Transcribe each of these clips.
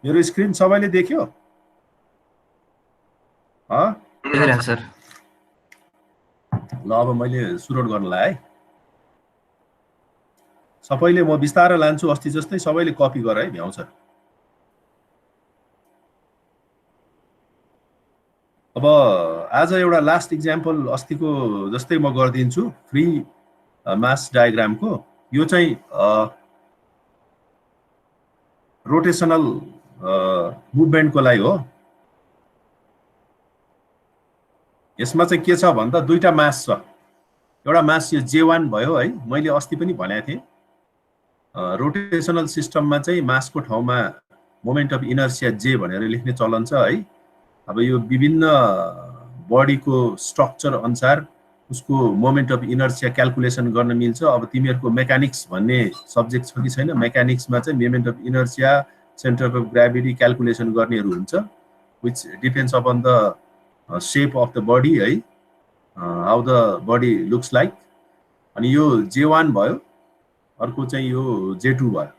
मेरो स्क्रिन सबैले देख्यो? देखिरहेको सर। ल अब मैले सुरु गर्नलाई है। सबैले म बिस्तारै लान्छु, अस्ति जस्तै सबैले कपी गर है, भ्याउँछ। अब आज एउटा लास्ट इक्जाम्पल अस्तिको जस्तै म गरिदिन्छु फ्री मास डायग्रामको। यो चाहिँ रोटेसनल मुभमेन्टको लागि हो। यसमा चाहिँ के छ भन्दा दुईटा मास छ। एउटा मास यो J1 भयो है, मैले अस्ति पनि भनेको थिएँ। रोटेसनल सिस्टममा चाहिँ मासको ठाउँमा मोमेन्ट अफ इनर्सिया J भनेर लेख्ने चलन छ है। अब यो विभिन्न बडीको स्ट्रक्चर अनुसार उसको मोमेन्ट अफ इनर्सिया क्याल्कुलेसन गर्न मिल्छ। अब तिमीहरूको मेकानिक्स भन्ने सब्जेक्ट छ कि छैन? मेकानिक्समा चाहिँ moment of inertia, centre of gravity calculation गर्नेहरू हुन्छ, which depends upon the shape of the body है, how the body looks like. अनि यो J1 भयो, अर्को चाहिँ यो J2 भयो।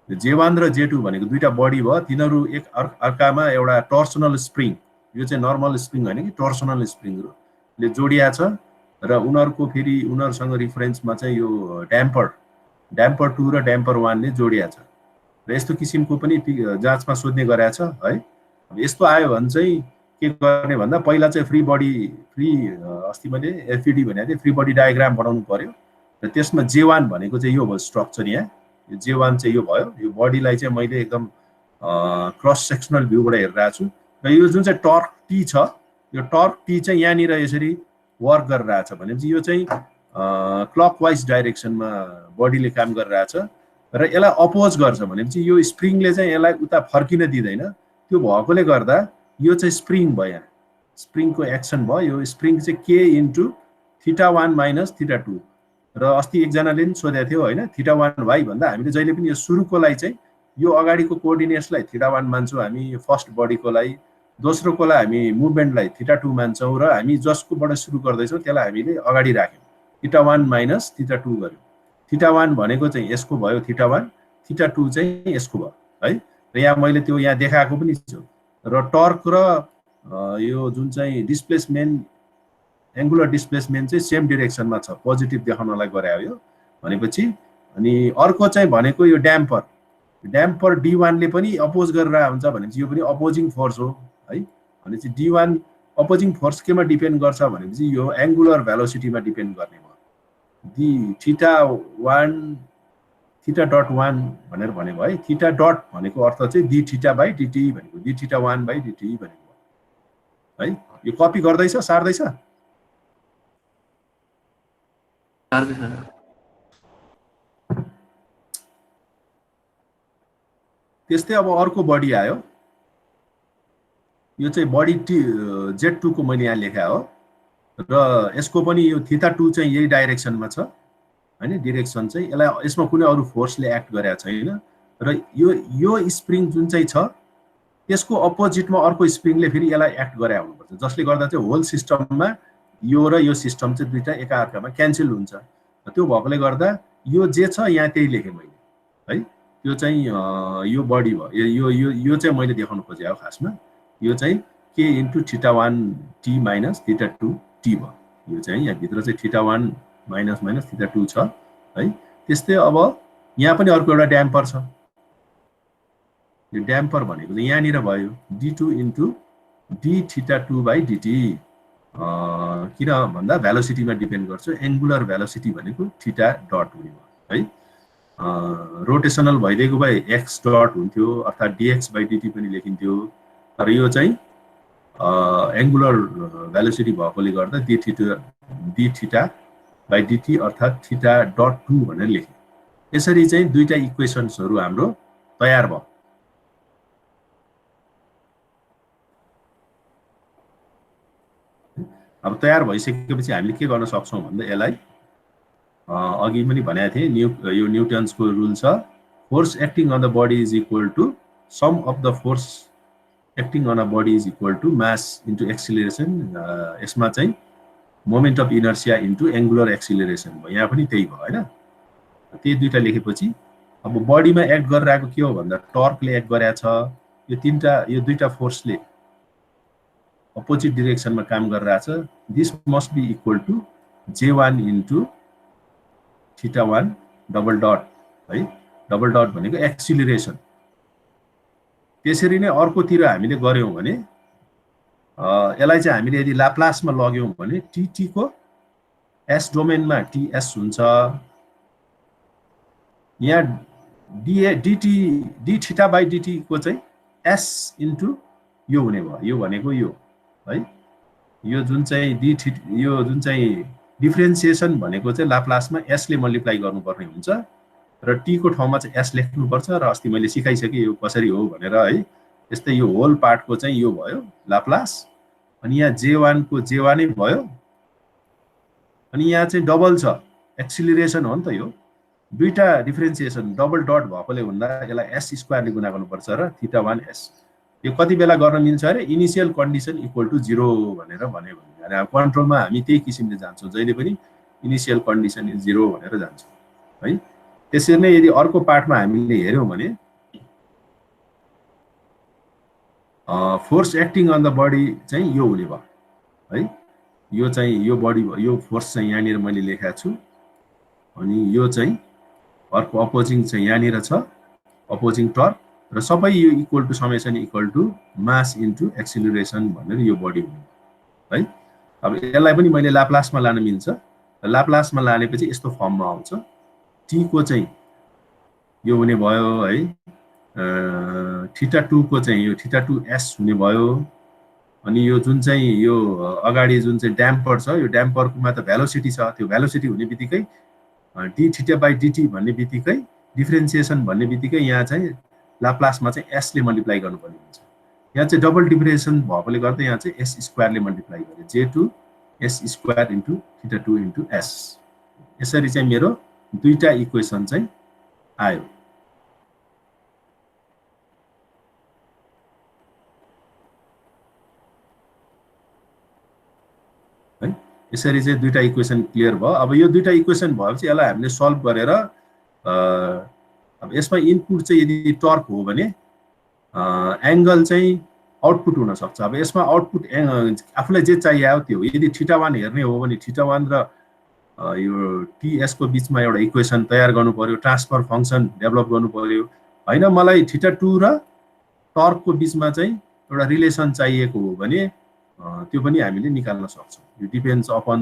J1 र J2 भनेको दुईटा बडी भयो, तिनीहरू एक अर्कामा एउटा टर्सनल स्प्रिङ, यो चाहिँ नर्मल स्प्रिङ होइन कि टर्सनल स्प्रिङले जोडिया छ र उनीहरूको फेरि उनीहरूसँग रिफरेन्समा चाहिँ यो ड्याम्पर 2 र ड्याम्पर 1 ले जोडिया छ र यस्तो किसिमको पनि जाँचमा सोध्ने गरेको छ है। अब यस्तो आयो भने चाहिँ के गर्ने भन्दा पहिला चाहिँ फ्री अस्ति मैले एफईडी भनेको थिएँ, फ्री बडी डायग्राम बनाउनु पर्यो र त्यसमा J1 भनेको चाहिँ यो भयो स्ट्रक्चर। यहाँ यो J1 चाहिँ यो भयो। यो बडीलाई चाहिँ मैले एकदम क्रस सेक्सनल भ्यूबाट हेरिरहेको छु र यो जुन चाहिँ टर्क टी छ, यो टर्क टी चाहिँ यहाँनिर यसरी वर्क गरिरहेछ भनेपछि यो चाहिँ क्लकवाइज डाइरेक्सनमा बडीले काम गरिरहेछ र यसलाई अपोज गर्छ भनेपछि यो स्प्रिङले चाहिँ यसलाई उता फर्किन दिँदैन। त्यो भएकोले गर्दा यो चाहिँ स्प्रिङ भयो, यहाँ स्प्रिङको एक्सन भयो। यो स्प्रिङ चाहिँ K इन्टु θ1 माइनस θ2 र अस्ति एकजनाले पनि सोधेको थियो होइन, θ1y भन्दा हामीले जहिले पनि यो सुरुकोलाई चाहिँ यो अगाडिको कोअर्डिनेट्सलाई θ1 मान्छौँ हामी, फर्स्ट बडीको लागि, दोस्रोकोलाई हामी मुभमेन्टलाई θ2 मान्छौँ र हामी जसकोबाट सुरु गर्दैछौँ त्यसलाई हामीले अगाडि राख्यौँ, θ1 माइनस θ2 गर्यौँ। θ1 भनेको चाहिँ यसको भयो θ1, θ2 चाहिँ यसको भयो है। र यहाँ मैले त्यो यहाँ देखाएको पनि छु। र टर्क र यो जुन चाहिँ डिस्प्लेसमेन्ट, एङ्गुलर डिस्प्लेसमेन्ट चाहिँ सेम डिरेक्सनमा छ, पोजिटिभ देखाउनलाई गरे हो यो भनेपछि। अनि अर्को चाहिँ भनेको यो ड्याम्पर D1 ले पनि अपोज गरेर हुन्छ भनेपछि यो पनि अपोजिङ फोर्स हो है। भनेपछि D1 अपोजिङ फोर्स केमा डिपेन्ड गर्छ भनेपछि यो एङ्गुलर भेलोसिटीमा डिपेन्ड गर्ने भयो। θ1 भनेर भनेको है। थीटा डट भनेको अर्थ चाहिँ dθ/dt भनेको, dθ1/dt भनेको है। यो कपी गर्दैछ, सार्दैछ? त्यस्तै अब अर्को बडी आयो, यो चाहिँ बडी Z2 को मैले यहाँ लेखा हो र यसको पनि यो θ2 चाहिँ यही डाइरेक्सनमा छ हैन, डिरेक्सन चाहिँ। यसलाई यसमा कुनै अरु फोर्सले एक्ट गरेको छैन र यो स्प्रिङ जुन चाहिँ छ त्यसको अपोजिटमा अर्को स्प्रिङले फेरि यसलाई एक्ट गरे हुनुपर्छ, जसले गर्दा चाहिँ होल सिस्टममा यो र यो सिस्टम चाहिँ दुईटा एकाअर्कामा क्यान्सल हुन्छ। त्यो भएकोले गर्दा यो जे छ यहाँ त्यही लेखेँ मैले है। त्यो चाहिँ यो बडी भयो, यो चाहिँ मैले देखाउन खोजेको खासमा यो चाहिँ K into θ1t minus θ2t भयो। यो चाहिँ यहाँ भित्र चाहिँ θ1 माइनस θ2 छ है। त्यस्तै अब यहाँ पनि अर्को एउटा ड्याम्पर छ। यो ड्याम्पर भनेको चाहिँ यहाँनिर भयो d2 इन्टु dθ2/dt, किन भन्दा भेलोसिटीमा डिपेन्ड गर्छ। एङ्गुलर भेलोसिटी भनेको थीटा डट हुने भयो है। रोटेसनल भइदिएको भए x डट हुन्थ्यो अर्थात् dx/dt पनि लेखिन्थ्यो, तर यो चाहिँ एङ्गुलर भेलोसिटी भएकोले गर्दा dθ/dt अर्थात् थीटा डट 2 भनेर लेख्यो। यसरी चाहिँ दुईटा इक्वेसन्सहरू हाम्रो तयार भयो। अब तयार भइसकेपछि हामीले के गर्न सक्छौं भन्दा यसलाई अघि पनि भनेको थिएँ, यो न्युटन्सको रुल छ, force acting on the body is equal to sum of the force acting on a body is equal to mass into acceleration. यसमा चाहिँ moment of inertia into angular acceleration भयो। यहाँ पनि त्यही भयो हैन। त्यही दुईटा लेखेपछि अब बडीमा एक्ट गरिरहेको के हो भन्दा टर्कले एक्ट गरेको छ यो दुईटा फोर्सले अपोजिट डिरेक्सनमा काम गरिरहेछ। This must be equal to J1 into θ1 double dot है। डबल डट भनेको एक्सिलरेसन। त्यसरी नै अर्कोतिर हामीले गर्यौं भने यसलाई चाहिँ हामीले यदि ल्याप्लासमा लग्यौं भने टी को एस डोमेनमा टीएस हुन्छ। यहाँ डी थीटा बाई dt को चाहिँ s इन्टु यो हुने भयो। यो भनेको यो है, यो जुन चाहिँ डिफरेन्सिएसन भनेको चाहिँ ल्याप्लासमा s ले मल्टिप्लाई गर्नुपर्ने हुन्छ र t को ठाउँमा चाहिँ s लेख्नुपर्छ। र अस्ति मैले सिकाइसकेँ यो कसरी हो भनेर है। यस्तै यो होल पार्टको चाहिँ यो भयो ल्याप्लास, अनि यहाँ J1 को J1 नै भयो, अनि यहाँ चाहिँ डबल छ एक्सिलरेसन हो नि त। यो दुईटा डिफरेन्सिएसन डबल डट भएकोले हुँदा यसलाई s स्क्वायरले गुणा गर्नुपर्छ र θ1s। यो कति बेला गर्न मिल्छ अरे इनिशियल कन्डिसन इक्वल टु 0 भनेर भन्यो भने अब कन्ट्रोलमा हामी त्यही किसिमले जान्छौँ, जहिले पनि इनिशियल कन्डिसन 0 भनेर जान्छौँ है। त्यसरी नै यदि अर्को पार्टमा हामीले हेर्यौं भने force acting on the body चाहिँ यो हुने भयो है। यो चाहिँ यो बडी भयो, यो फोर्स चाहिँ यहाँनिर मैले लेखेको छु, अनि यो चाहिँ अर्को अपोजिङ चाहिँ यहाँनिर छ अपोजिङ टर्क, र सबै यो equal to summation equal to mass into acceleration भनेर यो बडी हुने है। अब यसलाई पनि मैले ल्याप्लासमा लान मिल्छ। ल्याप्लासमा लानेपछि यस्तो फर्ममा आउँछ। टी को चाहिँ यो हुने भयो है, θ2 को चाहिँ यो θ2s हुने भयो। अनि यो जुन चाहिँ यो अगाडि जुन चाहिँ ड्याम्पर छ, यो ड्याम्परकोमा त भेलोसिटी छ, त्यो भेलोसिटी हुने बित्तिकै डी थीटा बाई dt भन्ने बित्तिकै डिफरेन्सिएसन भन्ने बित्तिकै यहाँ चाहिँ ल्याप्लासमा चाहिँ s ले मल्टिप्लाई गर्नुपर्ने हुन्छ। यहाँ चाहिँ डबल डिफरेन्सिएसन भएकोले गर्दा यहाँ चाहिँ s स्क्वायरले मल्टिप्लाई गरे, J2 s square into θ2 into s। यसरी चाहिँ मेरो दुईटा इक्वेसन चाहिँ आयो है। यसरी चाहिँ दुईटा इक्वेसन क्लियर भयो। अब यो दुईटा इक्वेसन भएपछि यसलाई हामीले सल्भ गरेर अब यसमा इनपुट चाहिँ यदि टर्क हो भने एंगल चाहिँ आउटपुट हुन सक्छ। अब यसमा आउटपुट आफूलाई जे चाहियो त्यो, यदि θ1 हेर्ने हो भने θ1 र यो टीएस को बीचमा एउटा इक्वेसन तयार गर्नु पर्यो, ट्रान्सफर फंक्सन डेभलप गर्नु पर्यो हैन। मलाई θ2 र टर्क को बीचमा चाहिँ एउटा रिलेसन चाहिएको हो भने त्यो पनि हामीले निकाल्न सक्छौं। यो डिपेन्ड्स अपन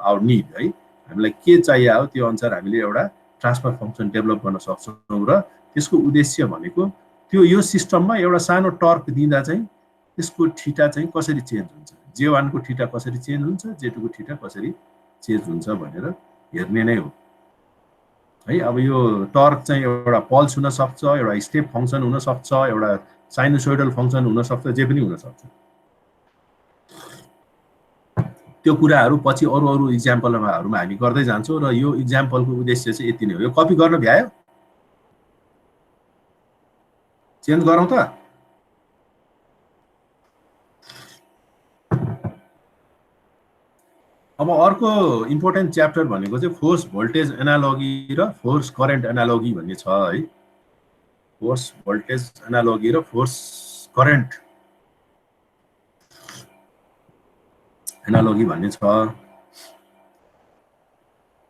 आवर नीड है। हामीलाई के चाहियो त्यो अनुसार हामीले एउटा ट्रान्सफर फंक्सन डेभलप गर्न सक्छौं र त्यसको उद्देश्य भनेको त्यो यो सिस्टममा एउटा सानो टर्क दिँदा चाहिँ त्यसको थीटा चाहिँ कसरी चेन्ज हुन्छ, J1 को थीटा कसरी चेन्ज हुन्छ, J2 को थीटा कसरी चेन्ज हुन्छ भनेर हेर्ने नै हो है। अब यो टर्क चाहिँ एउटा पल्स हुन सक्छ, एउटा स्टेप फंक्सन हुन सक्छ, एउटा साइनुसोइडल फंक्सन हुन सक्छ, जे पनि हुन सक्छ। त्यो कुराहरु पछि अरु इक्जाम्पलहरुमा हामी गर्दै जान्छौं र यो इक्जाम्पलको उद्देश्य चाहिँ यति नै हो। यो कपी गर्न भ्यायो, चेन्ज गरौँ त। अब अर्को इम्पोर्टेन्ट च्याप्टर भनेको चाहिँ फोर्स भोल्टेज एनालोगी र फोर्स करेन्ट एनालोगी भन्ने छ है। फोर्स भोल्टेज एनालोगी र फोर्स करेन्ट एनालोगी भन्ने छ।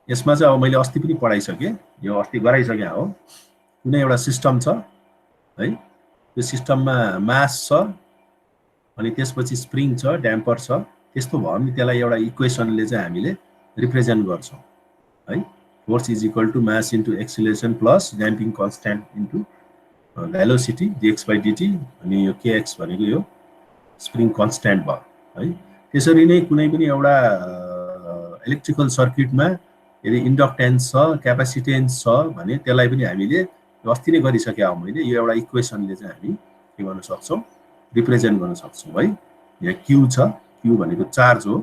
यसमा चाहिँ अब मैले अस्ति पनि पढाइसके, यो अस्ति गराइसके हो। कुनै एउटा सिस्टम छ है, त्यो सिस्टममा मास छ अनि त्यसपछि स्प्रिङ छ, ड्याम्पर छ। त्यस्तो भयो भने त्यसलाई एउटा इक्वेसनले चाहिँ हामीले रिप्रेजेन्ट गर्छौं है। Force is equal to mass into acceleration plus damping constant into velocity dx/dt, अनि यो kx भनेको यो स्प्रिङ कन्स्ट्यान्ट भयो है। त्यसरी नै कुनै पनि एउटा इलेक्ट्रिकल सर्किटमा यदि इन्डक्टेन्स छ, क्यापेसिटेन्स छ भने त्यसलाई पनि हामीले अस्ति नै गरिसके हो मैले। यो एउटा इक्वेसनले चाहिँ हामी के गर्न सक्छौं, रिप्रेजेन्ट गर्न सक्छौं है। यहाँ Q छ, Q भनेको चार्ज हो,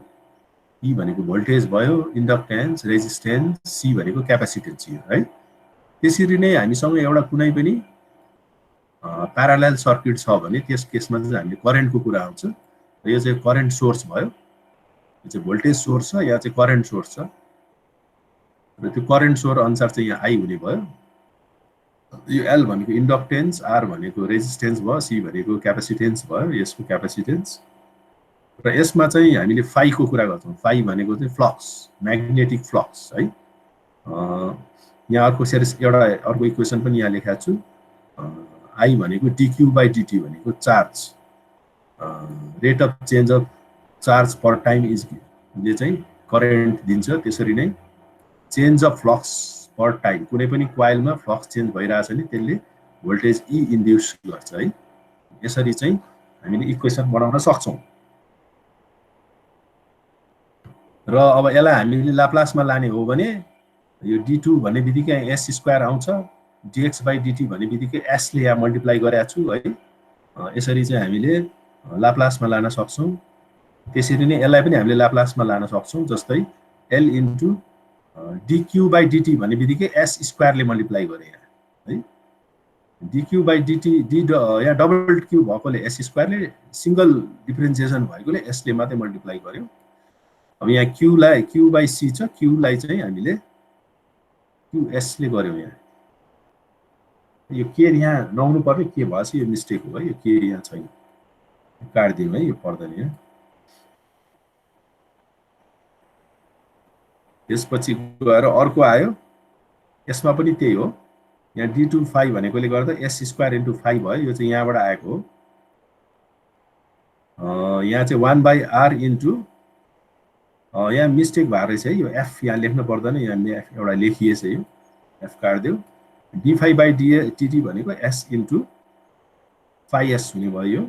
E भनेको भोल्टेज भयो, इन्डक्टेन्स, रेजिस्टेन्स, C भनेको क्यापेसिटेन्स हो है। त्यसरी नै हामीसँग एउटा कुनै पनि प्यारालेल सर्किट छ भने त्यस केसमा चाहिँ हामीले करेन्टको कुरा आउँछ। यो चाहिँ करेन्ट सोर्स भयो, यो चाहिँ भोल्टेज सोर्स छ, यहाँ चाहिँ करेन्ट सोर्स छ र त्यो करेन्ट सोर्स अनुसार चाहिँ यहाँ I हुने भयो। यो एल भनेको इन्डक्टेन्स, आर भनेको रेजिस्टेन्स भयो, सी भनेको क्यापेसिटेन्स भयो, यसको क्यापेसिटेन्स। र यसमा चाहिँ हामीले फाइको कुरा गर्छौँ। फाइ भनेको चाहिँ फ्लक्स, म्याग्नेटिक फ्लक्स है। यहाँ अर्को इक्वेसन पनि यहाँ लेखेको छु। आई भनेको डिक्यू बाई डिटी भनेको charge, rate of change of charge per time is ले चाहिँ करेन्ट दिन्छ। त्यसरी नै change of flux per time, कुनै पनि कोइलमा फ्लक्स चेन्ज भइरहेछ भने त्यसले भोल्टेज ई इन्ड्युस गर्छ है। यसरी चाहिँ हामीले इक्वेसन बनाउन सक्छौँ। र अब यसलाई हामीले लाप्लासमा लाने हो भने यो d2 भन्ने बित्तिकै एस स्क्वायर आउँछ, dx बाई dt भन्ने बित्तिकै एसले यहाँ मल्टिप्लाई गरेको छु है। यसरी चाहिँ हामीले लाप्लासमा लान सक्छौँ। त्यसरी नै यसलाई पनि हामीले लाप्लासमा लान सक्छौँ। जस्तै l into dq by dt भन्ने बित्तिकै एस स्क्वायरले मल्टिप्लाई गरे यहाँ है। dq बाई dt यहाँ डबल क्यू भएकोले एस स्क्वायरले, सिंगल डिफरेन्सिएसन भएकोले एसले मात्रै मल्टिप्लाई गर्यो। अब यहाँ क्यूलाई क्यू बाई सी छ, क्यूलाई चाहिँ हामीले क्यूएसले गर्यौँ। यहाँ यो के यहाँ नहुनु पर्ने के भएछ, यो मिस्टेक हो है। यो के यहाँ छैन, काटिदिउँ है, यो पर्दैन यहाँ। त्यसपछि गएर अर्को आयो, यसमा पनि त्यही हो। यहाँ d2 फाइ भनेकोले गर्दा एस स्क्वायर इन्टु फाइ भयो। यो चाहिँ यहाँबाट आएको हो। यहाँ चाहिँ 1 बाई आर इन्टु, यहाँ मिस्टेक भएको रहेछ है। यो एफ यहाँ लेख्नु पर्दैन, यहाँ एफ एउटा लेखिएछ, यो एफ काटिदियो। डी फाइ बाई टी भनेको एस इन्टु फाइ एस हुने भयो।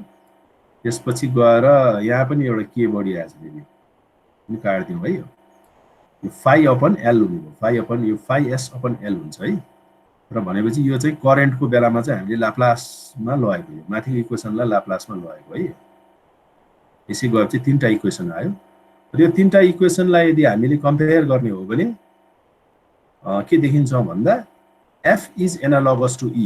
त्यसपछि गएर यहाँ पनि एउटा के बढिरहेछ, फेरि काटिदिउँ है। यो फाइ अपन एल हुने भयो, फाइ अपन यो फाइ एस अपन एल हुन्छ है। र भनेपछि यो चाहिँ करेन्टको बेलामा चाहिँ हामीले लाप्लासमा लगाएको, यो माथिको इक्वेसनलाई लाप्लासमा लगाएको है। यसै गएपछि तीनटा इक्वेसन आयो। र यो तीनटा इक्वेसनलाई यदि हामीले कम्पेयर गर्ने हो भने के देखिन्छ भन्दा एफ इज एनालोगस टु ई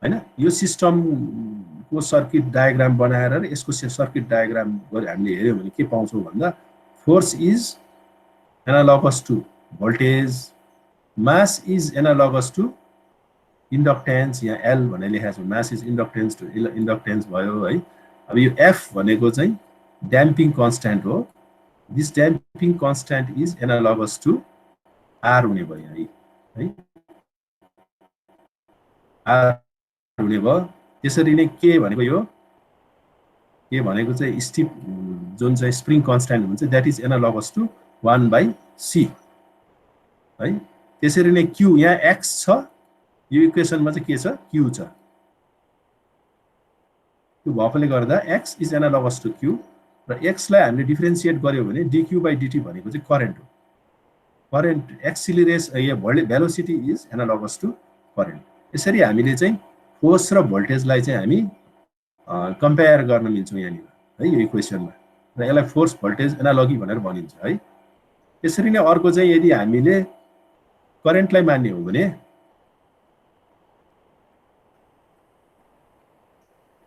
हैन। यो सिस्टमको सर्किट डायग्राम बनाएर यसको सर्किट डायग्राम हामीले हेर्यौँ भने के पाउँछौँ भन्दा force is analogous to voltage, mass is analogous to inductance, यहाँ एल भनेर लेखेको छ, mass is inductance to inductance भयो है। अब यो एफ भनेको चाहिँ ड्याम्पिङ कन्स्ट्यान्ट हो। This damping constant is analogous to R हुने भयो है, आर हुने भयो। त्यसरी नै के भनेको, यो के भनेको चाहिँ स्टिप जुन चाहिँ स्प्रिङ कन्स्ट्यान्ट हुन्छ, that is analogous to 1 by C है। त्यसरी नै क्यू, यहाँ एक्स छ, यो इक्वेसनमा चाहिँ के छ, क्यू छ। त्यो भएकोले गर्दा x is analogous to Q. र एक्सलाई हामीले डिफ्रेन्सिएट गर्यो भने डिक्यू बाई डिटी भनेको चाहिँ करेन्ट हो। करेन्ट एक्सिलरेसन, यो velocity is analogous to current. यसरी हामीले चाहिँ फोर्स र भोल्टेजलाई चाहिँ हामी कम्पेयर गर्न मिल्छौँ यहाँनिर है, यो इक्वेसनमा। र यसलाई फोर्स भोल्टेज एनालोगी भनेर भनिन्छ है। त्यसरी नै अर्को चाहिँ यदि हामीले करेन्टलाई मान्ने हो भने,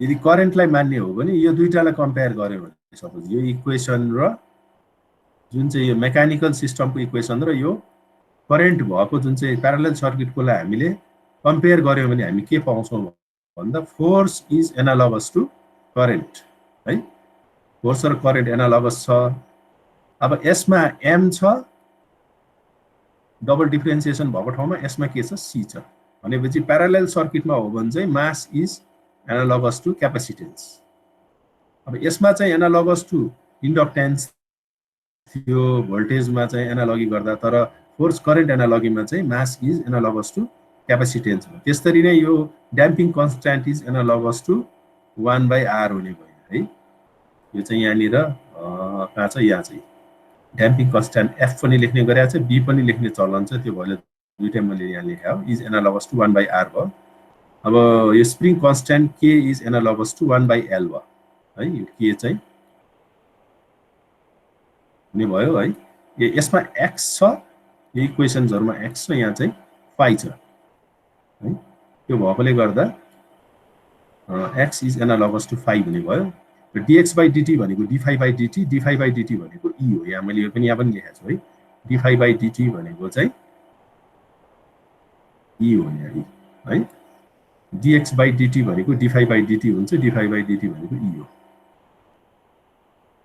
यदि करेन्टलाई मान्ने हो भने यो दुईटालाई कम्पेयर गर्यो भने, सपोज यो इक्वेसन र जुन चाहिँ यो मेकानिकल सिस्टमको इक्वेसन र यो करेन्ट भएको जुन चाहिँ प्यारालेल सर्किटकोलाई हामीले कम्पेयर गर्यौँ भने हामी के पाउँछौँ भन्दा force is analogous to current है। फोर्स र करेन्ट एनालोगस छ। अब यसमा एम छ, डबल डिफ्रेन्सिएसन भएको ठाउँमा यसमा के छ, सी छ। भनेपछि प्यारालेल सर्किटमा हो भने चाहिँ मास इज एनालोगस टु क्यापेसिटेन्स। अब यसमा चाहिँ एनालोगस टु इन्डक्टेन्स थियो, भोल्टेजमा चाहिँ एनालोगी गर्दा, तर फोर्स करेन्ट एनालोगीमा चाहिँ mass is analogous to capacitance हो। त्यसरी नै यो damping constant is analogous to 1 by R हुने भयो है। यो चाहिँ यहाँनिर कहाँ छ, यहाँ चाहिँ ड्याम्पिङ कन्स्ट्यान्ट एफ पनि लेख्ने गरेको छ, बी पनि लेख्ने चलन छ, त्यो भएर दुईटै मैले यहाँ लेखेँ हो। Is analogous to 1 by R भयो। अब यो स्प्रिङ कन्स्ट्यान्ट के is analogous to 1 by L भयो है। यो के चाहिँ हुने भयो है। यसमा एक्स छ, यो इक्वेसन्सहरूमा एक्स छ, यहाँ चाहिँ फाइ छ है। त्यो भएकोले गर्दा x is analogous to phi हुने भयो। र डिएक्स बाई डिटी भनेको d phi by dt, d phi by dt भनेको ई हो। यहाँ मैले यो पनि यहाँ पनि लेखेको छु है। डी फाइ बाई डिटी भनेको चाहिँ ई हो यहाँ। है dx by dt भनेको d5 by dt हुन्छ d5 by dt भनेको e हो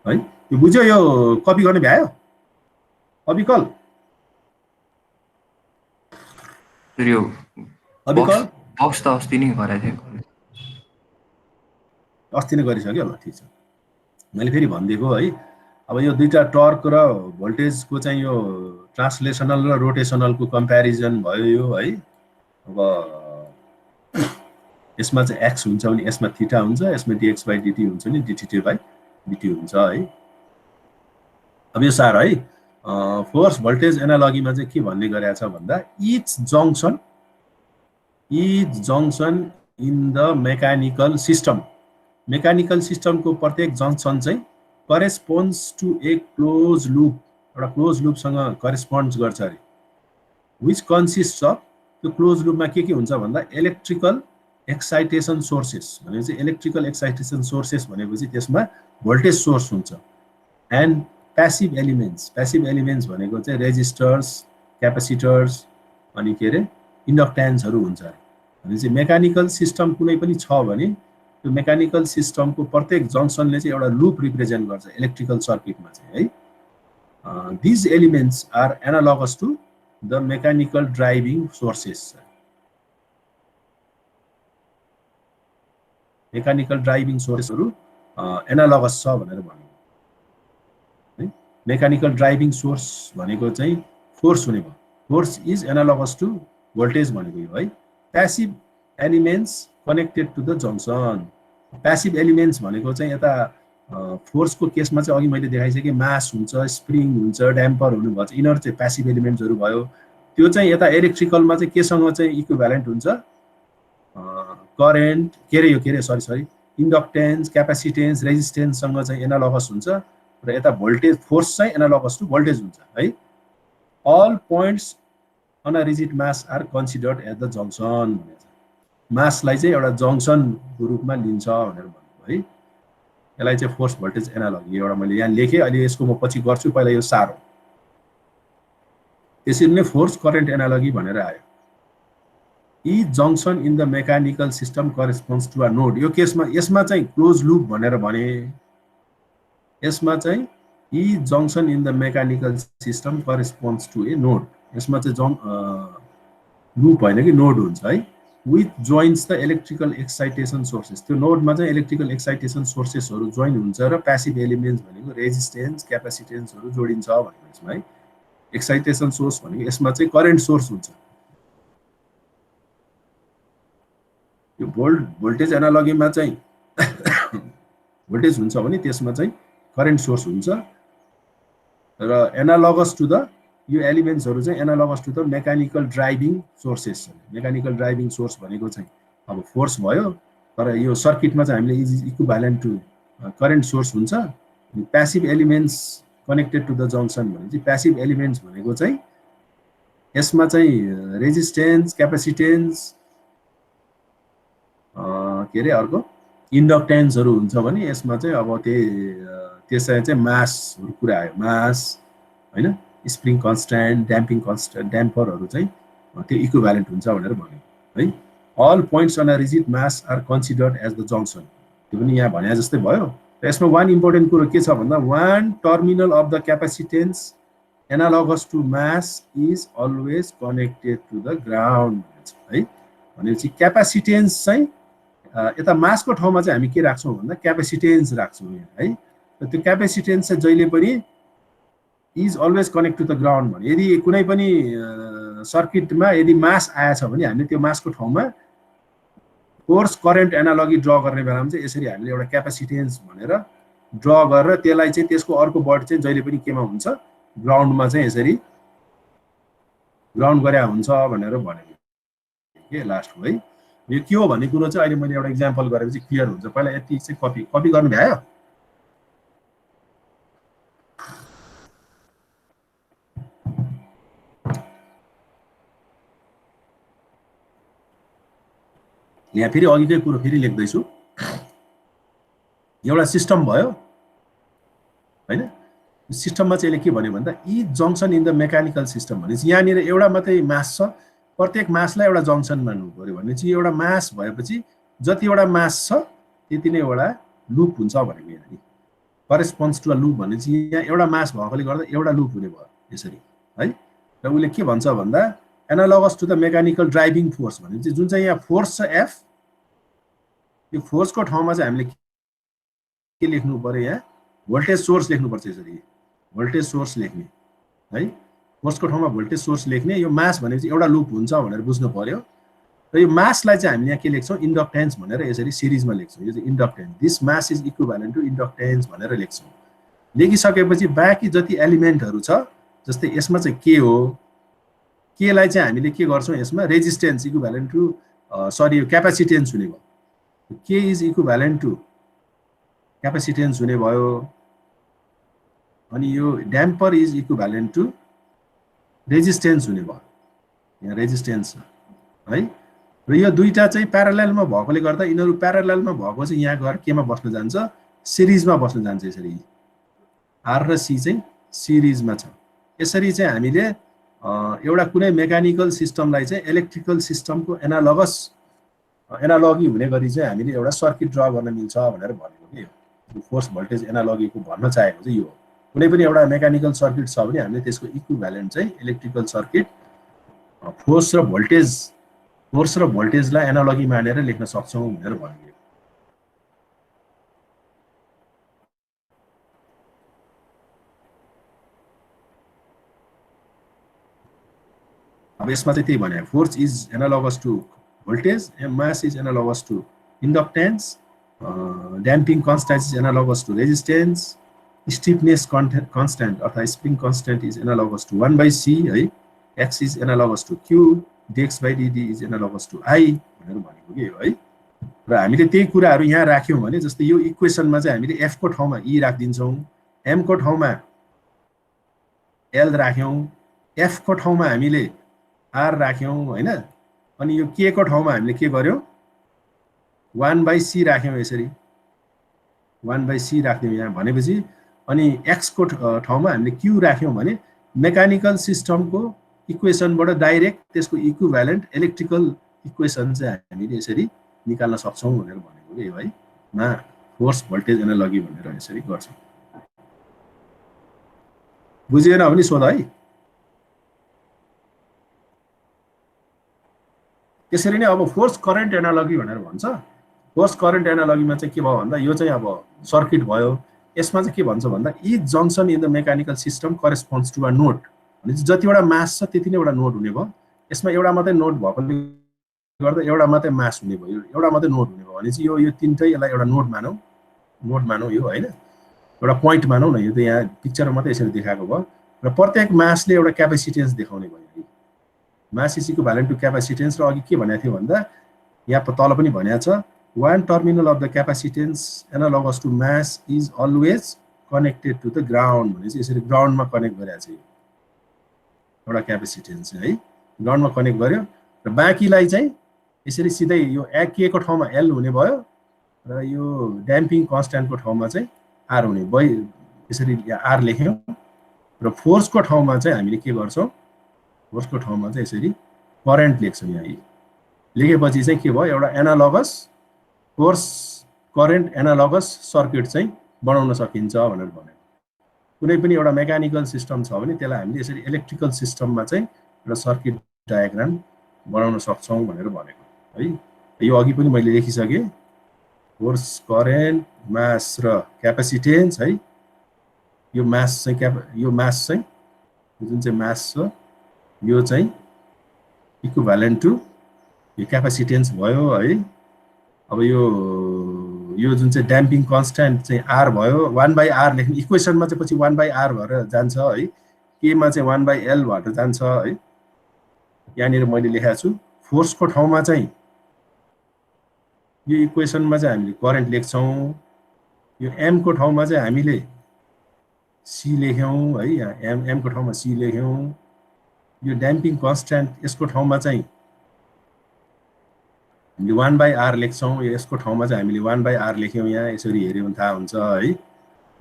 है यो बुझ्यो यो कपी गर्ने भ्यायो अविकल यो अविकल बक्स त अस्ति नै गराएको थिएँ अस्ति नै गरिसक्यो ल ठीक छ मैले फेरि भनिदिएको है अब यो दुईटा टर्क र भोल्टेजको चाहिँ यो ट्रान्सलेसनल र रोटेसनलको कम्प्यारिजन भयो यो है अब यसमा चाहिँ x हुन्छ भने यसमा थीटा हुन्छ यसमा dx by dt हुन्छ नि dt by dt हुन्छ है अब यो सार है फोर्स भोल्टेज एनालोगीमा चाहिँ के भन्ने गरेको छ भन्दा each junction in the mechanical सिस्टमको प्रत्येक जंक्सन चाहिँ करेस्पोन्ड्स टु ए क्लोज लूप एउटा क्लोज लूपसँग करेस्पोन्ड्स गर्छ अरे व्हिच कन्सिस्ट अफ त्यो क्लोज लूपमा के हुन्छ भन्दा इलेक्ट्रिकल एक्साइटेसन सोर्सेस भनेपछि इलेक्ट्रिकल एक्साइटेसन सोर्सेस भनेपछि त्यसमा भोल्टेज सोर्स हुन्छ एन्ड प्यासिभ एलिमेन्ट्स भनेको चाहिँ रेजिस्टर्स क्यापेसिटर्स अनि के अरे इन्डक्टेन्सहरू हुन्छ भनेपछि मेकानिकल सिस्टम कुनै पनि छ भने त्यो मेकानिकल सिस्टमको प्रत्येक जंक्सनले चाहिँ एउटा लूप रिप्रेजेन्ट गर्छ इलेक्ट्रिकल सर्किटमा चाहिँ है these elements are analogous to the mechanical driving sources mechanical driving सोर्सहरू एनालगस छ भनेर भन्नु है मेकानिकल ड्राइभिङ सोर्स भनेको चाहिँ फोर्स हुने भयो force is analogous to voltage भनेको यो है passive elements connected to the junction passive elements भनेको चाहिँ यता फोर्सको केसमा चाहिँ अघि मैले देखाइसकेँ मास हुन्छ स्प्रिङ हुन्छ ड्याम्पर हुनुभएको छ यिनीहरू चाहिँ प्यासिभ एलिमेन्ट्सहरू भयो त्यो चाहिँ यता इलेक्ट्रिकलमा चाहिँ केसँग चाहिँ इक्विभ्यालेन्ट हुन्छ करेन्ट सरी इन्डक्टेन्स क्यापेसिटेन्स रेजिस्टेन्ससँग चाहिँ एनालगस हुन्छ र यता भोल्टेज फोर्स चाहिँ एनालगस टु भोल्टेज हुन्छ है all points on a rigid mass are considered at the junction भनेर मासलाई चाहिँ एउटा जंक्सनको रूपमा लिन्छ भनेर भन्नु है यसलाई चाहिँ फोर्स भोल्टेज एनालोगी एउटा मैले यहाँ लेखेँ अहिले यसको म पछि गर्छु पहिला यो सार हो त्यसरी नै फोर्स करेन्ट एनालोगी भनेर आयो each junction in the mechanical system corresponds to a node यो केसमा यसमा चाहिँ क्लोज लूप भनेर भने यसमा चाहिँ each junction in the mechanical system corresponds to a node यसमा चाहिँ लूप होइन कि नोड हुन्छ है with joins the electrical excitation sources त्यो नोडमा चाहिँ इलेक्ट्रिकल एक्साइटेसन सोर्सेसहरू जोइन हुन्छ र प्यासिभ एलिमेन्ट्स भनेको रेजिस्टेन्स क्यापेसिटेन्सहरू जोडिन्छ भनेको यसमा है एक्साइटेसन सोर्स भनेको यसमा चाहिँ करेन्ट सोर्स हुन्छ यो भोल्टेज एनालोगीमा चाहिँ भोल्टेज हुन्छ भने त्यसमा चाहिँ करेन्ट सोर्स हुन्छ र एनालगस टु द यो एलिमेन्ट्सहरू चाहिँ analogous to the mechanical driving sources mechanical driving source भनेको चाहिँ अब फोर्स भयो तर यो सर्किटमा चाहिँ हामीले is equivalent to current source हुन्छ passive elements connected to the junction भने चाहिँ प्यासिभ एलिमेन्ट्स भनेको चाहिँ यसमा चाहिँ रेजिस्टेन्स क्यापेसिटेन्स के अरे अर्को इन्डक्टेन्सहरू हुन्छ भने यसमा चाहिँ अब त्यसलाई चाहिँ मासहरू कुरा आयो मास होइन स्प्रिङ कन्स्ट्यान्ट ड्याम्पिङ कन्स्ट्यान्ट ड्याम्परहरू चाहिँ त्यो इक्विभ्यालेन्ट हुन्छ भनेर भन्यो है all points on a rigid mass are considered as the junction त्यो पनि यहाँ भने जस्तै भयो र यसमा वान इम्पोर्टेन्ट कुरो के छ भन्दा one terminal of the capacitance analogous to mass is always connected to the ground है भनेपछि क्यापेसिटेन्स चाहिँ यता मासको ठाउँमा चाहिँ हामी के राख्छौँ भन्दा क्यापेसिटेन्स राख्छौँ यहाँ है र त्यो क्यापेसिटेन्स चाहिँ जहिले पनि is always connect to the ground भने यदि कुनै पनि सर्किटमा यदि मास आएछ भने हामीले त्यो मासको ठाउँमा फोर्स करेन्ट एनालोगी ड्र गर्ने बेलामा चाहिँ यसरी हामीले एउटा क्यापेसिटेन्स भनेर ड्र गरेर त्यसलाई चाहिँ त्यसको अर्को वर्ड चाहिँ जहिले पनि केमा हुन्छ ग्राउन्डमा चाहिँ यसरी ग्राउन्ड गरे हुन्छ भनेर भनेको के लास्टको है यो के हो भन्ने कुरो चाहिँ अहिले मैले एउटा इक्जाम्पल गरेपछि क्लियर हुन्छ पहिला यति चाहिँ कपी गर्नु भ्यायो यहाँ फेरि अघिकै कुरो फेरि लेख्दैछु एउटा सिस्टम भयो हैन सिस्टममा चाहिँ यसले के भन्यो भन्दा each junction in the mechanical system भनेपछि यहाँनिर एउटा मात्रै मास छ प्रत्येक मासलाई एउटा जङ्सन मान्नु पर्यो भने चाहिँ एउटा मास भएपछि जतिवटा मास छ त्यति नै एउटा लुप हुन्छ भनेको यहाँ नि करेस्पोन्ड्स टु अ लुप भने चाहिँ यहाँ एउटा मास भएकोले गर्दा एउटा लुप हुने भयो यसरी है र उसले के भन्छ भन्दा analogous to the mechanical driving force भने चाहिँ जुन चाहिँ यहाँ फोर्स छ एफ यो फोर्सको ठाउँमा चाहिँ हामीले के लेख्नु पर्यो यहाँ भोल्टेज सोर्स लेख्नुपर्छ यसरी भोल्टेज सोर्स लेख्ने है फोर्सको ठाउँमा भोल्टेज सोर्स लेख्ने यो मास भनेपछि एउटा लुप हुन्छ भनेर बुझ्नु पर्यो र यो मासलाई चाहिँ हामीले यहाँ के लेख्छौँ इन्डक्टेन्स भनेर यसरी सिरिजमा लेख्छौँ यो चाहिँ inductance this mass is equivalent to inductance भनेर लेख्छौँ लेखिसकेपछि बाँकी जति एलिमेन्टहरू छ जस्तै यसमा चाहिँ के हो केलाई चाहिँ हामीले के गर्छौँ यसमा रेजिस्टेन्स इक्विभ्यालेन्ट टु सरी यो क्यापेसिटेन्स हुने भयो के इज इक्विभ्यालेन्ट टु क्यापेसिटेन्स हुने भयो अनि यो ड्याम्पर इज इक्विभ्यालेन्ट टु रेजिस्टेन्स हुने भयो यहाँ रेजिस्टेन्स है र यो दुईटा चाहिँ प्यारालेलमा भएकोले गर्दा यिनीहरू प्यारालेलमा भएको चाहिँ यहाँ गएर केमा बस्न जान्छ सिरिजमा बस्न जान्छ यसरी आर र सी चाहिँ सिरिजमा छ यसरी चाहिँ हामीले एउटा कुनै मेकानिकल सिस्टमलाई चाहिँ इलेक्ट्रिकल सिस्टमको एनालगी हुने गरी चाहिँ हामीले एउटा सर्किट ड्र गर्न मिल्छ भनेर भनेको के यो फोर्स भोल्टेज एनालगीको भन्न चाहेको चाहिँ यो हो कुनै पनि एउटा मेकानिकल सर्किट छ भने हामीले त्यसको इक्विभ्यालेन्ट चाहिँ इलेक्ट्रिकल सर्किट फोर्स र भोल्टेजलाई एनालगी मानेर लेख्न सक्छौँ भनेर भनेको अब यसमा चाहिँ त्यही भने force is analogous to voltage mass is analogous to inductance damping constant is analogous to resistance stiffness constant अर्थात् spring constant is analogous to 1/c है x is analogous to q dx/dt is analogous to i भनेर भनेको के हो है र हामीले त्यही कुराहरू यहाँ राख्यौँ भने जस्तै यो इक्वेसनमा चाहिँ हामीले f को ठाउँमा e राखिदिन्छौँ m को ठाउँमा l राख्यौँ f को ठाउँमा हामीले r राख्यौँ हैन अनि यो k को ठाउँमा हामीले के गर्यौँ 1/c राख्यौँ यसरी 1/c राख्यौँ यहाँ भनेपछि अनि x को ठाउँमा हामीले q राख्यौँ भने मेकानिकल सिस्टमको इक्वेसनबाट डाइरेक्ट त्यसको इक्विभ्यालेन्ट इलेक्ट्रिकल इक्वेसन चाहिँ हामीले यसरी निकाल्न सक्छौँ भनेर भनेको के है मा फोर्स भोल्टेज एनालगी भनेर यसरी गर्छौँ बुझिएन भने सोध है त्यसरी नै अब फोर्स करेन्ट एनालगी भनेर भन्छ फोर्स करेन्ट एनालगीमा चाहिँ के भयो भन्दा यो चाहिँ अब सर्किट भयो यसमा चाहिँ के भन्छ भन्दा each junction in the mechanical system corresponds to a node भनेपछि जतिवटा मास छ त्यति नै एउटा नोड हुने भयो यसमा एउटा मात्रै नोड भएकोले गर्दा एउटा मात्रै मास हुने भयो एउटा मात्रै नोड हुने भयो भनेपछि यो तिनटै यसलाई एउटा नोड मानौँ यो होइन एउटा पोइन्ट मानौँ न यो त यहाँ पिक्चरमा मात्रै यसरी देखाएको भयो र प्रत्येक मासले एउटा क्यापेसिटेन्स देखाउने भयो मास इज इक्विभ्यालेन्ट टु क्यापेसिटेन्स र अघि के भनेको थियो भन्दा यहाँ तल पनि भनेको छ one terminal of the capacitance analogous to mass is always connected to the ground भनेपछि यसरी ग्राउन्डमा कनेक्ट गरिरहेको छ एउटा क्यापेसिटेन्स है ग्राउन्डमा कनेक्ट गर्यो र बाँकीलाई चाहिँ यसरी सिधै यो के को ठाउँमा एल हुने भयो र यो ड्याम्पिङ कन्स्ट्यान्टको ठाउँमा चाहिँ आर हुने भयो यसरी आर लेख्यौँ र फोर्सको ठाउँमा चाहिँ हामीले के गर्छौँ फोर्सको ठाउँमा चाहिँ यसरी करेन्ट लेख्छौँ यहाँ लेखेपछि चाहिँ के भयो एउटा analogous force current analogous circuit चाहिँ बनाउन सकिन्छ भनेर भनेको कुनै पनि एउटा मेकानिकल सिस्टम छ भने त्यसलाई हामीले यसरी इलेक्ट्रिकल सिस्टममा चाहिँ एउटा सर्किट डायग्राम बनाउन सक्छौँ भनेर भनेको है यो अघि पनि मैले लेखिसकेँ फोर्स करेन्ट मास र क्यापेसिटेन्स है यो मास चाहिँ जुन चाहिँ मास छ यो चाहिँ इक्विभ्यालेन्ट टु यो क्यापेसिटेन्स भयो है अब यो जुन चाहिँ ड्याम्पिङ कन्स्ट्यान्ट चाहिँ आर भयो 1/r लेख्ने इक्वेसनमा चाहिँ पछि 1/r भएर जान्छ है केमा चाहिँ 1/l भएर जान्छ है यहाँनिर मैले लेखेको छु फोर्सको ठाउँमा चाहिँ यो इक्वेसनमा चाहिँ हामीले करेन्ट लेख्छौँ यो m को ठाउँमा चाहिँ हामीले c लेख्यौँ है यहाँ m को ठाउँमा c लेख्यौँ यो ड्याम्पिङ कन्स्ट्यान्ट यसको ठाउँमा चाहिँ हामीले 1/r लेख्छौँ यसको ठाउँमा चाहिँ हामीले 1/r लेख्यौँ यहाँ यसरी हेऱ्यो भने थाहा हुन्छ है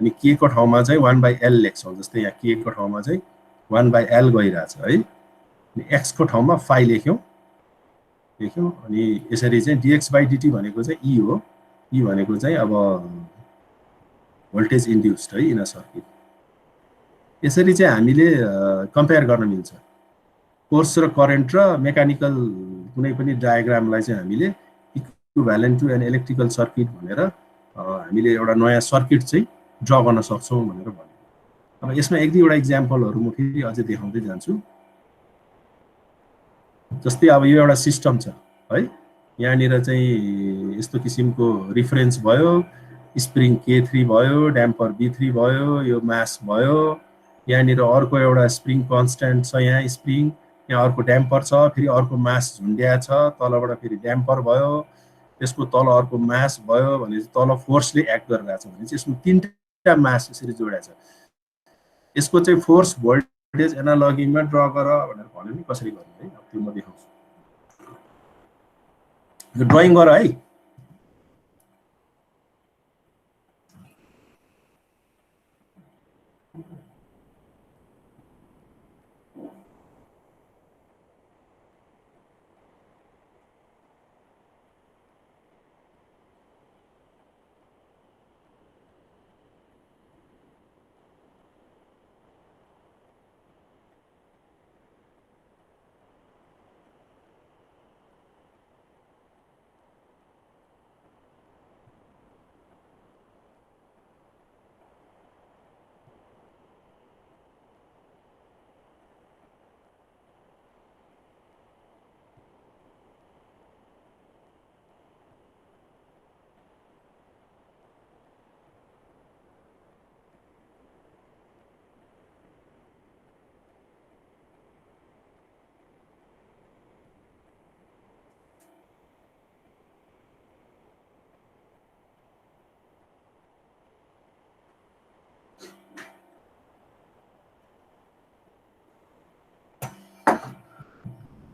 अनि के को ठाउँमा चाहिँ 1/l लेख्छौँ जस्तै यहाँ के को ठाउँमा चाहिँ 1/l गइरहेछ है अनि x को ठाउँमा फाइ लेख्यौँ देख्यौ। अनि यसरी चाहिँ dx/dt भनेको चाहिँ e हो। e भनेको चाहिँ अब भोल्टेज इन्ड्युस्ड है इन अ सर्किट। यसरी चाहिँ हामीले कम्पेयर गर्न मिल्छ फोर्स र करेन्ट र मेकानिकल कुनै पनि डायग्रामलाई चाहिँ हामीले equivalent to an electrical circuit भनेर हामीले एउटा नयाँ सर्किट चाहिँ ड्र गर्न सक्छौँ भनेर भन्यो। अब यसमा एक दुईवटा इक्जाम्पलहरू म फेरि अझै देखाउँदै जान्छु। जस्तै अब यो एउटा सिस्टम छ है, यहाँनिर चाहिँ यस्तो किसिमको रिफरेन्स भयो, स्प्रिङ K3 भयो, ड्याम्पर B3 भयो, यो मास भयो, यहाँनिर अर्को एउटा स्प्रिङ कन्स्ट्यान्ट छ, यहाँ स्प्रिङ, यहाँ अर्को ड्याम्पर छ, फेरि अर्को मास झुन्ड्या छ, तलबाट फेरि ड्याम्पर भयो, त्यसको तल अर्को मास भयो भने तल फोर्सले एक्ट गरिरहेछ भने चाहिँ यसमा तीनटा मास यसरी जोडिएको छ। यसको चाहिँ फोर्स भोल्टेज एनालजीमा ड्र गर भनेर भन्यो नि कसरी गर्ने है, त्यो म देखाउँछु। यो ड्रइङ गर है।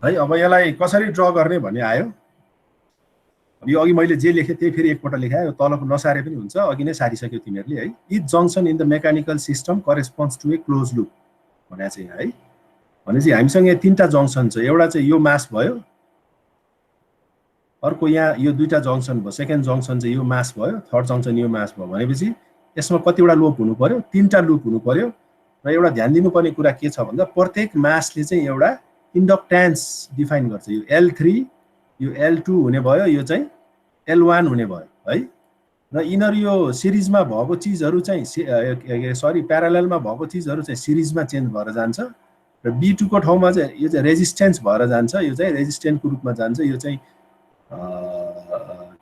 है अब यसलाई कसरी ड्र गर्ने भन्ने आयो। यो अघि मैले जे लेखेँ त्यही फेरि एकपल्ट लेखायो, तलको नसारे पनि हुन्छ, अघि नै सारिसक्यो तिमीहरूले है। Each junction in the mechanical system corresponds to a close loop भनेको चाहिँ है। भनेपछि हामीसँग यहाँ तीनटा जङ्सन छ, एउटा चाहिँ यो मास भयो, अर्को यहाँ यो दुईटा जङ्सन भयो, सेकेन्ड जङ्सन चाहिँ यो मास भयो, थर्ड जङ्सन यो मास भयो। भनेपछि यसमा कतिवटा लुप हुनु पर्यो, तीनटा लुप हुनु पर्यो। र एउटा ध्यान दिनुपर्ने कुरा के छ भन्दा प्रत्येक मासले चाहिँ एउटा इन्डक्टेन्स डिफाइन गर्छ। यो L3 यो L2 हुने भयो, यो चाहिँ L1 हुने भयो है। र यिनीहरू यो सिरिजमा भएको चिजहरू चाहिँ सरी प्यारालेलमा भएको चिजहरू चाहिँ सिरिजमा चेन्ज भएर जान्छ र B2 को ठाउँमा चाहिँ यो चाहिँ रेजिस्टेन्स भएर जान्छ, यो चाहिँ रेजिस्टेन्सको रूपमा जान्छ। यो चाहिँ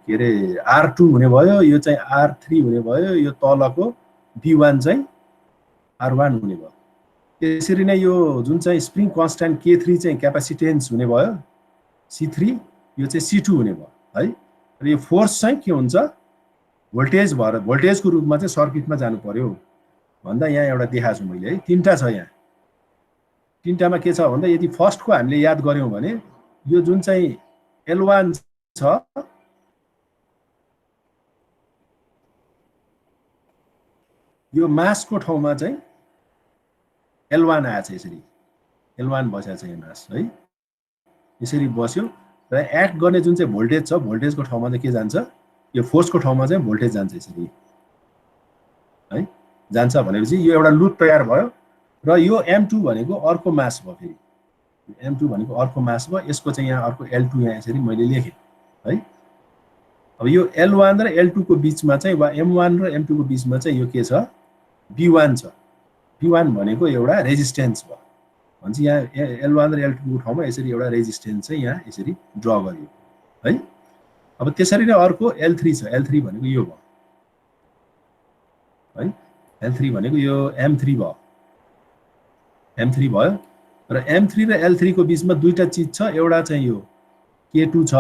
के अरे R2 हुने भयो, यो चाहिँ R3 हुने भयो, यो तलको B1 चाहिँ R1 हुने भयो। त्यसरी नै यो जुन चाहिँ स्प्रिङ कन्स्ट्यान्ट K3 चाहिँ क्यापासिटेन्स हुने भयो C3, यो चाहिँ C2 हुने भयो है। र यो फोर्स चाहिँ के हुन्छ भोल्टेज भएर भोल्टेजको रूपमा चाहिँ सर्किटमा जानु पर्यो भन्दा यहाँ एउटा देखाएको छु मैले है। तीनटा छ यहाँ, तीनटामा के छ भन्दा यदि फर्स्टको हामीले याद गर्यौँ भने यो जुन चाहिँ L1 छ यो मासको ठाउँमा चाहिँ L1 आएछ, यसरी L1 बसेको छ यो मास है। यसरी बस्यो र एक्ट गर्ने जुन चाहिँ भोल्टेज छ भोल्टेजको ठाउँमा चाहिँ के जान्छ, यो फोर्सको ठाउँमा चाहिँ भोल्टेज जान्छ यसरी है। जान्छ भनेपछि यो एउटा लुप तयार भयो र यो M2 भनेको अर्को मास भयो, फेरि M2 भनेको अर्को मास भयो। यसको चाहिँ यहाँ अर्को L2 यहाँ यसरी मैले लेखेँ है। अब यो L1 र L2 को बिचमा चाहिँ वा M1 र M2 को बिचमा चाहिँ यो के छ B1 छ। B1 भनेको एउटा रेजिस्टेन्स भयो भन्छ। यहाँ L1 र L2 को ठाउँमा यसरी एउटा रेजिस्टेन्स चाहिँ यहाँ यसरी ड्र गरियो है। अब त्यसरी नै अर्को L3 छ, L3 भनेको यो भयो है। L3 भनेको यो M3 भयो, M3 भयो। र M3 र L3 को बिचमा दुईटा चिज छ, एउटा चाहिँ यो K2 छ,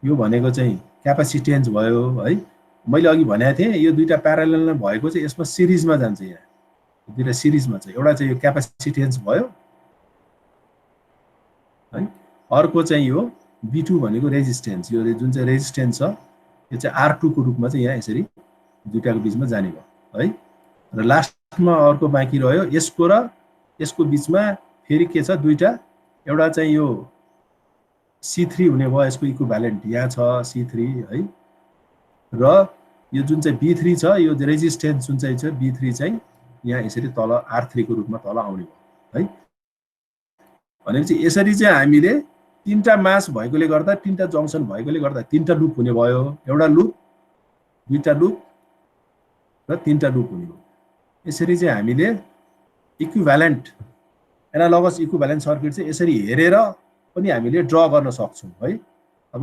यो भनेको चाहिँ क्यापासिटेन्स भयो है। मैले अघि भनेको थिएँ यो दुईटा प्यारालेलमा भएको चाहिँ यसमा सिरिजमा जान्छ। यहाँ दुईटा सिरिजमा छ, एउटा चाहिँ यो क्यापासिटेन्स भयो है, अर्को चाहिँ यो B2 भनेको रेजिस्टेन्स, यो जुन चाहिँ रेजिस्टेन्स छ यो चाहिँ R2 को रूपमा चाहिँ यहाँ यसरी दुईटाको बिचमा जाने भयो है। र लास्टमा अर्को बाँकी रह्यो यसको र यसको बिचमा फेरि के छ दुईटा, एउटा चाहिँ यो C3 हुने भयो, यसको इक्विभ्यालेन्ट यहाँ छ C3 है। र यो जुन चाहिँ B3 छ, यो रेजिस्टेन्स जुन चाहिँ छ B3 चाहिँ यहाँ यसरी तल R3 को रूपमा तल आउने भयो है। भनेपछि यसरी चाहिँ हामीले तीनटा मास भएकोले गर्दा, तीनटा जङ्सन भएकोले गर्दा तीनटा लुप हुने भयो। एउटा लुप, दुईटा लुप र तीनटा लुप हुने भयो। यसरी चाहिँ हामीले इक्विभ्यालेन्ट एनालोगस इक्विभ्यालेन्ट सर्किट चाहिँ यसरी हेरेर पनि हामीले ड्र गर्न सक्छौँ है। अब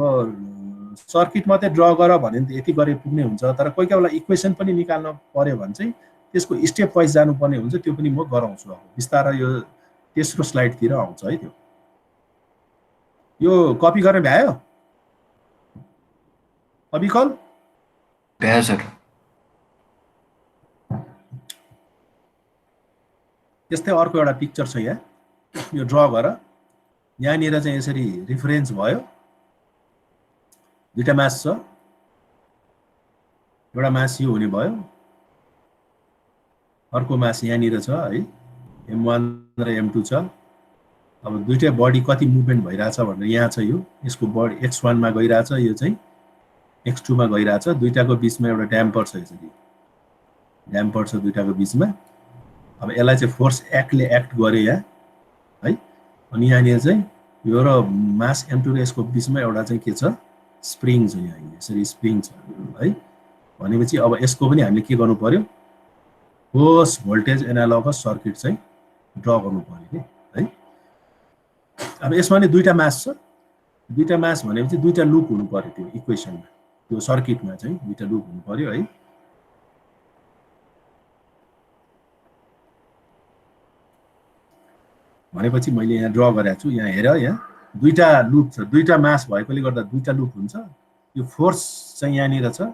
सर्किट मात्रै ड्र गर भने त यति गरे पुग्ने हुन्छ, तर कोही कोही बेला इक्वेसन पनि निकाल्न पर्यो भने चाहिँ त्यसको स्टेप वाइज जानुपर्ने हुन्छ। त्यो पनि म गराउँछु। अब बिस्तारै यो तेस्रो स्लाइडतिर आउँछ है। त्यो यो कपी गर्न भ्यायो? अविकल भ्यायो सर। त्यस्तै अर्को एउटा पिक्चर छ यहाँ, यो ड्र गर। यहाँनिर चाहिँ यसरी रिफरेन्स भयो, दुईटा मास छ, एउटा मास यो हुने भयो, अर्को मास यहाँनिर छ है, M1 र M2 छ। अब दुईटै बडी कति मुभमेन्ट भइरहेछ भनेर यहाँ छ, यो यसको बडी X1 मा गइरहेछ, यो चाहिँ X2 मा गइरहेछ। दुईटाको बिचमा एउटा ड्याम्पर छ, यसरी ड्याम्पर छ दुईटाको बिचमा। अब यसलाई चाहिँ फोर्स एक्टले एक्ट गर्यो यहाँ है। अनि यहाँनिर चाहिँ यो र मास M2 र यसको बिचमा एउटा चाहिँ के छ, स्प्रिङ छ, यहाँ यसरी स्प्रिङ छ है। भनेपछि अब यसको पनि हामीले के गर्नु पर्यो, फोर्स भोल्टेज एनालोगस सर्किट चाहिँ ड्र गर्नु पर्यो के है। अब यसमा नि दुईटा मास छ, दुईटा मास भनेपछि दुईटा लुप हुनु पर्यो त्यो इक्वेसनमा, त्यो सर्किटमा चाहिँ दुईटा लुप हुनु पर्यो है। भनेपछि मैले यहाँ ड्र गरेको छु, यहाँ हेर, यहाँ दुईटा लुप छ, दुईटा मास भएकोले गर्दा दुईटा लुप हुन्छ। यो फोर्स चाहिँ यहाँनिर छ,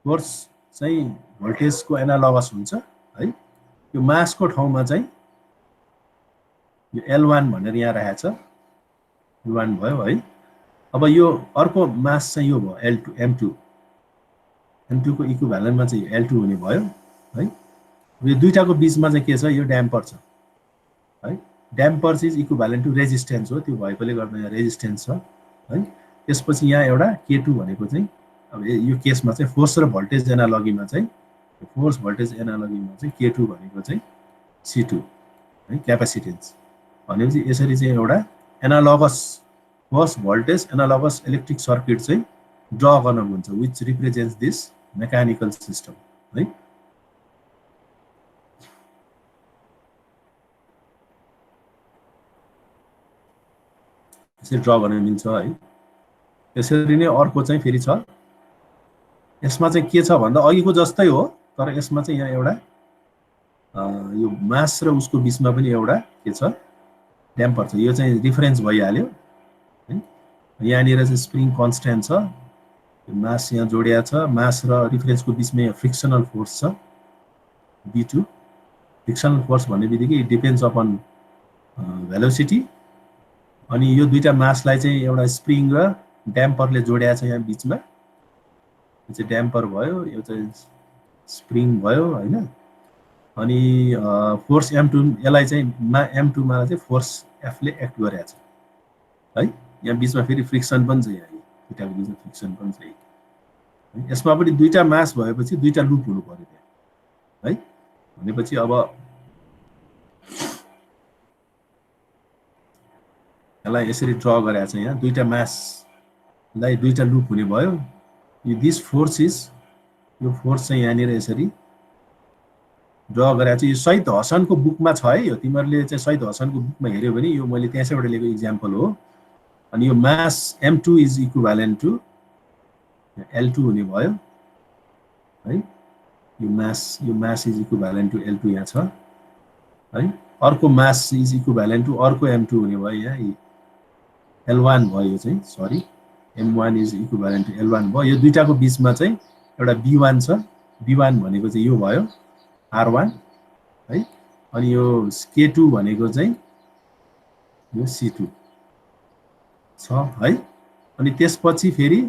फोर्स चाहिँ भोल्टेजको एनालोगस हुन्छ है। यो मासको ठाउँमा चाहिँ यो L1 भनेर यहाँ राखेको छ, L1 भयो है। अब यो अर्को मास चाहिँ यो भयो L2 M2, M2 को इक्विभ्यालेन्टमा चाहिँ L2 हुने भयो है। यो दुईटाको बिचमा चाहिँ के छ, यो ड्याम्पर छ है। ड्याम्पर इज इक्विभ्यालेन्ट टु रेजिस्टेन्स हो, त्यो भएकोले गर्दा यहाँ रेजिस्टेन्स छ है। त्यसपछि यहाँ एउटा K2 भनेको चाहिँ, अब यो केसमा चाहिँ फोर्स र भोल्टेज एनालोगीमा चाहिँ, फोर्स भोल्टेज एनालोगीमा चाहिँ K2 भनेको चाहिँ C2 है, क्यापेसिटेन्स। भनेपछि यसरी चाहिँ एउटा analogous force voltage analogous electric circuit चाहिँ ड्र गर्न हुन्छ, which represents this mechanical system है। यसरी ड्र गर्न मिल्छ है। यसरी नै अर्को चाहिँ फेरि छ, यसमा चाहिँ के छ भन्दा अघिको जस्तै हो, तर यसमा चाहिँ यहाँ एउटा यो मास र उसको बिचमा पनि एउटा के छ, ड्याम्पर छ। यो चाहिँ रिफरेन्स भइहाल्यो है। यहाँनिर चाहिँ स्प्रिङ कन्स्ट्यान्ट छ, मास यहाँ जोडिया छ, मास र रिफरेन्सको बिचमा यहाँ फ्रिक्सनल फोर्स छ B2। फ्रिक्सनल फोर्स भन्ने बित्तिकै इट डिपेन्ड्स अपन भेलोसिटी। अनि यो दुईटा मासलाई चाहिँ एउटा स्प्रिङ र ड्याम्परले जोडिया छ यहाँ बिचमा, यो चाहिँ ड्याम्पर भयो, यो चाहिँ स्प्रिङ भयो हैन। अनि फोर्स M2, यसलाई चाहिँ M2 मा चाहिँ फोर्स F ले एक्ट गरेको छ है। यहाँ बिचमा फेरि फ्रिक्सन पनि छ, यहाँ दुईटाको बिचमा फ्रिक्सन पनि छ है। यसमा पनि दुईटा मास भएपछि दुईटा लुप हुनु पर्यो त्यहाँ है। भनेपछि अब यसलाई यसरी ड्र गरेको छ, यहाँ दुईटा मासलाई दुईटा लुप हुने भयो। यो दिस फोर्स इज, यो फोर्स चाहिँ यहाँनिर यसरी ड्र गरेको छ। यो सहिद हसनको बुकमा छ है, यो तिमीहरूले चाहिँ सहिद हसनको बुकमा हेऱ्यो भने यो मैले त्यसैबाट लिएको इक्जाम्पल हो। अनि यो मास M2 is equivalent to L2 हुने भयो है। यो मास इज इक्विभ्यालेन्ट टु L2 यहाँ छ है। अर्को मास इज इक्विभ्यालेन्ट टु अर्को M2 हुने भयो, यहाँ L1 भयो, यो चाहिँ sorry M1 is equivalent to L1 भयो। यो दुईटाको बिचमा चाहिँ एउटा B1 छ, B1 भनेको चाहिँ यो भयो R1 है। अनि यो K2 भनेको चाहिँ यो C2 छ है। अनि त्यसपछि फेरि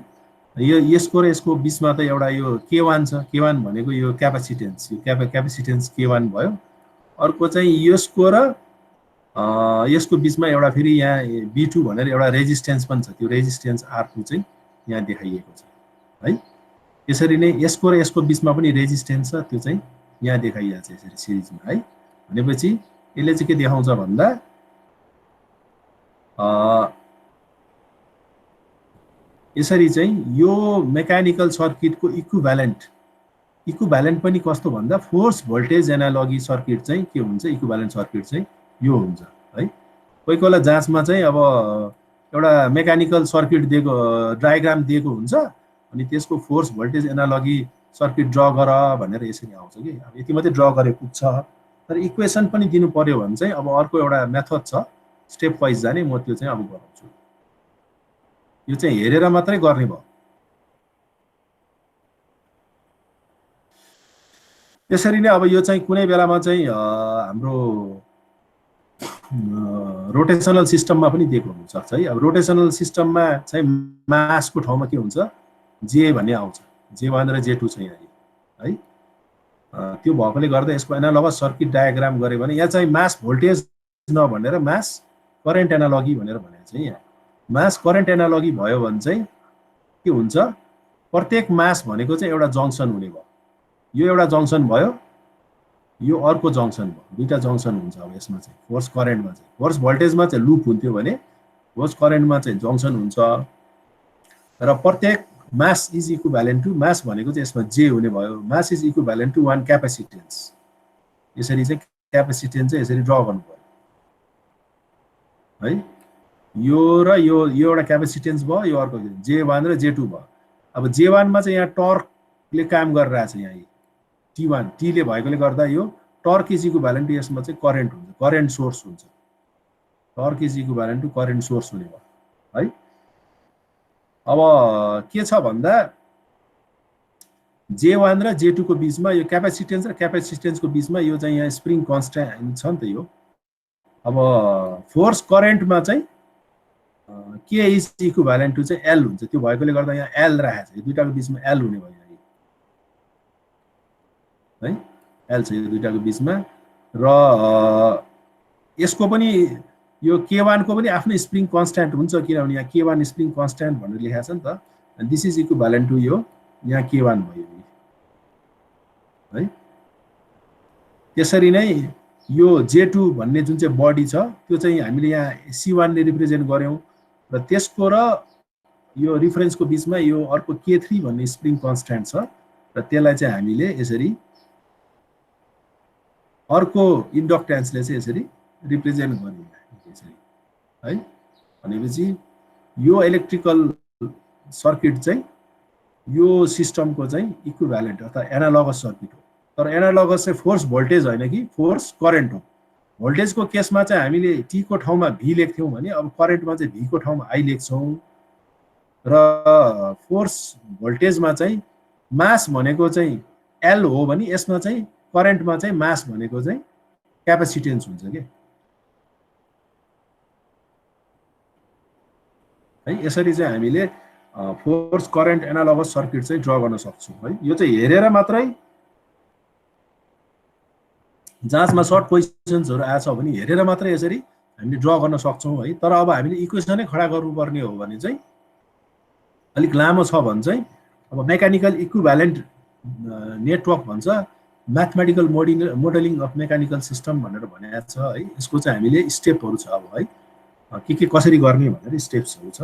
यो यसको र यसको बिचमा त एउटा यो K1 छ, K1 भनेको यो क्यापेसिटेन्स, यो क्यापेसिटेन्स K1 भयो। अर्को चाहिँ यसको र यसको बिचमा एउटा फेरि यहाँ B2 भनेर एउटा रेजिस्टेन्स पनि छ, त्यो रेजिस्टेन्स R2 चाहिँ यहाँ देखाइएको छ है। यसरी नै यसको र यसको बिचमा पनि रेजिस्टेन्स छ, त्यो चाहिँ यहाँ देखाइएको छ यसरी सिरिजमा है। भनेपछि यसले चाहिँ के देखाउँछ भन्दा यसरी चाहिँ यो मेकानिकल सर्किटको इक्विभ्यालेन्ट पनि कस्तो भन्दा फोर्स भोल्टेज एनालोगी सर्किट चाहिँ के हुन्छ, इक्विभ्यालेन्ट सर्किट चाहिँ यो हुन्छ है। कोही कोहीला जाँचमा चाहिँ अब एउटा मेकानिकल सर्किट दिएको डायग्राम दिएको हुन्छ अनि त्यसको force voltage analogy circuit draw गर भनेर यसरी आउँछ कि। अब यति मात्रै ड्र गरे पुग्छ, तर इक्वेसन पनि दिनु पर्यो भने चाहिँ अब अर्को एउटा मेथड छ स्टेप वाइज जाने, म त्यो चाहिँ अब गराउँछु। यो चाहिँ हेरेर मात्रै गर्ने भयो। यसरी नै अब यो चाहिँ कुनै बेलामा चाहिँ हाम्रो रोटेसनल सिस्टममा पनि दिएको हुनसक्छ है। अब रोटेसनल सिस्टममा चाहिँ मासको ठाउँमा के हुन्छ, जे भन्ने आउँछ, J1 र J2 चाहिँ है। त्यो भएकोले गर्दा यसको एनालोगस सर्किट डायग्राम गरे भने यहाँ चाहिँ मास भोल्टेज नभनेर मास करेन्ट एनालोगी भनेर भनेको छ। यहाँ मास करेन्ट एनालोगी भयो भने चाहिँ के हुन्छ, प्रत्येक मास भनेको चाहिँ एउटा जङ्सन हुने भयो। यो एउटा जङ्सन भयो, यो अर्को जङ्सन भयो, दुईटा जङ्सन हुन्छ। अब यसमा चाहिँ फोर्स करेन्टमा चाहिँ फोर्स भोल्टेजमा चाहिँ लुप हुन्थ्यो भने फोर्स करेन्टमा चाहिँ जङ्सन हुन्छ र प्रत्येक मास इज इक्विभ्यालेन्ट टु, मास भनेको चाहिँ यसमा जे हुने भयो, मास इज इक्विभ्यालेन्ट टु 1 क्यापेसिटेन्स। यसरी चाहिँ क्यापेसिटेन्स चाहिँ यसरी ड्र गर्नु पर्यो है। यो र यो एउटा क्यापेसिटेन्स भयो, यो अर्को J1 र J2 भयो। अब J1 मा चाहिँ यहाँ टर्कले काम गरिरहेछ, यहाँ T1 टीले भएकोले गर्दा यो टर्क इज इक्विभ्यालेन्ट टु यसमा चाहिँ करेन्ट हुन्छ, करेन्ट सोर्स हुन्छ। Torque is equivalent to current source हुने भयो है। अब के छ भन्दा J1 र J2 को बिचमा यो क्यापेसिटेन्स र क्यापेसिटेन्सको बिचमा यो चाहिँ यहाँ स्प्रिङ कन्स्ट्यान्ट छ नि त। यो अब फोर्स करेन्टमा चाहिँ के इज इक्विभ्यालेन्ट टु चाहिँ L हुन्छ। त्यो भएकोले गर्दा यहाँ L राखेको छ, यो दुईटाको बिचमा L हुने भयो है। L छ यो दुईटाको बिचमा र यसको पनि यो K1 को पनि आफ्नै स्प्रिङ कन्स्ट्यान्ट हुन्छ, किनभने यहाँ K1 स्प्रिङ कन्स्ट्यान्ट भनेर लेखेको छ नि त। अनि दिस इज इक्विभ्यालेन्ट टु यो यहाँ K1 भयो है। त्यसरी नै यो J2 भन्ने जुन चाहिँ बडी छ त्यो चाहिँ हामीले यहाँ C1 ले रिप्रेजेन्ट गर्यौं र त्यसको र यो रिफरेन्सको बिचमा यो अर्को K3 भन्ने स्प्रिङ कन्स्ट्यान्ट छ र त्यसलाई चाहिँ हामीले यसरी अर्को इन्डक्टेन्सले चाहिँ यसरी रिप्रेजेन्ट गर्यौं यसरी है। भनेपछि यो इलेक्ट्रिकल सर्किट चाहिँ यो सिस्टमको चाहिँ इक्विभ्यालेन्ट अथवा एनालोगस सर्किट हो। तर एनालोगस चाहिँ फोर्स भोल्टेज होइन कि फोर्स करेन्ट हो। भोल्टेजको केसमा चाहिँ हामीले T को ठाउँमा V लेख्थ्यौं भने अब करेन्टमा चाहिँ V को ठाउँमा I लेख्छौं र फोर्स भोल्टेजमा चाहिँ मास भनेको चाहिँ L हो भने यसमा चाहिँ करेन्टमा चाहिँ मास भनेको चाहिँ क्यापेसिटेन्स हुन्छ के है। यसरी चाहिँ हामीले फोर्स करेन्ट एनालोगस सर्किट चाहिँ ड्र गर्न सक्छौं है। यो चाहिँ हेरेर मात्रै जाँचमा सर्ट क्वेशन्सहरु आछ भने हेरेर मात्रै यसरी हामीले ड्र गर्न सक्छौं है। तर अब हामीले इक्वेसनै खडा गर्नुपर्ने हो भने चाहिँ अलिक लामो छ भने चाहिँ अब मेकानिकल इक्विभ्यालेन्ट नेटवर्क भन्छ, mathematical modelling of mechanical system भनेर भनेको छ है। यसको चाहिँ हामीले स्टेपहरु छ अब है, के कसरी गर्ने भनेर स्टेप्सहरु छ।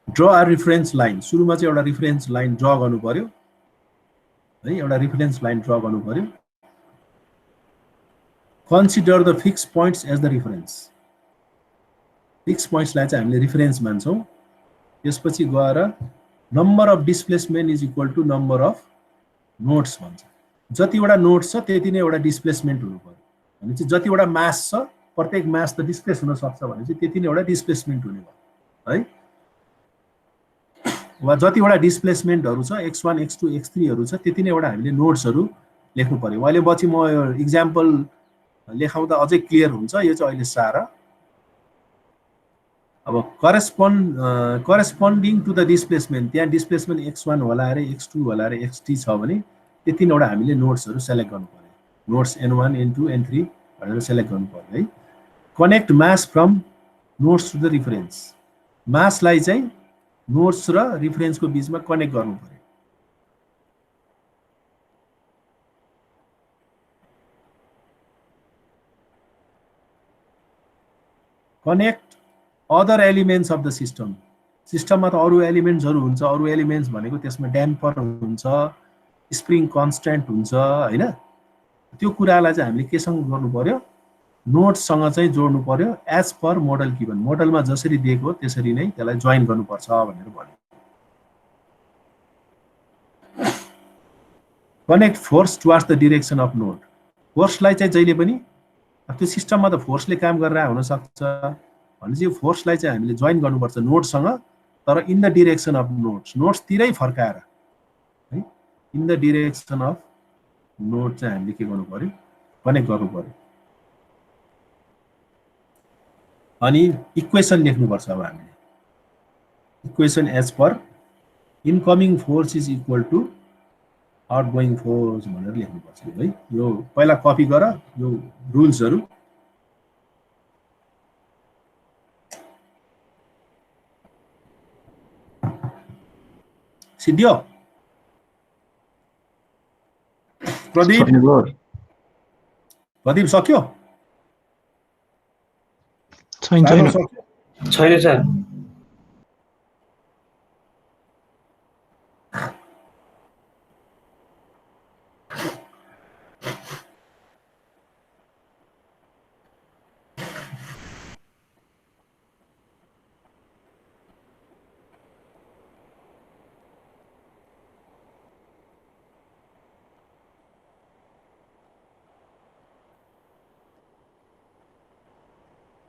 ड्र अ रिफरेन्स लाइन, सुरुमा चाहिँ एउटा रिफरेन्स लाइन ड्र गर्नु पर्यो है, एउटा रिफरेन्स लाइन ड्र गर्नु पर्यो। Consider the fix points as the reference, fix पोइन्ट्सलाई चाहिँ हामीले रिफरेन्स मान्छौं। त्यसपछि गएर number of displacement is equal to number of nodes भन्छ। जतिवटा नोड्स छ त्यति नै एउटा डिस्प्लेसमेन्ट हुनु पर्यो। भनेपछि जतिवटा मास छ प्रत्येक मास त डिस्प्लेस हुन सक्छ भने चाहिँ त्यति नै एउटा डिस्प्लेसमेन्ट हुने भयो है। वा जतिवटा डिस्प्लेसमेन्टहरु छ x1 x2 x3 हरु छ त्यति नै एउटा हामीले नोड्सहरु लेख्नु पर्यो। अहिले पछि म यो एक्जाम्पल लेखाउँदा अझै क्लियर हुन्छ। यो चाहिँ अहिले सारा अब करेस्पोन्डिङ टु द डिस्प्लेसमेन्ट, त्यहाँ डिस्प्लेसमेन्ट x1 होला रे x2 होला रे xt छ भने त्यति नै एउटा हामीले नोड्सहरु सेलेक्ट गर्नु पर्यो। नोड्स n1 n2 n3 भनेर सेलेक्ट गर्नु पर्यो है। Connect mass from nodes to the reference, मासलाई चाहिँ नोड्स र रिफरेन्सको बीचमा कनेक्ट गर्नु पर्यो। Connect other elements of the system, सिस्टममा त अरू एलिमेन्ट्सहरू हुन्छ, अरू एलिमेन्ट्स भनेको त्यसमा ड्याम्पर हुन्छ, स्प्रिङ कन्स्ट्यान्ट हुन्छ हैन, त्यो कुरालाई चाहिँ हामीले केसँग गर्नु पर्यो, नोड्ससँग चाहिँ जोड्नु पर्यो एज पर मोडल गिभन, मोडलमा जसरी दिएको त्यसरी नै त्यसलाई जोइन गर्नुपर्छ भनेर भन्यो। Connect force towards the direction of node, फोर्सलाई चाहिँ जहिले पनि त्यो सिस्टममा त फोर्सले काम गरेर हुन सक्छ भनेपछि यो फोर्सलाई चाहिँ हामीले जोइन गर्नुपर्छ नोडसँग, तर in the direction of nodes, नोड्सतिरै फर्काएर है, in the direction of node चाहिँ हामीले के गर्नु पर्यो, कनेक्ट गर्नु पर्यो। अनि इक्वेसन लेख्नुपर्छ अब हामीले, equation as per incoming force is equal to outgoing force भनेर लेख्नुपर्छ है। यो पहिला कपी गर यो रुल्सहरू, सिद्धियो प्रदीप? प्रदीप सक्यो? छैन सर।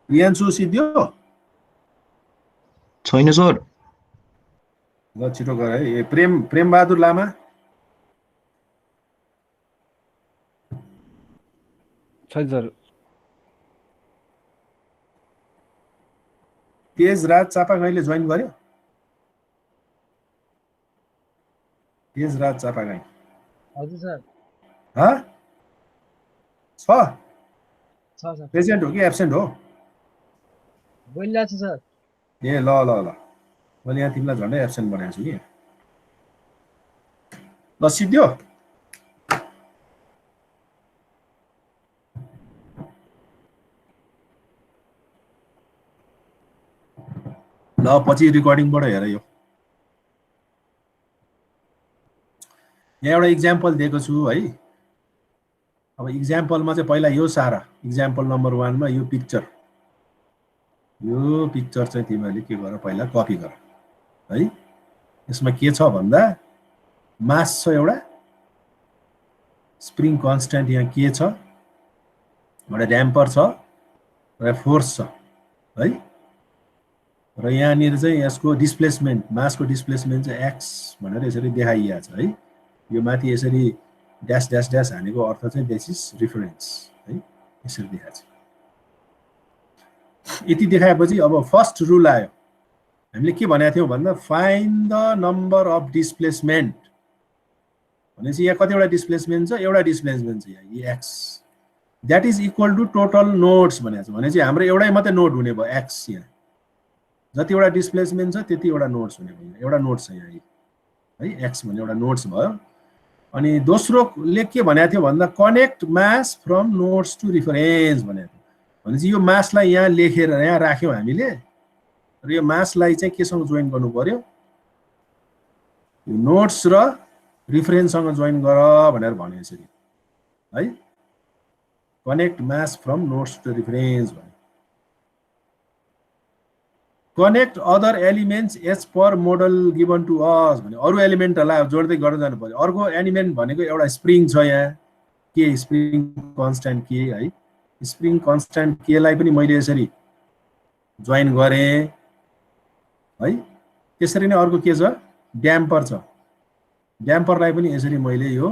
प्रियान्सु सिद्धियो? छैन सर। ल छिटो गर है। ए प्रेम बहादुर लामा? छैन सर। तेज राज चापागाईले जोइन गर्यो? तेज राज चापागाई? हजुर सर। हाँ छ सर। प्रेजेन्ट हो कि एब्सेन्ट हो? बोलिरहेको छु सर। ए ल ल ल, मैले यहाँ तिमीलाई झन्डै एब्सेन्ट बनाएको छु कि। ल सिद्धियो? ल पछि रिकर्डिङबाट हेर यो। यहाँ एउटा इक्जाम्पल दिएको छु है। अब इक्जाम्पलमा चाहिँ पहिला यो सारा, इक्जाम्पल नम्बर 1 मा यो पिक्चर चाहिँ तिमीहरूले के गर, पहिला कपी गर है। यसमा के छ भन्दा मास छ एउटा, स्प्रिङ कन्स्ट्यान्ट यहाँ के छ, एउटा ड्याम्पर छ र फोर्स छ है। र यहाँनिर चाहिँ यसको डिस्प्लेसमेन्ट, मासको डिस्प्लेसमेन्ट चाहिँ एक्स भनेर यसरी देखाइएको छ है। यो माथि यसरी ड्यास ड्यास ड्यास हानेको अर्थ चाहिँ दिस इज रिफरेन्स है, यसरी देखाएको छ। यति देखाएपछि अब फर्स्ट रुल आयो। हामीले के भनेको थियौँ भन्दा find the number of displacement भनेपछि यहाँ कतिवटा डिस्प्लेसमेन्ट छ, एउटा डिस्प्लेसमेन्ट छ यहाँ x, that is equal to total nodes भनेको छ। भनेपछि हाम्रो एउटै मात्रै नोड हुने भयो एक्स, यहाँ जतिवटा डिस्प्लेसमेन्ट छ त्यतिवटा नोड्स हुने भयो, एउटा नोड छ यहाँ है, एक्स भन्ने एउटा नोड्स भयो। अनि दोस्रोले के भनेको थियो भन्दा connect mass from nodes to reference भनेको थियो। भनेपछि यो मासलाई यहाँ लेखेर यहाँ राख्यौँ हामीले, र यो मासलाई चाहिँ केसँग जोइन गर्नु पर्यो, यो नोट्स र रिफरेन्ससँग जोइन गर भनेर भन्यो यसरी है। Connect mass from nodes to reference भन्यो। Connect other elements as per model given to us भन्यो। अरू एलिमेन्टहरूलाई जोड्दै गर्दै जानु पर्यो। अर्को एलिमेन्ट भनेको एउटा स्प्रिङ छ यहाँ, के स्प्रिङ कन्स्ट्यान्ट के है, स्प्रिङ कन्स्ट्यान्ट के लाई पनि मैले यसरी जोइन गरेँ है। त्यसरी नै अर्को के छ, ड्याम्पर छ, ड्याम्परलाई पनि यसरी मैले यो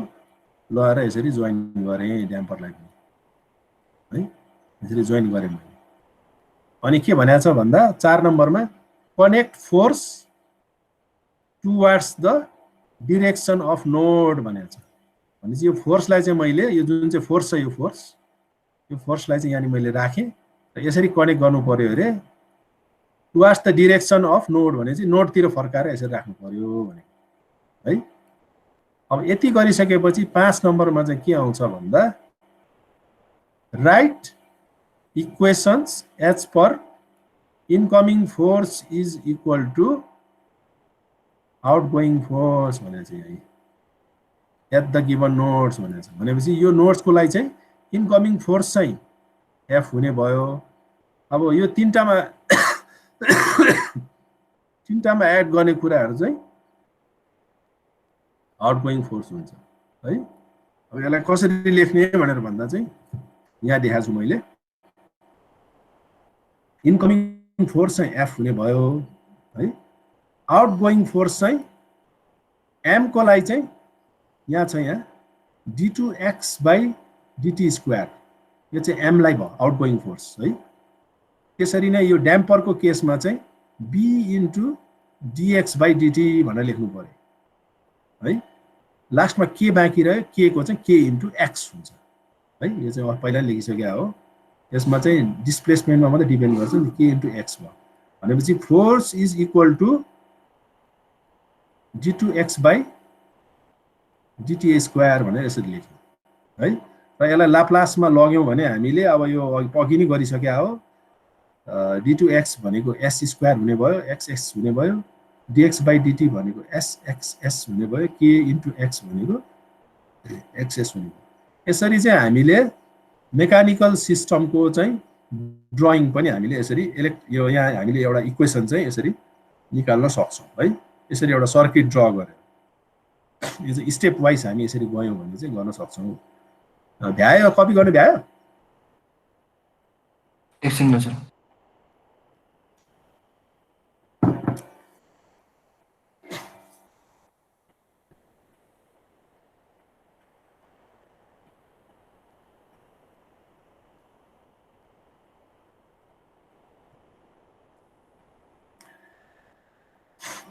लगाएर यसरी जोइन गरेँ, ड्याम्परलाई पनि है यसरी जोइन गरेँ मैले। अनि के भनेको छ भन्दा 4 नम्बरमा connect force towards the direction of node भनेको छ भनेपछि यो फोर्सलाई चाहिँ मैले यो जुन चाहिँ फोर्स छ यो फोर्सलाई चाहिँ यहाँनिर मैले राखेँ र यसरी कनेक्ट गर्नु पर्यो अरे towards the direction of node भनेपछि नोडतिर फर्काएर यसरी राख्नु पर्यो भने है। अब यति गरिसकेपछि 5 नम्बरमा चाहिँ के आउँछ भन्दा write equations as per incoming force is equal to outgoing force भनेको चाहिँ है एट द गिभन नोड्स भनेपछि यो नोड्सको लागि चाहिँ इनकमिङ फोर्स चाहिँ एफ हुने भयो। अब यो तीनटामा एड गर्ने कुराहरू चाहिँ आउटगोइङ फोर्स हुन्छ है। अब यसलाई कसरी लेख्ने भनेर भन्दा चाहिँ यहाँ देखाएको छु मैले इनकमिङ फोर्स चाहिँ एफ हुने भयो है। आउटगोइङ फोर्स चाहिँ एम को लागि चाहिँ यहाँ छ यहाँ d2x/dt², यो चाहिँ एमलाई भयो आउटगोइङ फोर्स है। त्यसरी नै यो ड्याम्परको केसमा चाहिँ b * dx/dt भनेर लेख्नु पर्यो है। लास्टमा के बाँकी रह्यो के को चाहिँ k * x हुन्छ है। यो चाहिँ पहिला लेखिसकेको हो। यसमा चाहिँ डिस्प्लेसमेन्टमा मात्रै डिपेन्ड गर्छ नि k * x भयो भनेपछि force is equal to d2x/dta² भनेर यसरी लेख्यौँ है। र यसलाई लाप्लासमा लग्यौँ भने हामीले अब यो अघि नै गरिसकेका हो d2x भनेको s² हुने भयो xx हुने भयो dx/dt भनेको sxs हुने भयो k * x भनेको xs हुने भयो। यसरी चाहिँ हामीले मेकानिकल सिस्टमको चाहिँ ड्राइङ पनि हामीले यसरी यो यहाँ हामीले एउटा इक्वेसन चाहिँ यसरी निकाल्न सक्छौँ है। यसरी एउटा सर्किट ड्र गरेर यो चाहिँ स्टेप वाइज हामी यसरी गयौँ भने चाहिँ गर्न सक्छौँ। भ्यायो कपी गर्नु भ्यायो एकछिन सर।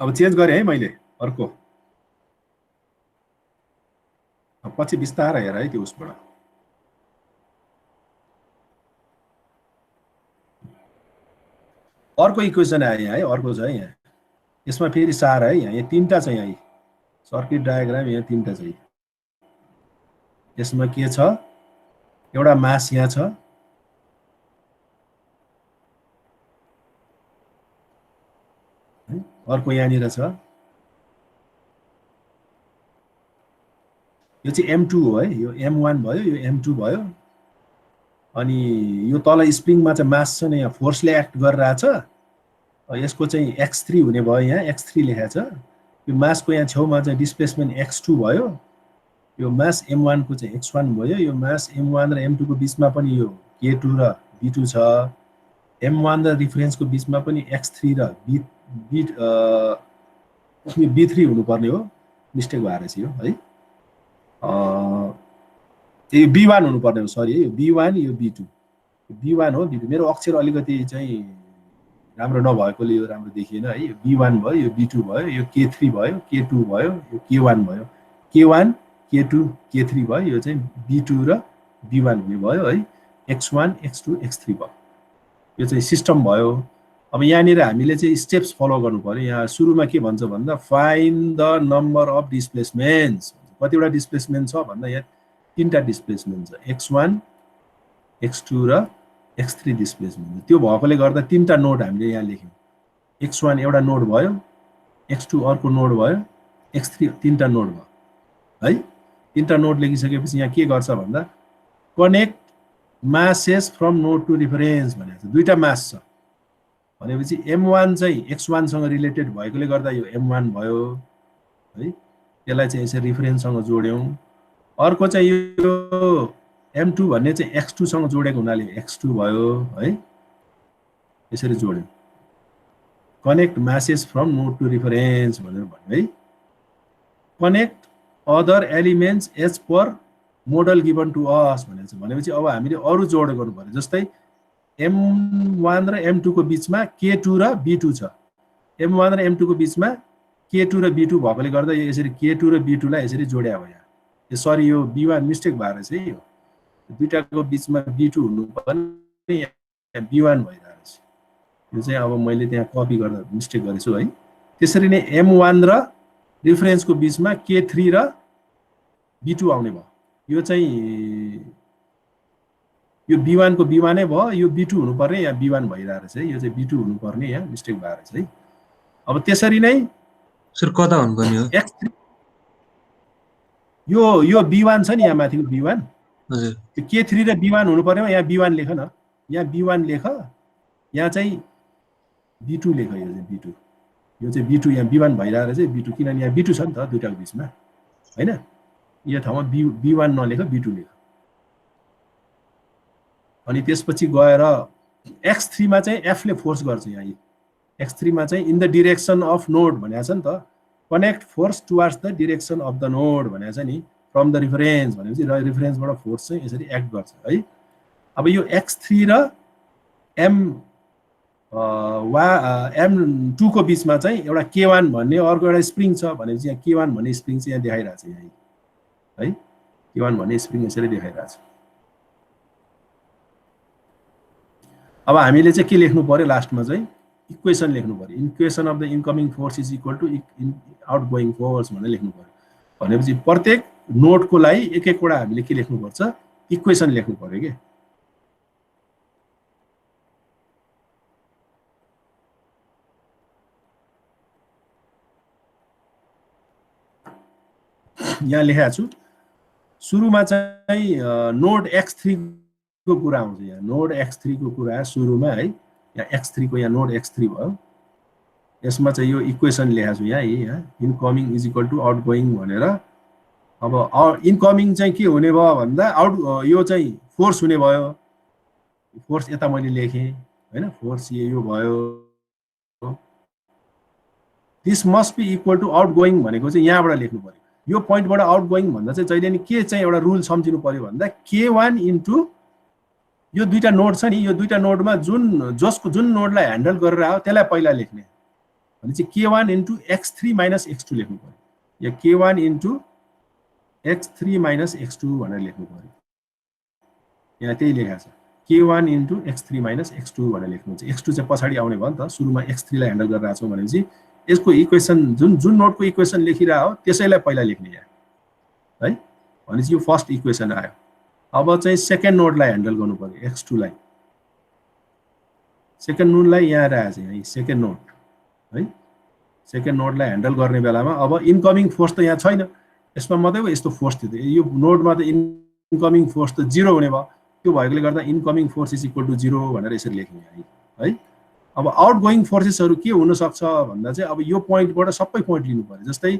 अब चेन्ज गरेँ है मैले अर्को। पछि बिस्तारै हेर है त्यो उसबाट। अर्को इक्वेसन आयो यहाँ है, अर्को छ है यहाँ। यसमा फेरि सार है यहाँ तीनटा छ यहाँ सर्किट डायग्राम यहाँ तीनटा छ। यसमा के छ एउटा मास यहाँ छ अर्को यहाँनिर छ यो चाहिँ m2 हो है। यो m1 भयो यो m2 भयो अनि यो तल स्प्रिङमा चाहिँ मास छ नि यहाँ फोर्सले एक्ट गरिरहेछ। यसको चाहिँ x3 हुने भयो यहाँ x3 लेखेको छ। यो मासको यहाँ छेउमा चाहिँ डिस्प्लेसमेन्ट x2 भयो। यो मास m1 को चाहिँ x1 भयो। यो मास m1 र m2 को बिचमा पनि यो k2 र b2 छ। m1 र रिफरेन्सको बिचमा पनि x3 र b3 हुनुपर्ने हो, मिस्टेक भएर रहेछ यो है। यो b1 हुनुपर्ने हो, सरी है। यो b1 यो b2 b1 हो b2। मेरो अक्षर अलिकति चाहिँ राम्रो नभएकोले यो राम्रो देखिएन है। यो b1 भयो यो b2 भयो यो k3 भयो k2 भयो यो k1 भयो k1 k2 k3 भयो। यो चाहिँ b2 र b1 हुने भयो है। x1 x2 x3 भयो। यो चाहिँ सिस्टम भयो। अब यहाँनिर हामीले चाहिँ स्टेप्स फलो गर्नु पर्यो। यहाँ सुरुमा के भन्छ भन्दा फाइन्ड द नम्बर अफ डिस्प्लेसमेन्ट्स। कतिवटा डिस्प्लेसमेन्ट छ भन्दा यहाँ तीनटा डिस्प्लेसमेन्ट छ x1 x2 र x3 डिस्प्लेसमेन्ट। त्यो भएकोले गर्दा तीनटा नोड हामीले यहाँ लेख्यौँ। x1 एउटा नोड भयो x2 अर्को नोड भयो x3 तीनटा नोड भयो है। तीनटा नोड लेखिसकेपछि यहाँ के गर्छ भन्दा connect masses from node to reference भनेको छ। दुईटा मास छ भनेपछि m1 चाहिँ x1 सँग रिलेटेड भएकोले गर्दा यो m1 भयो है। यसलाई चाहिँ यसरी रिफरेन्ससँग जोड्यौँ। अर्को चाहिँ यो m2 भन्ने चाहिँ x2 सँग जोडेको हुनाले x2 भयो है। यसरी जोड्यौँ। Connect masses from node to reference भनेर भन्यो है। Connect other elements as per model given to us भनेको छ। भनेपछि अब हामीले अरू जोड गर्नु पर्यो। जस्तै m1 र m2 को बिचमा k2 र b2 छ। m1 र m2 को बिचमा k2 र b2 भएकोले गर्दा यो यसरी k2 र b2 लाई यसरी जोड्या हो यहाँ सरी यो B1 मिस्टेक भएर चाहिँ यो दुईटाको बीचमा B2 हुनुपर्ने यहाँ B1 भइरहेको छ। यो चाहिँ अब मैले त्यहाँ कपी गर्दा मिस्टेक गरेछु है। त्यसरी नै M1 र रिफरेन्सको बीचमा K3 र B2 आउने भयो। यो चाहिँ यो B1 को B1 नै भयो, यो B2 हुनुपर्ने यहाँ B1 भइरहेको छ है। यो चाहिँ B2 हुनुपर्ने यहाँ मिस्टेक भएर छ है। अब त्यसरी नै सर कता हुनुपर्ने हो? X3 यो B1 छ नि यहाँ माथिको B1, हजुर त्यो K3 र B1 हुनुपर्नेमा यहाँ B1 लेख न, यहाँ B1 लेख, यहाँ चाहिँ B2 लेख। यो चाहिँ B2, यो चाहिँ B2 यहाँ B1 भइरहेको चाहिँ B2, किनभने यहाँ B2 छ नि त दुईटाको बीचमा हैन। यो ठाउँमा B1 नलेख, B2 लेख। अनि त्यसपछि गएर X3 मा चाहिँ F ले फोर्स गर्छ। यहाँ X3 मा चाहिँ in the direction of node भनेको छ नि त, connect force towards the direction of the node भनेको छ नि, फ्रम द रिफरेन्स भनेपछि रिफरेन्सबाट फोर्स चाहिँ यसरी एक्ट गर्छ है। अब यो X3 र M2 को बीचमा चाहिँ एउटा K1 भन्ने अर्को एउटा स्प्रिङ छ भनेपछि यहाँ K1 भन्ने स्प्रिङ चाहिँ यहाँ देखाइरहेको छ यहाँ है। K1 भन्ने स्प्रिङ यसरी देखाइरहेको छ। अब हामीले चाहिँ के लेख्नु पर्यो लास्टमा चाहिँ इक्वेसन लेख्नु पर्यो। Equation of the incoming force is equal to outgoing force भनेर लेख्नु पर्यो। भनेपछि प्रत्येक नोडको लागि एक एकवटा हामीले के लेख्नुपर्छ, इक्वेसन लेख्नु पर्यो के। यहाँ लेखेको छु। सुरुमा चाहिँ नोड X3 को कुरा आउँछ। यहाँ नोड X3 को कुरा सुरुमा है। यहाँ X3 को यहाँ नोड X3 भयो। यसमा चाहिँ यो इक्वेसन लेखेको छु यहाँ incoming is equal to outgoing भनेर। अब इनकमिङ चाहिँ के हुने भयो भन्दा यो चाहिँ फोर्स हुने भयो। फोर्स यता मैले लेखेँ हैन, फोर्स यो भयो। This must be equal to outgoing भनेको चाहिँ यहाँबाट लेख्नु पर्यो। यो पोइन्टबाट आउटगोइङ भन्दा चाहिँ जहिले नि के चाहिँ एउटा रुल सम्झिनु पर्यो भन्दा K1 इन्टु यो दुईटा नोड छ नि, यो दुईटा नोडमा जुन नोडलाई ह्यान्डल गरेर आयो त्यसलाई पहिला लेख्ने भनेपछि K1 into X3 minus X2 लेख्नु पर्यो। या K1 into X3 minus X2 भनेर लेख्नु पर्यो। यहाँ त्यही लेखेको छ, K1 into X3 minus X2 भनेर लेख्नुहुन्छ। X2 चाहिँ पछाडि आउने भयो नि त, सुरुमा X3 लाई ह्यान्डल गरेर आएको छौँ भनेपछि यसको इक्वेसन जुन नोडको इक्वेसन लेखिरह हो त्यसैलाई पहिला लेख्ने यहाँ है। भनेपछि यो फर्स्ट इक्वेसन आयो। अब चाहिँ सेकेन्ड नोडलाई ह्यान्डल गर्नु पर्यो, X2 लाई। सेकेन्ड नोडलाई यहाँ राखेको छ, यहाँ सेकेन्ड नोड है। सेकेन्ड नोडलाई ह्यान्डल गर्ने बेलामा अब इनकमिङ फोर्स त यहाँ छैन, यसमा मात्रै यस्तो फोर्स थियो। यो नोडमा त इनकमिङ फोर्स त 0 हुने भयो। त्यो भएकोले गर्दा incoming force is equal to 0 भनेर यसरी लेख्ने है। अब आउटगोइङ फोर्सेसहरू के हुन सक्छ भन्दा चाहिँ अब यो पोइन्टबाट सबै पोइन्ट लिनु पर्यो। जस्तै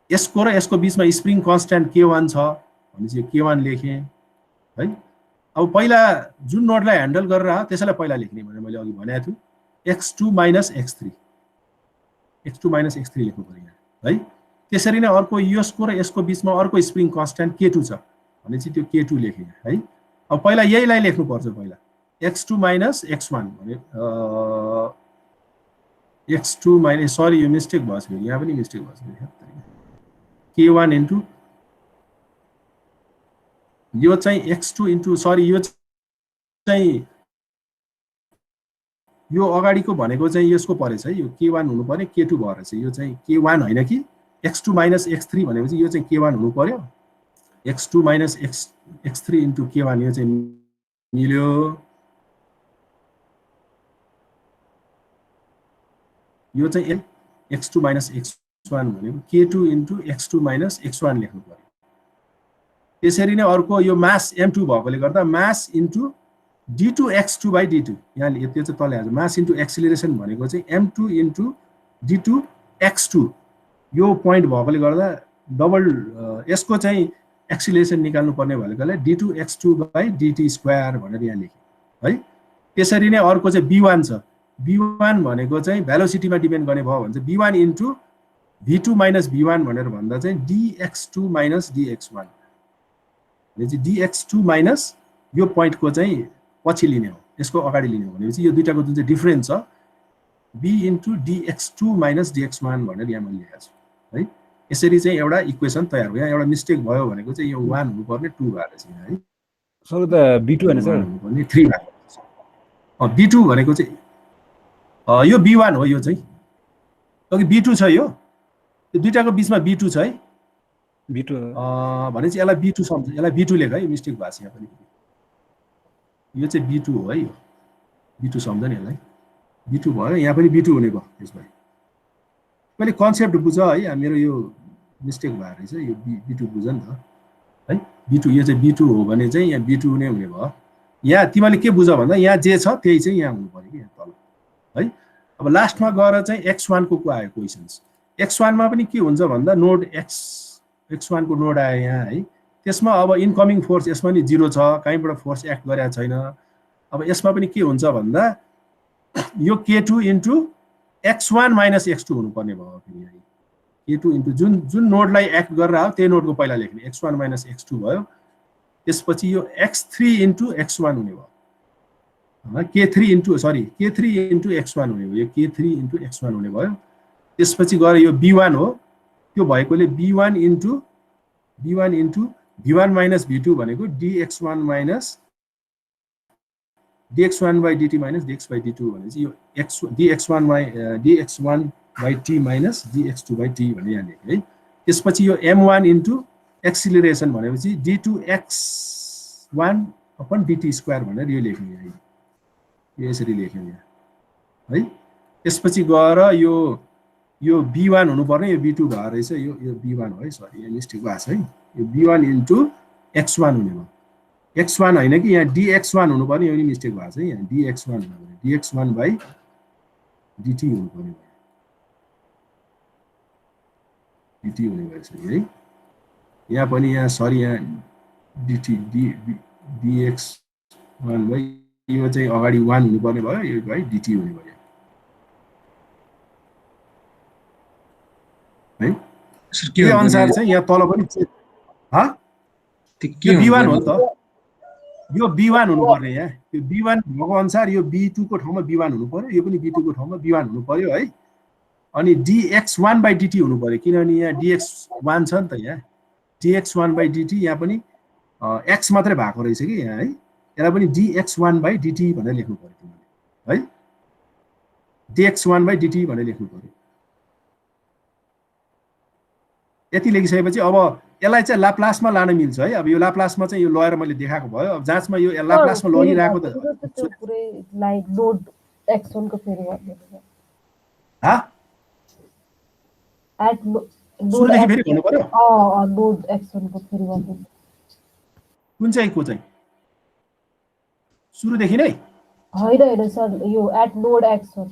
यसको र यसको बीचमा स्प्रिङ कन्स्ट्यान्ट K1 छ भनेपछि K1 लेखेँ है। अब पहिला जुन नोडलाई ह्यान्डल गरेर आयो त्यसैलाई पहिला लेख्ने भनेर मैले अघि भनेको थिएँ। X2 माइनस X3 लेख्नु पर्यो यहाँ है। त्यसरी नै अर्को यसको र यसको बीचमा अर्को स्प्रिङ कन्स्ट्यान्ट K2 छ भनेपछि त्यो K2 लेखेँ है। अब पहिला यहीलाई लेख्नुपर्छ, पहिला X2 माइनस X1 भने X2 माइनस, सरी यो मिस्टेक भयो फेरि, यहाँ पनि मिस्टेक भयो। K1 इन्टु यो चाहिँ X2 इन्टु, सरी यो चाहिँ यो अगाडिको भनेको चाहिँ यसको परेछ है। यो K1 हुनु पर्यो, K2 भएर चाहिँ यो चाहिँ K1 होइन कि X2 माइनस X3 भनेपछि यो चाहिँ K1 हुनु पर्यो। X2 minus X3 into K1 यो चाहिँ मिल्यो। यो चाहिँ X2 माइनस X1 भनेको K2 into X2 minus X1 लेख्नु पर्यो। त्यसरी नै अर्को यो मास M2 भएकोले गर्दा मास into D2 X2 by D2, यहाँ त्यो चाहिँ तल आएको मास इन्टु एक्सिलरेसन भनेको चाहिँ M2 इन्टु D2 X2। यो पोइन्ट भएकोले गर्दा डबल यसको चाहिँ एक्सिलरेसन निकाल्नु पर्ने भएकोले D2 X2 by DT square भनेर यहाँ लेखेँ है। त्यसरी नै अर्को चाहिँ B1 छ। B1 भनेको चाहिँ भेलोसिटीमा डिपेन्ड गर्ने भयो भने चाहिँ B1 into V2 minus V1 भनेर भन्दा चाहिँ DX2 माइनस DX1 भनेपछि DX2 माइनस यो पोइन्टको चाहिँ पछि लिने हो, यसको अगाडि लिने हो भनेपछि यो दुईटाको जुन चाहिँ डिफरेन्स छ B into DX2 minus DX1 भनेर यहाँ मैले लेखेको छु है। यसरी चाहिँ एउटा इक्वेसन तयार भयो। यहाँ एउटा मिस्टेक भयो भनेको चाहिँ यो 1 हुनुपर्ने 2 भएको छ है। सर त B2 हैन सर, हुनुपर्ने 3 भएको छ। B2 भनेको चाहिँ यो B1 हो, यो चाहिँ अघि B2 छ, यो दुईटाको बीचमा B2 छ है। B2 भने चाहिँ यसलाई B2 सम्झ, यसलाई B2 लेख है, मिस्टेक भएको छ यहाँ पनि। यो चाहिँ B2 हो है, यो B2 सम्झ नि यसलाई, B2 भयो, यहाँ पनि B2 हुने भयो। त्यसमा मैले कन्सेप्ट बुझ है, मेरो यो मिस्टेक भएको रहेछ, यो B2 बुझ नि त है। B2 यो चाहिँ B2 हो भने चाहिँ यहाँ B2 नै हुने भयो। यहाँ तिमीले के बुझ भन्दा यहाँ जे छ त्यही चाहिँ यहाँ हुनु पर्यो कि यहाँ तल है। अब लास्टमा गएर चाहिँ x1 को आयो क्वेशन्स। x1 मा पनि के हुन्छ भन्दा नोड x1 को नोड आयो यहाँ है। त्यसमा अब इनकमिङ फोर्स यसमा नि 0 छ, कहीँबाट फोर्स एक्ट गरेको छैन। अब यसमा पनि के हुन्छ भन्दा यो K2 into x1 minus x2 हुनुपर्ने भयो फेरि यहाँ। K2 इन्टु जुन नोडलाई एक्ट गरेर आयो त्यही नोडको पहिला लेख्ने, x1 माइनस x2 भयो। त्यसपछि यो x3 इन्टु x1 हुने भयो, K3 इन्टु x1 हुने भयो, यो K3 इन्टु x1 हुने भयो। त्यसपछि गएर यो B1 हो, त्यो भएकोले B1 into V1 minus V2 भनेको dx1 minus dx1 by dt minus dx by dt भनेपछि यो dx1 by t minus dx2 by t भन्ने यहाँ लेख्यो है। त्यसपछि यो m1 इन्टु एक्सिलरेसन भनेपछि d2x1 अपन dt स्क्वायर भनेर यो लेख्ने है, यो यसरी लेख्यो यहाँ है। त्यसपछि गएर यो B1 हुनुपर्ने, यो B2 भएको रहेछ, यो B1 हो है, सरी यहाँ मिस्टेक भएको छ है। यो B1 इन्टु x1 हुने भयो, x1 होइन कि यहाँ dx1 हुनुपर्ने, यो नि मिस्टेक भएको छ है। यहाँ dx1 हुनुपर्ने, dx1 by dt हुनुपर्ने, dt हुने भएछ है। यहाँ पनि यहाँ सरी यहाँ dx1 by यो चाहिँ अगाडि 1 हुनुपर्ने भयो, यो by dt हुने भयो है। के अनुसार चाहिँ यहाँ तल पनि यो B1 हो नि त, यो B1 हुनुपर्ने यहाँ, यो B1 भएको अनुसार यो B2 को ठाउँमा B1 हुनु पर्यो, यो पनि B2 को ठाउँमा B1 हुनु पर्यो है। अनि dx1 by dt हुनु पर्यो, किनभने यहाँ dx1 छ नि त, यहाँ dx1 by dt यहाँ पनि x मात्रै भएको रहेछ कि यहाँ है। यसलाई पनि dx1 by dt भनेर लेख्नु पर्यो तिमीले है, dx1 by dt भनेर लेख्नु पर्यो। यति लेखिसकेपछि अब यसलाई चाहिँ लाप्लासमा लान मिल्छ है। अब यो लाप्लासमा चाहिँ यो लगेर मैले देखाएको भयो। अब जाँचमा यो लाप्लासमा लगिरहेको त पुरै लाइक नोड x1 को फेरि गर्दिनु हा एट सुरुदेखि फेरि भन्नु पर्यो। नोड x1 को फेरि गर्दिनु। कुन चाहिँ को चाहिँ सुरुदेखि नै हैन सर, यो at node x1,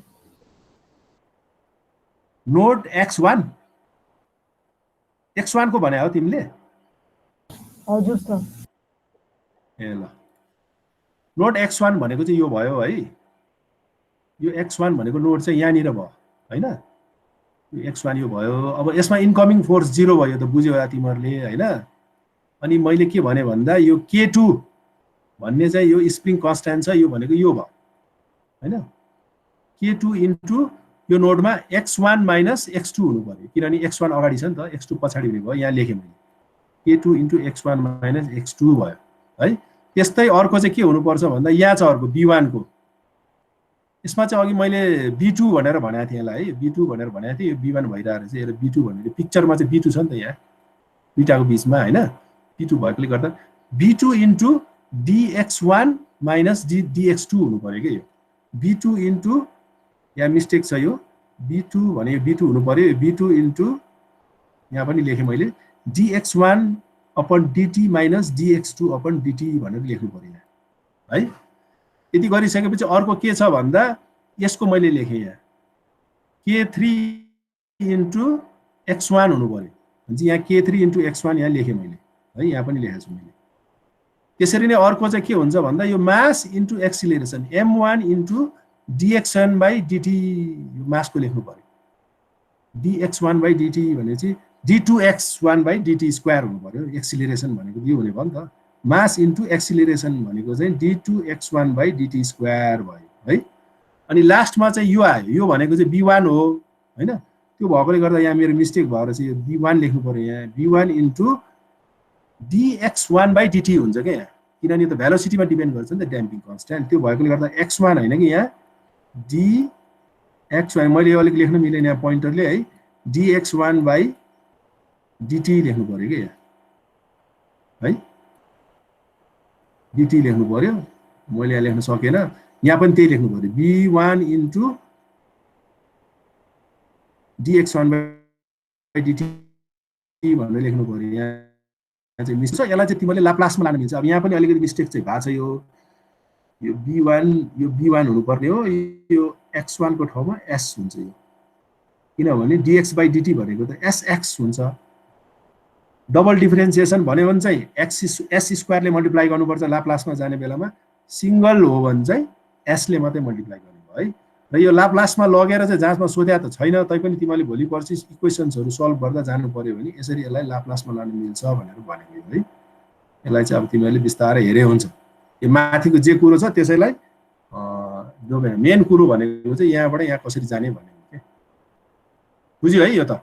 node x1 को भने हो तिमीले? हजुर सर। ए ल, नोड x1 भनेको चाहिँ यो भयो है। यो x1 भनेको नोड चाहिँ यहाँनिर भयो हैन, यो x1 यो भयो। अब यसमा इनकमिङ फोर्स 0 भयो, त बुझ्यौ होला तिमीहरूले हैन। अनि मैले के भने भन्दा यो K2 भन्ने चाहिँ यो स्प्रिङ कन्स्ट्यान्ट छ, यो भनेको यो भयो हैन। K2 इन्टु यो नोडमा x1 माइनस x2 हुनु पर्यो, किनभने x1 अगाडि छ नि त, x2 पछाडि हुने भयो। यहाँ लेखेँ मैले K2 into x1 minus x2 भयो है। त्यस्तै अर्को चाहिँ के हुनुपर्छ भन्दा यहाँ छ अर्को B1 को, यसमा चाहिँ अघि मैले B2 भनेर भनेको थिएँ यसलाई है, B2 भनेर भनेको थिएँ, यो B1 भइरहेको रहेछ। हेर B2 भनेको पिक्चरमा चाहिँ B2 छ नि त यहाँ दुईटाको बिचमा हैन, B2 भएकोले गर्दा B2 into dx1 minus dx2 हुनु पर्यो कि यो B2 इन्टु यहाँ मिस्टेक छ, यो B2 भने यो B2 हुनु पर्यो, B2 इन्टु यहाँ पनि लेखेँ मैले dx1 upon dt minus dx2 upon dt भनेर लेख्नु पर्यो यहाँ है। यति गरिसकेपछि अर्को के छ भन्दा यसको मैले लेखेँ यहाँ K3 इन्टु x1 हुनु पर्यो, भने यहाँ K3 इन्टु x1 यहाँ लेखेँ मैले है, यहाँ पनि लेखेको छु मैले। त्यसरी नै अर्को चाहिँ के हुन्छ भन्दा यो मास into acceleration m1 into dx1 by dt, यो मासको लेख्नु पर्यो। dx1 by dt भनेपछि d2x1 by dt स्क्वायर हुनु पर्यो। एक्सिलरेसन भनेको यो हुने भयो नि त, मास इन्टु एक्सिलरेसन भनेको चाहिँ d2x1 by dt स्क्वायर भयो है। अनि लास्टमा चाहिँ यो आयो, यो भनेको चाहिँ B1 हो हैन। त्यो भएकोले गर्दा यहाँ मेरो मिस्टेक भएर चाहिँ यो b1 लेख्नु पर्यो यहाँ b1 इन्टु dx1/dt हुन्छ क्या यहाँ किनभने यो त भेलोसिटीमा डिपेन्ड गर्छ नि त ड्याम्पिङ कन्स्ट्यान्ट त्यो भएकोले गर्दा x1 हैन कि यहाँ dx1 मैले अलिक लेख्न मिलेन यहाँ पोइन्टरले है dx1/dt लेख्नु पर्यो के है dt लेख्नु पर्यो मैले यहाँ लेख्न सकेन यहाँ पनि त्यही लेख्नु पर्यो b1 इन्टु dx1/dt भनेर लेख्नु पर्यो यहाँ चाहिँ मिस्टेक छ यसलाई चाहिँ तिमीले लाप्लासमा लान मिल्छ अब यहाँ पनि अलिकति मिस्टेक चाहिँ भएको छ यो b1 हुनुपर्ने हो यो x1 को ठाउँमा s हुन्छ यो किनभने dx/dt भनेको त sx हुन्छ डबल डिफरेन्सिएसन भन्यो भने चाहिँ s स्क्वायरले मल्टिप्लाई गर्नुपर्छ लाप्लासमा जाने बेलामा सिंगल हो भने चाहिँ s ले मात्रै मल्टिप्लाई गर्ने भयो है र यो लाप्लासमा लगेर चाहिँ जाँचमा सोध्या त छैन तैपनि तिमीले भोलि पर्सि इक्वेसन्सहरु सल्भ गर्दा जानु पर्यो भने यसरी यसलाई लाप्लासमा लानु मिल्छ भनेर भनेको है यसलाई चाहिँ अब तिमीले बिस्तारै हेरे हुन्छ यो माथिको जे कुरो छ त्यसैलाई मेन कुरो भनेको चाहिँ यहाँबाट यहाँ कसरी जाने भनेको के बुझ्यो है यो त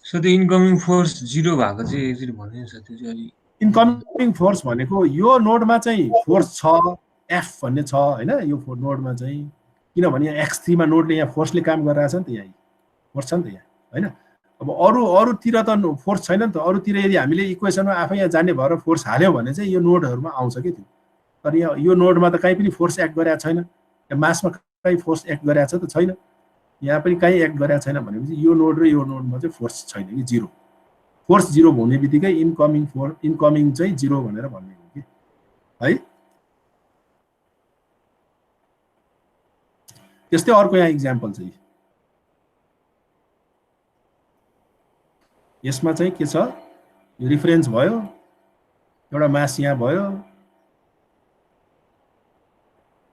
सो त्यो इन्कमिङ फोर्स 0 भएको चाहिँ यसरी भन्नु छ त्यो चाहिँ अलि इन्कमिङ फोर्स भनेको यो नोडमा चाहिँ फोर्स छ f भन्ने छ हैन यो नोडमा चाहिँ किनभने यहाँ x3 मा नोडले यहाँ फोर्सले काम गरिरहेछ नि त यहाँ फोर्स छ नि त यहाँ हैन अब अरुतिर त फोर्स छैन नि त अरुतिर यदि हामीले इक्वेसनमा आफै यहाँ जान्ने भएर फोर्स हाल्यो भने चाहिँ यो नोडहरुमा आउँछ के त्यो तर यहाँ यो नोडमा त कहीँ पनि फोर्स एक्ट गरेको छैन यहाँ मासमा कहीँ फोर्स एक्ट गरेको छ त छैन यहाँ पनि कहीँ एक्ट गरेको छैन भनेपछि यो नोड र यो नोडमा चाहिँ फोर्स छैन कि जिरो फोर्स जिरो हुने बित्तिकै इन्कमिङ चाहिँ जिरो भनेर भन्ने हो कि है त्यस्तै अर्को यहाँ एक्जाम्पल चाहिँ यसमा चाहिँ के छ यो रिफरेन्स भयो एउटा मास यहाँ भयो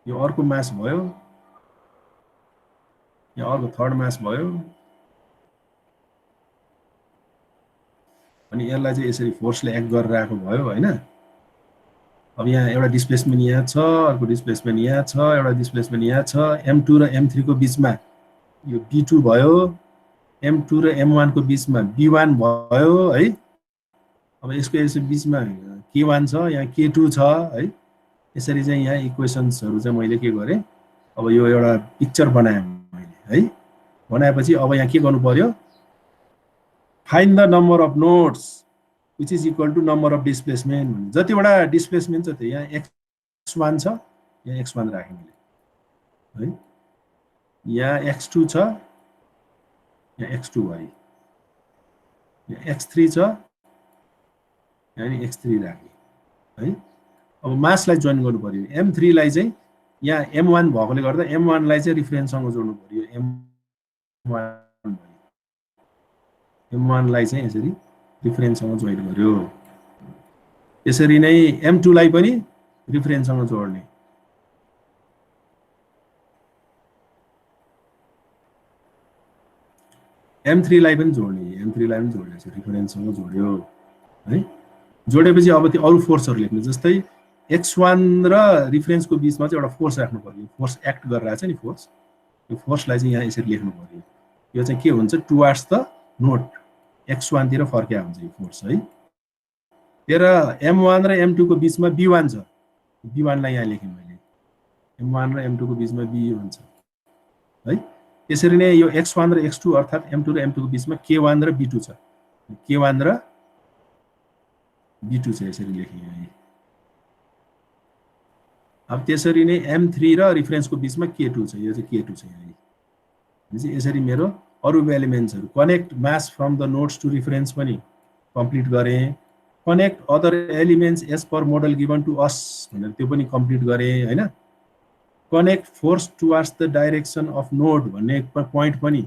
यो अर्को मास भयो यहाँ अर्को थर्ड मास भयो अनि यसलाई चाहिँ यसरी फोर्सले एक्ट गरिरहेको भयो हैन अब यहाँ एउटा डिस्प्लेसमेन्ट यहाँ छ अर्को डिस्प्लेसमेन्ट यहाँ छ एउटा डिस्प्लेसमेन्ट यहाँ छ m2 र m3 को बीचमा यो b2 भयो m2 र m1 को बीचमा b1 भयो है अब यसको बीचमा k1 छ यहाँ k2 छ है यसरी चाहिँ यहाँ इक्वेसन्सहरु चाहिँ मैले के गरे अब यो एउटा पिक्चर बनाएँ मैले है बनाएपछि अब यहाँ के गर्नु पर्यो find the number of nodes which is equal to number of displacement जतिवटा डिस्प्लेसमेन्ट छ त्यो यहाँ x1 छ यहाँ x1 राखे मैले है यहाँ x2 छ यहाँ x2 भयो यहाँ x3 छ यहाँ x3 राखे है अब मासलाई जोइन गर्नु पर्यो m3 लाई चाहिँ यहाँ m1 भएकोले गर्दा m1 लाई चाहिँ रिफरेन्ससँग जोड्नु पर्यो m1 लाई चाहिँ यसरी रिफरेन्ससँग जोइन गर्यो यसरी नै m2 लाई पनि रिफरेन्ससँग जोड्ने m3 लाई पनि जोड्ने रिफरेन्ससँग जोड्यो है जोडेपछि अब त्यो अरु फोर्सहरु लेख्नु जस्तै x1 र रिफरेन्सको बीचमा चाहिँ एउटा फोर्स राख्नु पर्यो फोर्स एक्ट गरिरहेछ नि फोर्स यो फोर्सलाई चाहिँ यहाँ यसरी लेख्नु पर्यो यो चाहिँ के हुन्छ टुवर्ड्स द नोड x1 तिर फर्किया हुन्छ यो फोर्स है र m1 र m2 को बीचमा b1 छ b1 लाई यहाँ लेखेँ मैले m1 र m2 को बीचमा b1 छ है यसरी नै यो x1 र x2 अर्थात m2 र m2 को बीचमा k1 र b2 छ k1 र b2 छ यसरी लेखेँ है अब त्यसरी नै m3 र रिफरेन्सको बीचमा k2 छ यो चाहिँ k2 छ यहाँ यसरी मेरो अरु एलिमेन्ट्सहरु connect mass from the nodes to reference पनि कम्प्लिट गरे connect other elements as per model given to us भनेर त्यो पनि कम्प्लिट गरे हैन connect force towards the direction of node भन्ने प्वाइन्ट पनि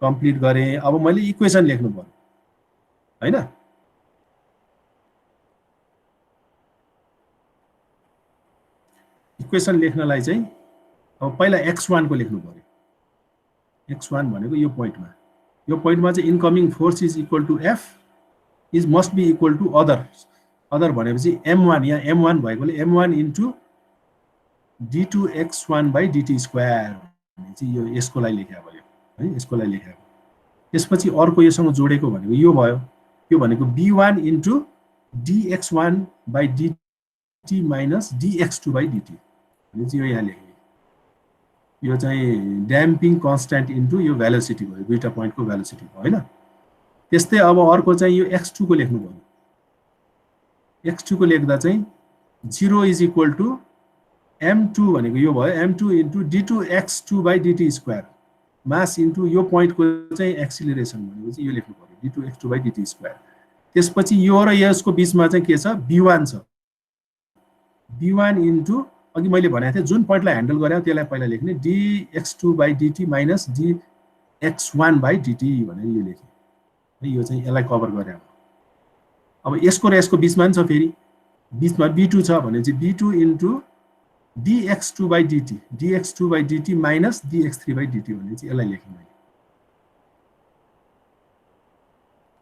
कम्प्लिट गरे अब मैले इक्वेसन लेख्नु पर्यो हैन इक्वेसन लेख्नलाई चाहिँ अब पहिला x1 को लेख्नु पर्यो x1 भनेको यो पोइन्टमा चाहिँ incoming force is equal to f is must be equal to other भनेपछि m1 यहाँ m1 भएकोले m1 इन्टु d2x1/dt स्क्वायर चाहिँ यो यसको लागि लेख्या भयो है, यसको लागि लेखेको। त्यसपछि अर्को योसँग जोडेको भनेको यो भयो, यो भनेको b1 into dx1 by dt minus dx2 by dt भनेपछि यो यहाँ लेखेँ। यो चाहिँ ड्याम्पिङ कन्स्ट्यान्ट इन्टु यो भेलोसिटी भयो, दुईटा पोइन्टको भेलोसिटी भयो हैन। त्यस्तै अब अर्को चाहिँ यो x2 को लेख्नु पर्यो। x2 को लेख्दा चाहिँ 0 इज इक्वल टु m2 भनेको यो भयो, m2 into d2x2 by dt square mass into यो पोइन्टको चाहिँ एक्सिलरेसन भनेपछि यो लेख्नु पर्यो d2x2 बाई dt स्क्वायर। त्यसपछि यो र यसको बीचमा चाहिँ के छ, b1 छ, b1 इन्टु अघि मैले भनेको थिएँ जुन पोइन्टलाई ह्यान्डल गरे त्यसलाई पहिला लेख्ने dx2 by dt minus dx1 by dt भनेर यो लेखेँ। यो चाहिँ यसलाई कभर गरे। अब यसको र यसको बीचमा नि छ, फेरि बीचमा b2 छ भनेपछि b2 into dx2 by dt dx2 by dt minus dx3 by dt भनेपछि यसलाई लेखेँ मैले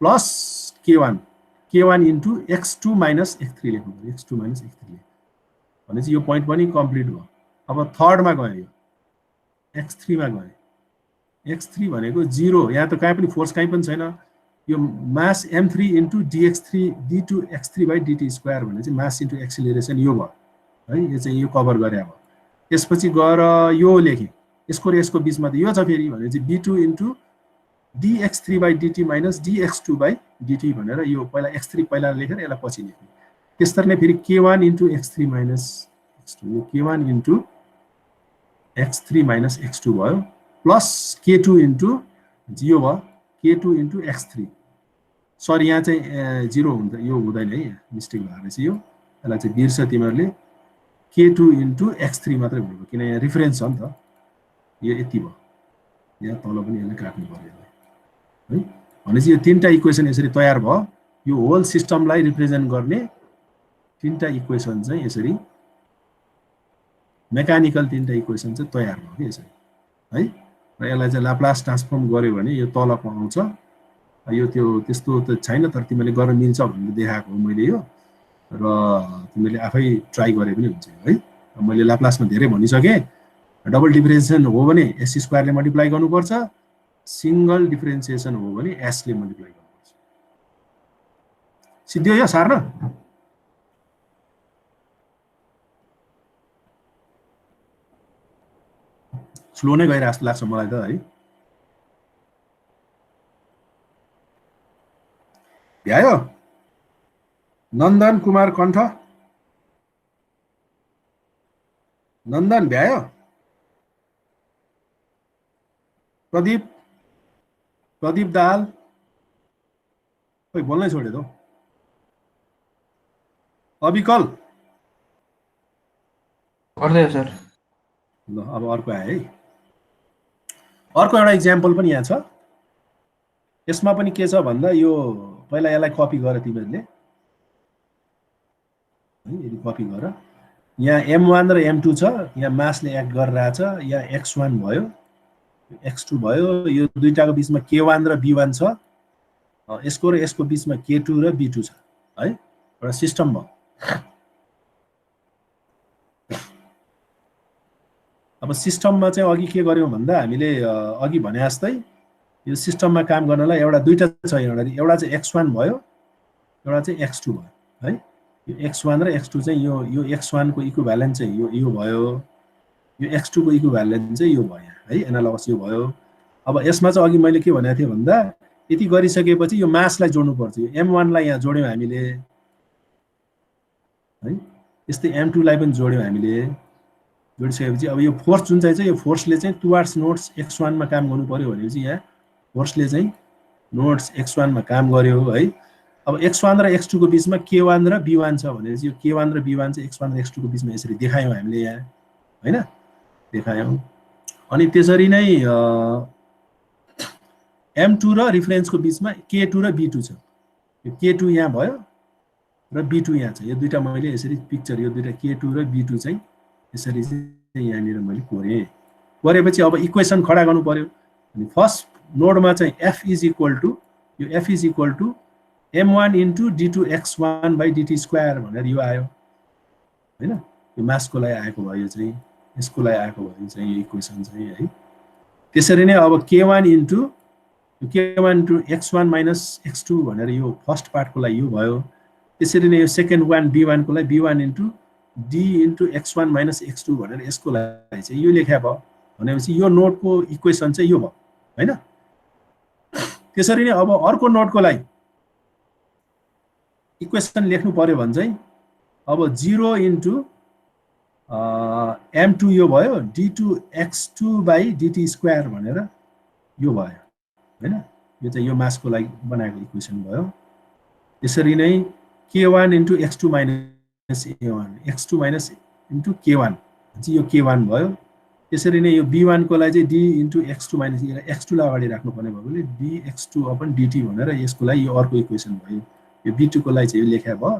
plus k1 into x2 minus x3 लेख्नु पर्यो, x2 माइनस x3 भनेपछि यो पोइन्ट पनि कम्प्लिट भयो। अब थर्डमा गयो, यो x3 मा गयो, x3 भनेको 0, यहाँ त कहीँ पनि फोर्स कहीँ पनि छैन। यो मास m3 into d2x3 by dt square भनेपछि मास इन्टु एक्सिलरेसन यो भयो है, यो चाहिँ यो कभर गरे। अब त्यसपछि गएर यो लेखेँ, यसको र यसको बीचमा त यो छ फेरि भनेपछि b2 into dx3 by dt minus dx2 by dt भनेर यो पहिला x3 पहिला लेखेर यसलाई पछि लेख्ने। त्यसरी नै फेरि k1 into x3 minus x2, यो k1 into x3 minus x2 भयो प्लस k2 इन्टु यो भयो k2 इन्टु x3। सरी यहाँ चाहिँ 0 हुन्छ, यो हुँदैन है, यहाँ मिस्टेक भएको रहेछ। यसलाई चाहिँ बिर्स तिमीहरूले, k2 इन्टु x3 मात्रै भयो किन यहाँ रिफरेन्स छ नि त। यो यति भयो, यहाँ तल पनि यसलाई काट्नु पर्यो है। भनेपछि यो तीनटा इक्वेसन यसरी तयार भयो। यो होल सिस्टमलाई रिप्रेजेन्ट गर्ने तीनटा इक्वेसन चाहिँ यसरी मेकानिकल तीनटा इक्वेसन चाहिँ तयार भयो कि यसरी है। र यसलाई चाहिँ ल्याप्लास ट्रान्सफर्म गर्यो भने यो तलको आउँछ। यो त्यो त्यस्तो त छैन, तर तिमीले गर्न मिल्छ भनेर देखाएको हो मैले यो, र तिमीले आफै ट्राई गरे पनि हुन्छ है। मैले ल्याप्लासमा धेरै भनिसकेँ। डबल डिफरेन्सिएसन हो भने s स्क्वायरले मल्टिप्लाई गर्नुपर्छ, सिंगल डिफरेन्सिएसन हो भने s ले मल्टिप्लाई गर्नुपर्छ। सिद्धियो यो सार्न? स्लो नै गइरहेको जस्तो लाग्छ मलाई त है। भ्यायो? नन्दन कुमार कण्ठ, नन्दन भ्यायो? प्रदीप दाहाल खोइ बोल्नै छोड्यो त। अविकल गर्दै सर। ल अब अर्को आयो है। अर्को एउटा इक्जाम्पल पनि यहाँ छ। यसमा पनि के छ भन्दा यो पहिला यसलाई कपी गर तिमीहरूले है, यदि कपी गर। यहाँ m1 र m2 छ, यहाँ मासले एक्ट गरिरहेछ, यहाँ x1 भयो, x2 भयो, यो दुईटाको बीचमा k1 र b1 छ, यसको र यसको बीचमा k2 र b2 छ है। एउटा सिस्टम भयो। अब सिस्टममा चाहिँ अघि के गर्यौं भन्दा हामीले अघि भने जस्तै यो सिस्टममा काम गर्नलाई एउटा दुईटा छ, एउटा चाहिँ x1 भयो, एउटा चाहिँ x2 भयो है। यो x1 र x2 चाहिँ यो x1 को इक्विभ्यालेन्ट चाहिँ यो भयो, यो x2 को इक्विभ्यालेन्ट चाहिँ यो भयो है, एनालोगस यो भयो। अब यसमा चाहिँ अघि मैले के भनेको थिएँ भन्दा यति गरिसकेपछि यो मासलाई जोड्नु पर्छ। यो m1 लाई यहाँ जोड्यौं हामीले है, त्यस्तै m2 लाई पनि जोड्यौं हामीले। जोडिसकेपछि अब यो फोर्स जुन चाहिँ यो फोर्सले चाहिँ टुवार्ड्स नोड्स x1 मा काम गर्नु पर्यो भनेपछि यहाँ फोर्सले चाहिँ नोड्स x1 मा काम गर्यो है। अब x1 र x2 को बीचमा k1 र b1 छ भनेपछि यो k1 र b1 चाहिँ x1 र x2 को बीचमा यसरी देखायौं हामीले यहाँ हैन, देखायौं। अनि त्यसरी नै m2 र रेफरेन्सको बीचमा k2 र b2 छ। यो k2 यहाँ भयो र b2 यहाँ छ। यो दुईटा मैले यसरी पिक्चर, यो दुईटा k2 र b2 चाहिँ यसरी चाहिँ यहाँनिर मैले कोरेँ। कोरेपछि अब इक्वेसन खडा गर्नु पर्यो। अनि फर्स्ट नोडमा चाहिँ f इज इक्वल टु, यो f is equal to m1 into d2x1 by dt square भनेर यो आयो हैन। यो मासको लागि आएको भयो, यो चाहिँ यसको लागि आएको भयो चाहिँ यो इक्वेसन चाहिँ है। त्यसरी नै अब k1 into x1 minus x2 भनेर यो फर्स्ट पार्टको लागि यो भयो। त्यसरी नै यो सेकेन्ड वान b1 को लागि b1 into d into x1 minus x2 भनेर यसको लागि चाहिँ यो लेख्या भयो भनेपछि यो नोडको इक्वेसन चाहिँ यो भयो हैन। त्यसरी नै अब अर्को नोडको लागि इक्वेसन लेख्नु पर्यो भने चाहिँ अब 0 इन्टु m2 यो भयो d2x2/dt स्क्वायर भनेर यो भयो हैन। यो चाहिँ यो मासको लागि बनाएको इक्वेसन भयो। त्यसरी नै k1 into x2 minus a1 x2 minus into k1 चाहिँ यो k1 भयो। त्यसरी नै यो b1 को लागि चाहिँ d into x2 minus x2 लाई अगाडि राख्नु पर्ने भयो भने dx2/dt भनेर यसको लागि यो अर्को इक्वेसन भयो। यो b2 को लागि चाहिँ यो लेख्या भयो।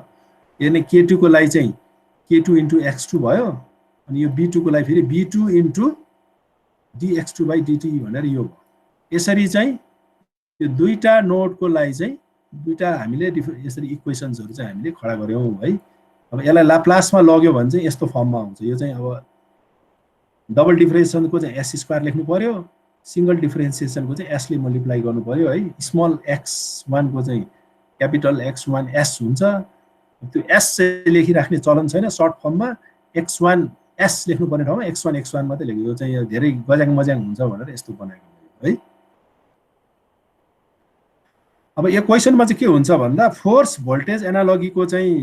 यानी k2 को लागि चाहिँ k2 इन्टु x2 भयो अनि यो b2 को लागि फेरि b2 इन्टु dx2/dt भनेर यो भयो। यसरी चाहिँ यो दुईटा नोडको लागि चाहिँ दुईटा हामीले यसरी इक्वेसन्सहरु चाहिँ हामीले खडा गर्यौं है। अब यसलाई लाप्लासमा लग्यो भने चाहिँ यस्तो फर्ममा आउँछ। यो चाहिँ अब डबल डिफरेन्सिएसनको चाहिँ s स्क्वायर लेख्नु पर्यो, सिंगल डिफरेन्सिएसनको चाहिँ s ले मल्टिप्लाई गर्नु पर्यो है। स्मल x1 को चाहिँ क्यापिटल x1 s हुन्छ। त्यो s चाहिँ लेखिराख्ने चलन छैन सर्ट फर्ममा x1 s लेख्नु पर्ने ठाउँमा x1 मात्रै लेख्यो। यो चाहिँ धेरै गज्याङ मज्याङ हुन्छ भनेर यस्तो बनाएको है। अब यो क्वेशनमा चाहिँ के हुन्छ भन्दा फोर्स भोल्टेज एनालोगीको चाहिँ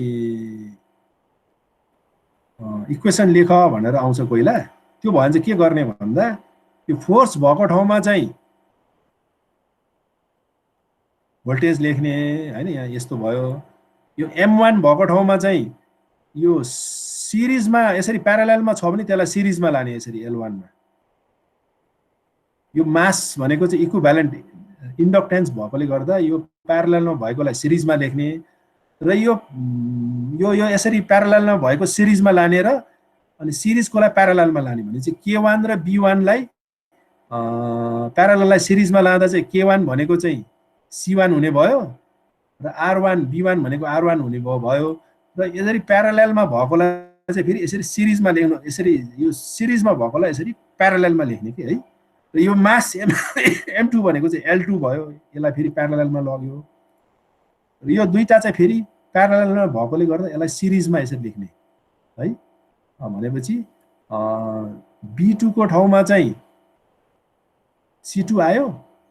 इक्वेसन लेख भनेर आउँछ कोइला। त्यो भयो भने चाहिँ के गर्ने भन्दा यो फोर्स भएको ठाउँमा चाहिँ भोल्टेज लेख्ने हैन। यहाँ यस्तो भयो। यो m1 भएको ठाउँमा चाहिँ यो सिरिजमा यसरी प्यारालेलमा छ भने त्यसलाई सिरिजमा लाने यसरी l1 मा। यो मास भनेको चाहिँ इक्विभ्यालेन्ट इन्डक्टेन्स भएकोले गर्दा यो प्यारालेलमा भएकोलाई सिरिजमा लेख्ने र यो यसरी प्यारालेलमा भएको सिरिजमा लाने र अनि सिरिजकोलाई प्यारालेलमा लाने भने चाहिँ k1 र b1 लाई प्यारालेललाई सिरिजमा लाँदा चाहिँ k1 भनेको चाहिँ c1 हुने भयो र r1 b1 भनेको r1 हुने भयो र यसरी प्यारालेलमा भएकोलाई चाहिँ फेरि यसरी सिरिजमा लेख्नु। यसरी यो सिरिजमा भएकोलाई यसरी प्यारालेलमा लेख्ने के है। र यो मास m2 भनेको चाहिँ l2 भयो। यसलाई फेरि प्यारालेलमा लग्यो र यो दुईटा चाहिँ फेरि प्यारालेलमा भएकोले गर्दा यसलाई सिरिजमा यसरी लेख्ने है। भनेपछि b2 को ठाउँमा चाहिँ c2 आयो,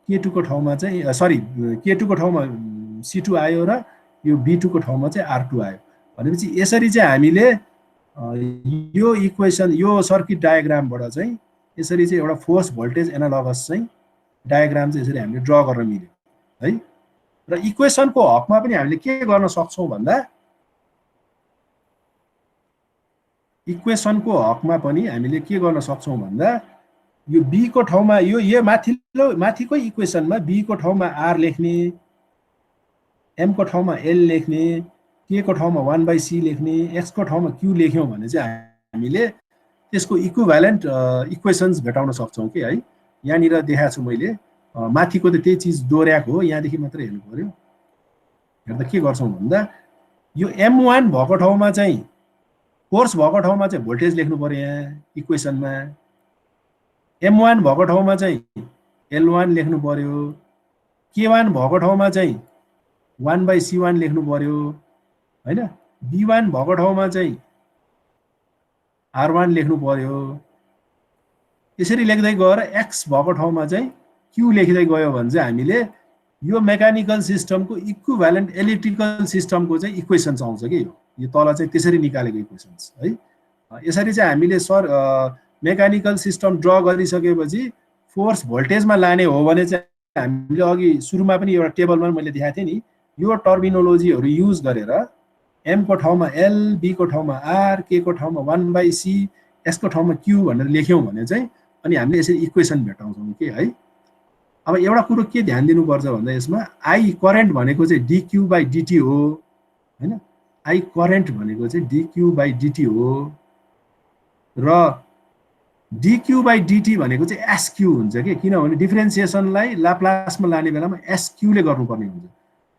k2 को ठाउँमा चाहिँ k2 को ठाउँमा c2 आयो र यो b2 को ठाउँमा चाहिँ r2 आयो। भनेपछि यसरी चाहिँ हामीले यो इक्वेसन यो सर्किट डायग्रामबाट चाहिँ यसरी चाहिँ एउटा फोर्स भोल्टेज एनालोगस चाहिँ डायग्राम चाहिँ यसरी हामीले ड्र गर्न मिल्यो है। र इक्वेसनको हकमा पनि हामीले के गर्न सक्छौं भन्दा इक्वेसनको हकमा पनि हामीले के गर्न सक्छौं भन्दा यो b को ठाउँमा यो माथिको इक्वेसनमा b को ठाउँमा r लेख्ने, m को ठाउँमा l लेख्ने, k को ठाउँमा 1/c लेख्ने, x को ठाउँमा q लेख्यौं भने चाहिँ हामीले त्यसको इक्विभ्यालेन्ट इक्वेसन्स भेटाउन सक्छौं के है। यहाँनिर देखाएको छु मैले। माथिको त त्यही चीज दोहोर्याएको हो, यहाँदेखि मात्र हेर्नु पर्यो। हेर्दा के गर्छौं भन्दा यो m1 भएको ठाउँमा चाहिँ फोर्स भएको ठाउँमा चाहिँ भोल्टेज लेख्नु पर्यो। यहाँ इक्वेसनमा m1 भएको ठाउँमा चाहिँ l1 लेख्नु पर्यो, k1 भएको ठाउँमा चाहिँ 1/c1 लेख्नु पर्यो हैन, b1 भएको ठाउँमा चाहिँ r1 लेख्नु पर्यो। यसरी लेख्दै गएर x भएको ठाउँमा चाहिँ q लेख्दै गयो भने चाहिँ हामीले यो मेकानिकल सिस्टमको इक्विभ्यालेन्ट इलेक्ट्रिकल सिस्टमको चाहिँ इक्वेसन्स आउँछ के यो तल चाहिँ त्यसरी निकालेको इक्वेसन्स है। यसरी चाहिँ हामीले मेकानिकल सिस्टम ड्र गरिसकेपछि फोर्स भोल्टेजमा लाने हो भने चाहिँ हामीले अघि सुरुमा पनि एउटा टेबलमा मैले देखाएको थिएँ नि, यो टर्मिनोलोजीहरु युज गरेर m को ठाउँमा l, b को ठाउँमा r, k को ठाउँमा 1/c, s को ठाउँमा q भनेर लेख्यौं भने चाहिँ अनि हामीले यसरी इक्वेसन भेटाउँछौं के है। अब एउटा कुरो के ध्यान दिनुपर्छ भन्दा यसमा i करेन्ट भनेको चाहिँ dq/dt हो हैन। i करेन्ट भनेको चाहिँ dq/dt हो र dq/dt भनेको चाहिँ sq हुन्छ के, किनभने डिफरेन्सिएसनलाई लाप्लासमा लाने बेलामा sq ले गर्नुपर्ने हुन्छ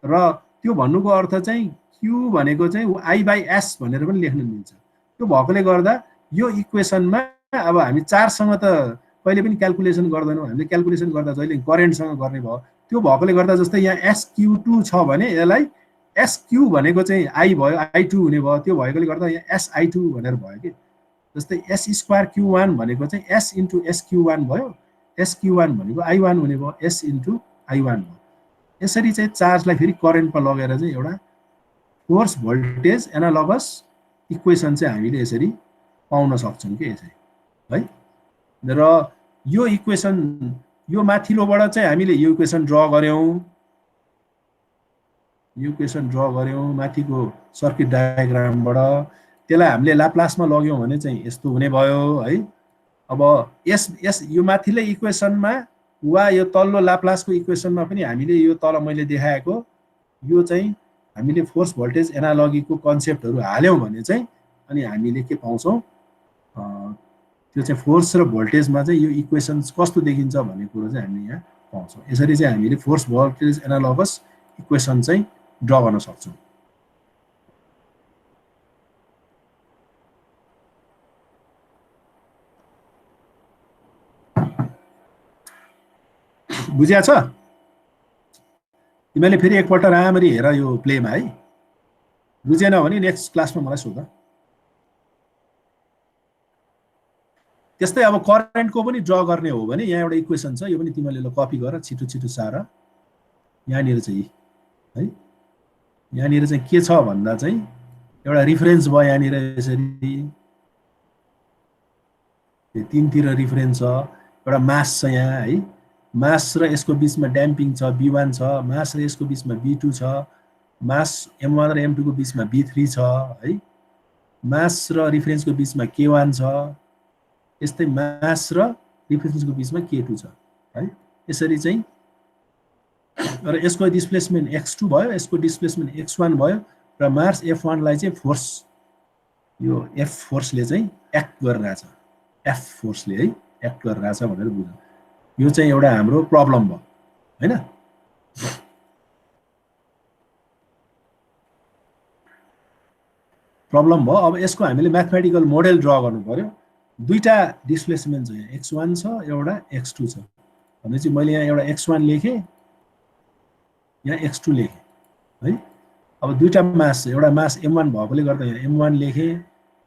र त्यो भन्नुको अर्थ चाहिँ q भनेको चाहिँ i/s भनेर पनि लेख्न मिल्छ। त्यो भएकोले गर्दा यो इक्वेसनमा अब हामी 4 सँग त कहिले पनि क्याल्कुलेसन गर्दैनौँ हामीले क्याल्कुलेसन गर्दा जहिले करेन्टसँग गर्ने भयो त्यो भएकोले गर्दा जस्तै यहाँ SQ2 छ भने यसलाई SQ भनेको चाहिँ I भयो I2 हुने भयो त्यो भएकोले गर्दा यहाँ SI2 भनेर भयो के जस्तै S²Q1 भनेको चाहिँ S into SQ1 भयो SQ1 भनेको I1 हुने भयो S into I1 भयो यसरी चाहिँ चार्जलाई फेरि करेन्टमा लगेर चाहिँ एउटा फोर्स भोल्टेज एनालगस इक्वेसन चाहिँ हामीले यसरी पाउन सक्छौँ के यसरी है र यो इक्वेसन यो माथिल्लोबाट चाहिँ हामीले यो इक्वेसन ड्र गर्यौं माथिको सर्किट डायग्रामबाट त्यसलाई हामीले ल्याप्लासमा लग्यौं भने चाहिँ यस्तो हुने भयो है अब यस यो माथिल्लो इक्वेसनमा वा यो तल्लो ल्याप्लासको इक्वेसनमा पनि हामीले यो तल मैले देखाएको यो चाहिँ हामीले फोर्स भोल्टेज एनालजीको कन्सेप्टहरु हाल्यौं भने चाहिँ अनि हामीले के पाउँछौं त्यो चाहिँ फोर्स र भोल्टेजमा चाहिँ यो इक्वेसन्स कस्तो देखिन्छ भन्ने कुरा चाहिँ हामीले यहाँ पाउँछौं यसरी चाहिँ हामीले फोर्स भोल्टेज एनालगस इक्वेसन चाहिँ ड्र गर्न सक्छौं बुझ्या छ तिमीले फेरि एकपल्ट राम्ररी हेर यो प्लेमा है बुझेन भने नेक्स्ट क्लासमा मलाई सोध त्यस्तै अब करेन्टको पनि ड्र गर्ने हो भने यहाँ एउटा इक्वेसन छ यो पनि तिमीले ल कपी गर छिटो छिटो सार यहाँनिर चाहिँ है यहाँनिर चाहिँ के छ भन्दा चाहिँ एउटा रिफरेन्स भयो यहाँनिर यसरी तीनतिर रिफरेन्स छ एउटा मास छ यहाँ है मास र यसको बीचमा ड्याम्पिङ छ V1 छ मास र यसको बीचमा V2 छ मास M1 र M2 को बीचमा V3 छ है मास र रिफरेन्सको बीचमा K1 छ यस्तै मास र रिफरेन्सको बीचमा K2 छ है यसरी चाहिँ र यसको डिस्प्लेसमेन्ट x2 भयो यसको डिस्प्लेसमेन्ट x1 भयो र मास F1 लाई चाहिँ फोर्स यो F फोर्सले चाहिँ एक्ट गरिरहेछ F फोर्सले है एक्ट गरिरहेछ भनेर बुझ्नु यो चाहिँ एउटा हाम्रो प्रब्लम भयो हैन प्रब्लम भयो अब यसको हामीले म्याथमेटिकल मोडेल ड्र गर्नु पर्यो दुईटा डिस्प्लेसमेन्ट छ यहाँ x1 छ एउटा x2 छ भनेपछि मैले यहाँ एउटा x1 लेखे यहाँ x2 लेखे है अब दुईटा मास एउटा मास m1 भएकोले गर्दा यहाँ m1 लेखे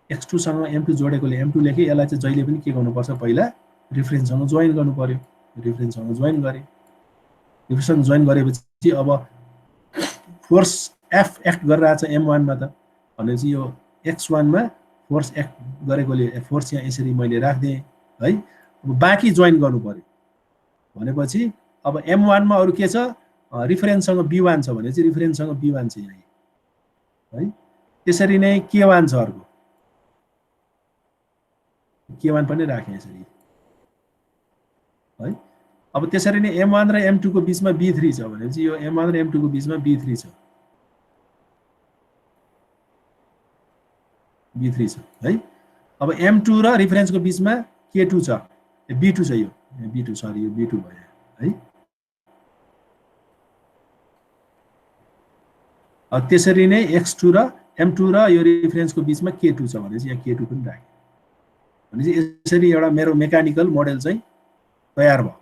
x2 सँग m2 जोडेकोले m2 लेखे यसलाई चाहिँ जहिले पनि के गर्नु पर्छ पहिला रिफरेन्ससँग जोइन गर्नु पर्यो रिफरेन्ससँग जोइन गरे रिफरेन्ससँग जोइन गरेपछि अब फोर्स F एक्ट गरिरहेछ m1 मा त भनेपछि यो x1 मा फोर्स एक्ट गरेकोले फोर्स यहाँ यसरी मैले राख्दिए है अब बाँकी जोइन गर्नु पर्यो भनेपछि अब m1 मा अरु के छ रिफरेन्ससँग B1 छ भनेपछि रिफरेन्ससँग B1 छ यहाँ है त्यसरी नै K1 छ अर्को K1 पनि राखे यसरी है अब त्यसरी नै m1 र m2 को बीचमा B3 छ भनेपछि यो m1 र m2 को बीचमा B3 छ B3 छ है अब m2 र रिफरेन्सको बीचमा K2 छ B2 छ यो B2 सरी यो B2 भयो है अब त्यसरी नै x2 र m2 र यो रिफरेन्सको बीचमा K2 छ भनेपछि यहाँ K2 पनि राखे भनेपछि यसरी एउटा मेरो मेकानिकल मोडेल चाहिँ तयार भयो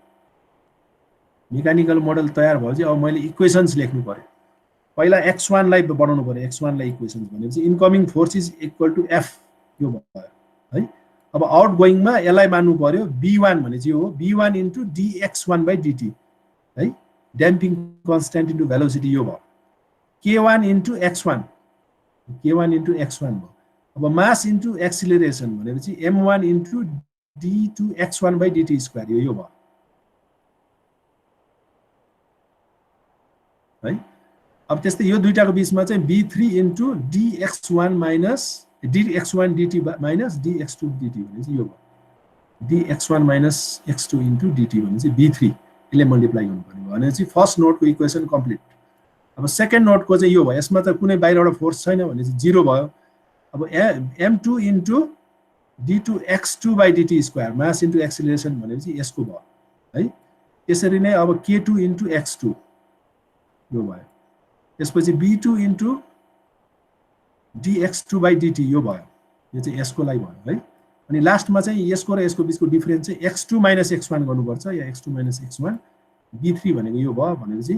मेकानिकल मोडेल तयार भएपछि अब मैले इक्वेशन्स लेख्नु पर्यो पहिला x1 लाई बनाउनु पर्यो x1 लाई इक्वेशन्स भनेपछि incoming force is equal to F यो भयो है अब आउटगोइङ मा यसलाई मान्नु पर्यो B1 भनेपछि यो हो B1 इन्टु dx1/dt है ड्याम्पिङ कन्स्ट्यान्ट इन्टु भेलोसिटी यो भयो K1 इन्टु x1 भयो अब मास इन्टु एक्सिलरेसन भनेपछि m1 इन्टु d2x1/dt स्क्वायर यो भयो है अब त्यस्तै यो दुईटाको बीचमा चाहिँ b3 into dx1 minus dx1 dt minus dx2 dt भनेपछि यो भयो dx1 minus x2 into dt भनेपछि b3 यसले मल्टिप्लाई गर्नुपर्ने भनेपछि फर्स्ट नोडको इक्वेसन कम्प्लिट अब सेकेन्ड नोडको चाहिँ यो भयो यसमा त कुनै बाहिरबाट फोर्स छैन भनेपछि 0 भयो अब m2 इन्टु d2x2/dt स्क्वायर मास इन्टु एक्सिलरेसन भनेपछि यसको भयो है त्यसरी नै अब k2 इन्टु x2 यो भयो त्यसपछि b2 इन्टु dx2/dt यो भयो यो चाहिँ यसको लागि भयो है अनि लास्टमा चाहिँ यसको र यसको बिचको डिफरेन्स चाहिँ x2 - x1 गर्नुपर्छ या x2 - x1 b3 भनेको यो भयो भनेपछि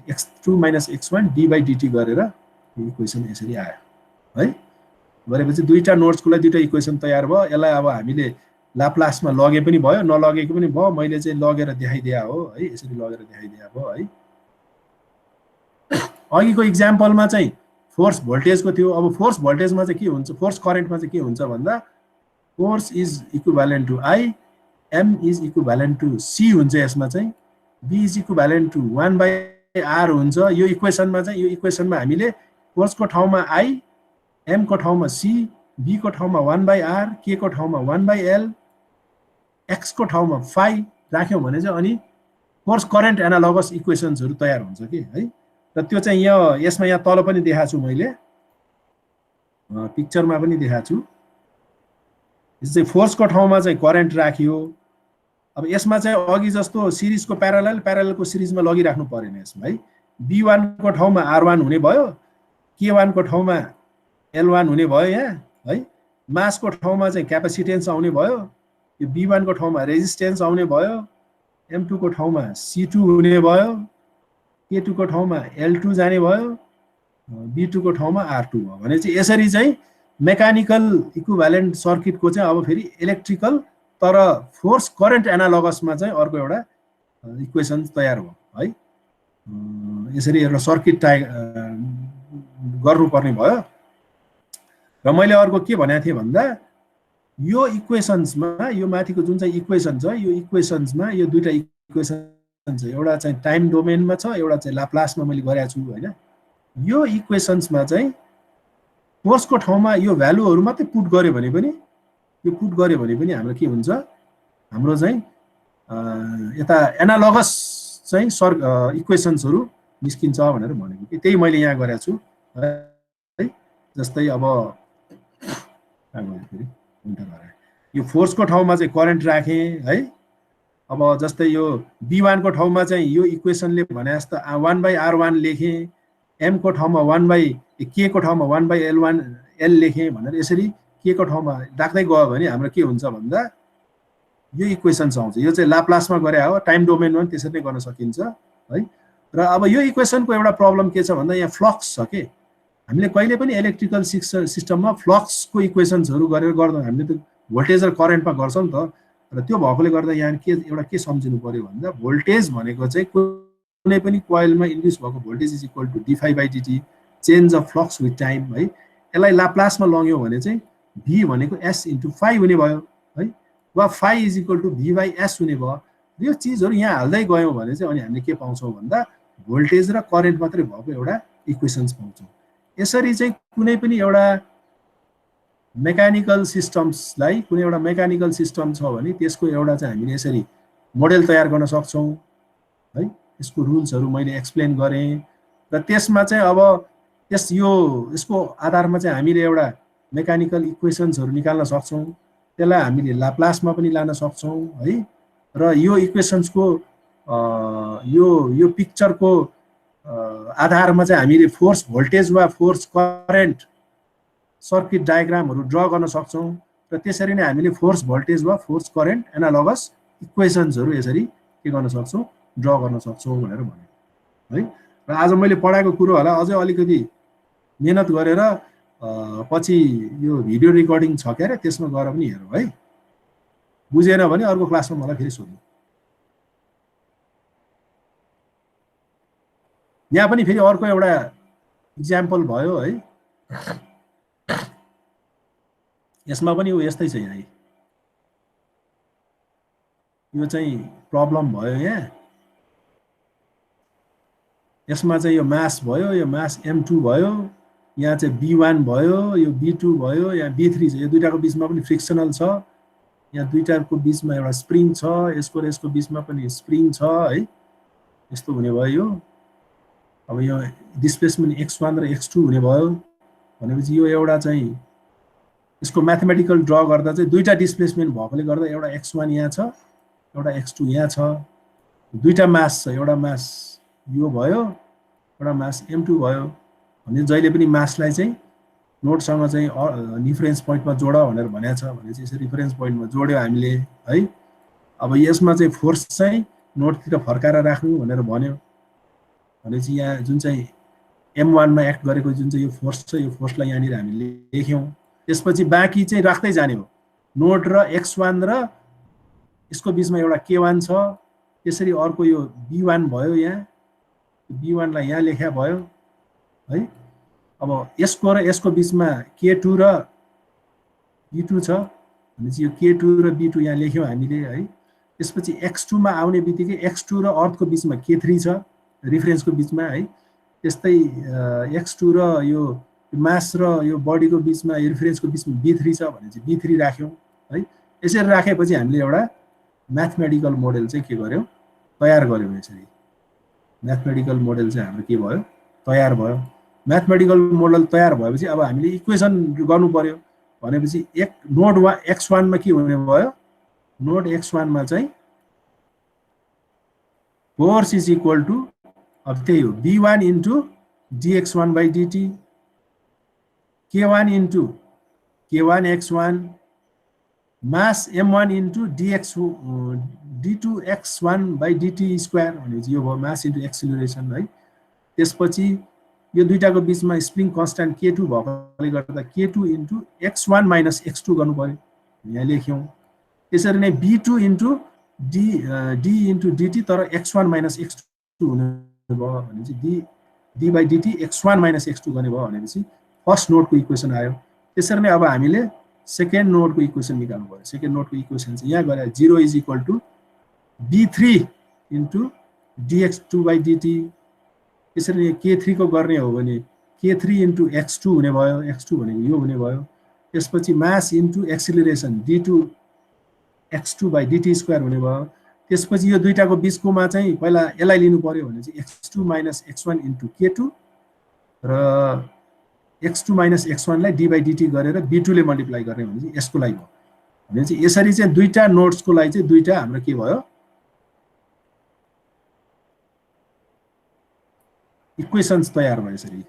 x2 - x1 d/dt गरेर इक्वेसन यसरी आयो है। गरेपछि दुईटा नोट्सको लागि दुईटा इक्वेसन तयार भयो। यसलाई अब हामीले लाप्लासमा लगे पनि भयो नलगेको पनि भयो। मैले चाहिँ लगेर देखाइदिया हो है, यसरी लगेर देखाइदिया भयो है। अघिको इक्जाम्पलमा चाहिँ फोर्स भोल्टेजको थियो। अब फोर्स भोल्टेजमा चाहिँ के हुन्छ, फोर्स करेन्टमा चाहिँ के हुन्छ भन्दा force is equivalent to I, M is equivalent to C हुन्छ। यसमा चाहिँ be is equivalent to 1/r हुन्छ। यो इक्वेसनमा चाहिँ, यो इक्वेसनमा हामीले फोर्सको ठाउँमा आई, एम को ठाउँमा सी, बी को ठाउँमा 1/r, के को ठाउँमा 1/l, एक्स को ठाउँमा फाइ राख्यौँ भने चाहिँ अनि फोर्स करेन्ट एनालोगस इक्वेसन्सहरू तयार हुन्छ कि है। र त्यो चाहिँ यसमा यहाँ तल पनि देखाएको छु मैले, पिक्चरमा पनि देखाएको छु। यो चाहिँ फोर्सको ठाउँमा चाहिँ करेन्ट राखियो। अब यसमा चाहिँ अघि जस्तो सिरिजको प्यारालेलको सिरिजमा लगिराख्नु परेन यसमा है। b1 को ठाउँमा r1 हुने भयो, k1 को ठाउँमा l1 हुने भयो यहाँ है। मासको ठाउँमा चाहिँ क्यापेसिटेन्स आउने भयो, यो b1 को ठाउँमा रेजिस्टेन्स आउने भयो, m2 को ठाउँमा c2 हुने भयो, k2 को ठाउँमा l2 जाने भयो, b2 को ठाउँमा r2 भयो भने चाहिँ यसरी चाहिँ मेकानिकल इक्विभ्यालेन्ट सर्किटको चाहिँ अब फेरि इलेक्ट्रिकल तर फोर्स करेन्ट एनालोगसमा चाहिँ अर्को एउटा इक्वेसन तयार भयो है। यसरी एउटा सर्किट गर्नुपर्ने भयो। र मैले अर्को के भनेको थिएँ भन्दा यो इक्वेसन्समा, यो माथिको जुन चाहिँ इक्वेसन छ, यो इक्वेसन्समा यो दुईटा इक्वेसन छ, एउटा चाहिँ टाइम डोमेनमा छ, एउटा चाहिँ लाप्लासमा मैले गरेको छु हैन। यो इक्वेसन्समा चाहिँ फोर्सको ठाउँमा यो भ्यालुहरू मात्रै पुट गर्यो भने पनि, यो पुट गर्यो भने पनि हाम्रो के हुन्छ, हाम्रो चाहिँ यता एनालोगस चाहिँ इक्वेसन्सहरू निस्किन्छ भनेर भनेको कि त्यही मैले यहाँ गरेको छु है। जस्तै अब यो फोर्सको ठाउँमा चाहिँ करेन्ट राखेँ है। अब जस्तै यो b1 को ठाउँमा चाहिँ यो इक्वेसनले भने जस्तो 1/r1 लेखेँ, m को ठाउँमा k को ठाउँमा 1/l लेखेँ भनेर यसरी के को ठाउँमा राख्दै गयो भने हाम्रो के हुन्छ भन्दा यो इक्वेसन आउँछ। यो चाहिँ लाप्लासमा गरे हो, टाइम डोमेनमा पनि त्यसरी नै गर्न सकिन्छ है। र अब यो इक्वेसनको एउटा प्रब्लम के छ भन्दा यहाँ फ्लक्स छ के। हामीले कहिले पनि इलेक्ट्रिकल सिस्टममा फ्लक्सको इक्वेसन्सहरू गरेर गर्दा हामीले त भोल्टेज र करेन्टमा गर्छौँ नि त। र त्यो भएकोले गर्दा यहाँ के सम्झिनु पर्यो भन्दा भोल्टेज भनेको चाहिँ कुनै पनि कोइलमा इन्ड्युस भएको voltage is equal to d∅dt, change of flux with time है। यसलाई लाप्लासमा लग्यो भने चाहिँ v भनेको s * phi हुने भयो है, वा phi is equal to v/s हुने भयो। यो चिजहरू यहाँ हाल्दै गयौँ भने चाहिँ अनि हामीले के पाउँछौँ भन्दा भोल्टेज र करेन्ट मात्रै भएको एउटा इक्वेसन्स पाउँछौँ। यसरी चाहिँ कुनै पनि एउटा मेकानिकल सिस्टम्सलाई, कुनै एउटा मेकानिकल सिस्टम छ भने त्यसको एउटा चाहिँ हामीले यसरी मोडेल तयार गर्न सक्छौँ है। यसको रुल्सहरू मैले एक्सप्लेन गरेँ र त्यसमा चाहिँ अब यसको आधारमा चाहिँ हामीले एउटा मेकानिकल इक्वेसन्सहरू निकाल्न सक्छौँ। त्यसलाई हामीले लाप्लासमा पनि लान सक्छौँ है। र यो इक्वेसन्सको यो पिक्चरको आधारमा चाहिँ हामीले फोर्स भोल्टेज वा फोर्स करेन्ट सर्किट डायग्रामहरू ड्र गर्न सक्छौँ। र त्यसरी नै हामीले फोर्स भोल्टेज वा फोर्स करेन्ट एनालोगस इक्वेसन्सहरू यसरी के गर्न सक्छौँ, ड्र गर्न सक्छौँ भनेर भने है। र आज मैले पढाएको कुरोहरूलाई अझै अलिकति मेहनत गरेर पछि यो भिडियो रेकर्डिङ छ क्या, त्यसमा गएर पनि हेरौँ है। बुझेन भने अर्को क्लासमा मलाई फेरि सोध्नु। यहाँ पनि फेरि अर्को एउटा इक्जाम्पल भयो है। यसमा पनि यस्तै छ। यहाँ यो चाहिँ प्रब्लम भयो। यसमा चाहिँ यो मास भयो, यो मास m2 भयो, यहाँ चाहिँ b1 भयो, यो b2 भयो, यहाँ b3 छ। यो दुईटाको बिचमा पनि फ्रिक्सनल छ। यहाँ दुईटाको बिचमा एउटा स्प्रिङ छ, यसको र यसको बिचमा पनि स्प्रिङ छ है। यस्तो हुने भयो यो। अब यो डिस्प्लेसमेन्ट x1 र x2 हुने भयो भनेपछि यो एउटा चाहिँ यसको म्याथमेटिकल ड्र गर्दा चाहिँ दुईटा डिस्प्लेसमेन्ट भएकोले गर्दा एउटा x1 यहाँ छ, एउटा x2 यहाँ छ। दुईटा मास छ, एउटा मास यो भयो, एउटा मास m2 भयो भने जहिले पनि मासलाई चाहिँ नोडसँग चाहिँ रिफरेन्स पोइन्टमा जोड भनेर भनेको छ भने चाहिँ यसरी रिफरेन्स पोइन्टमा जोड्यो हामीले है। अब यसमा चाहिँ फोर्स चाहिँ नोडतिर फर्काएर राख्नु भनेर भन्यो भने चाहिँ यहाँ जुन चाहिँ M1 मा एक्ट गरेको जुन चाहिँ यो फोर्स छ यो फोर्सलाई यहाँनिर हामीले लेख्यौँ। त्यसपछि बाँकी चाहिँ राख्दै जाने हो। नोड र x1 र यसको बिचमा एउटा k1 छ, त्यसरी अर्को यो b1 भयो, यहाँ b1 लाई यहाँ लेख्या भयो है। अब यसको र यसको बिचमा k2 र b2 छ भने चाहिँ यो k2 र b2 यहाँ लेख्यौँ हामीले है। त्यसपछि x2 मा आउने बित्तिकै x2 र अर्थको बिचमा k3 छ, रिफरेन्सको बिचमा है। त्यस्तै x2 र यो मास र यो बडीको बिचमा रिफरेन्सको बिचमा b3 छ भने चाहिँ b3 राख्यौँ है। यसरी राखेपछि हामीले एउटा म्याथमेटिकल मोडेल चाहिँ के गर्यौँ, तयार गर्यौँ। यसरी म्याथमेटिकल मोडेल चाहिँ हाम्रो के भयो, तयार भयो। म्याथमेटिकल मोडल तयार भएपछि अब हामीले इक्वेसन गर्नु पर्यो भनेपछि एक नोड x1 मा के हुने भयो, नोड x1 मा चाहिँ फोर्स इज इक्वल टु अब त्यही हो b1 into dx1 by dt, k1 into k1 x1 mass m1 into d2x1 by dt square भनेपछि यो भयो मास इन्टु एक्सिलरेसन है। त्यसपछि यो दुईटाको बिचमा स्प्रिङ कन्स्ट्यान्ट k2 भएकोले गर्दा k2 into x1 minus x2 गर्नु पर्यो, यहाँ लेख्यौँ। त्यसरी नै b2 into d into dt तर x1 माइनस x2 हुने भयो भनेपछि d by dt x1 minus x2 गर्ने भयो भनेपछि फर्स्ट नोडको इक्वेसन आयो। त्यसरी नै अब हामीले सेकेन्ड नोडको इक्वेसन निकाल्नु पर्यो। सेकेन्ड नोडको इक्वेसन चाहिँ यहाँ गएर 0 is equal to b3 into dx2 by dt। त्यसरी k3 को गर्ने हो भने k3 इन्टु x2 हुने भयो, x2 भनेको यो हुने भयो। त्यसपछि मास into acceleration d2x2 by dt square हुने भयो। त्यसपछि यो दुईटाको बिचकोमा चाहिँ पहिला यसलाई लिनु पर्यो भने चाहिँ x2 minus x1 into k2 र x2 माइनस x1 लाई d बाई dt गरेर b2 ले मल्टिप्लाई गर्ने भने चाहिँ यसको लागि भयो भने चाहिँ यसरी चाहिँ दुईटा नोड्सको लागि चाहिँ दुईटा हाम्रो के भयो, इक्वेसन्स तयार भयो। यसरी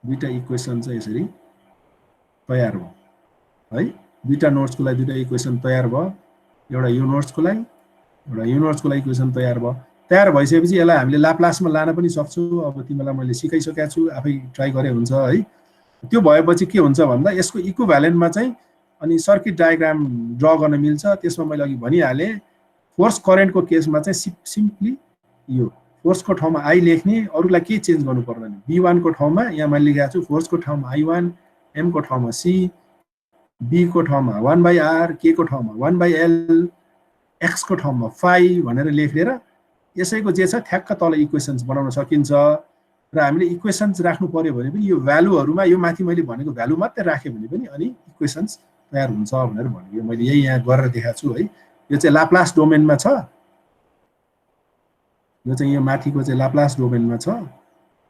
दुईटा इक्वेसन चाहिँ यसरी तयार भयो है। दुईटा नोड्सको लागि दुईटा इक्वेसन तयार भयो, एउटा यो नोड्सको लागि एउटा यो नोड्सको लागि इक्वेसन तयार भयो। तयार भइसकेपछि यसलाई हामीले लाप्लासमा लान पनि सक्छौँ। अब तिमीलाई मैले सिकाइसकेको छु, आफै ट्राई गरे हुन्छ है। त्यो भएपछि के हुन्छ भन्दा यसको इक्विभ्यालेन्टमा चाहिँ अनि सर्किट डायग्राम ड्र गर्न मिल्छ। त्यसमा मैले अघि भनिहालेँ फोर्स करेन्टको केसमा चाहिँ सिम्पली यो फोर्सको ठाउँमा आई लेख्ने, अरूलाई केही चेन्ज गर्नु पर्दैन। b1 को ठाउँमा यहाँ मैले लेखेको छु फोर्सको ठाउँमा i1, m को ठाउँमा c, b को ठाउँमा 1/r, k को ठाउँमा 1/l, x को ठाउँमा phi भनेर लेखेर यसैको जे छ ठ्याक्क तल इक्वेसन्स बनाउन सकिन्छ। र हामीले इक्वेसन्स राख्नु पर्यो भने पनि यो भ्यालुहरुमा यो माथि मैले भनेको भ्यालु मात्रै राखे भने पनि अनि इक्वेसन्स तयार हुन्छ भनेर भनेको मैले यही यहाँ गरेर देखाएको छु है। यो चाहिँ लाप्लास डोमेनमा छ, यो चाहिँ यो माथिको चाहिँ लाप्लास डोमेनमा छ,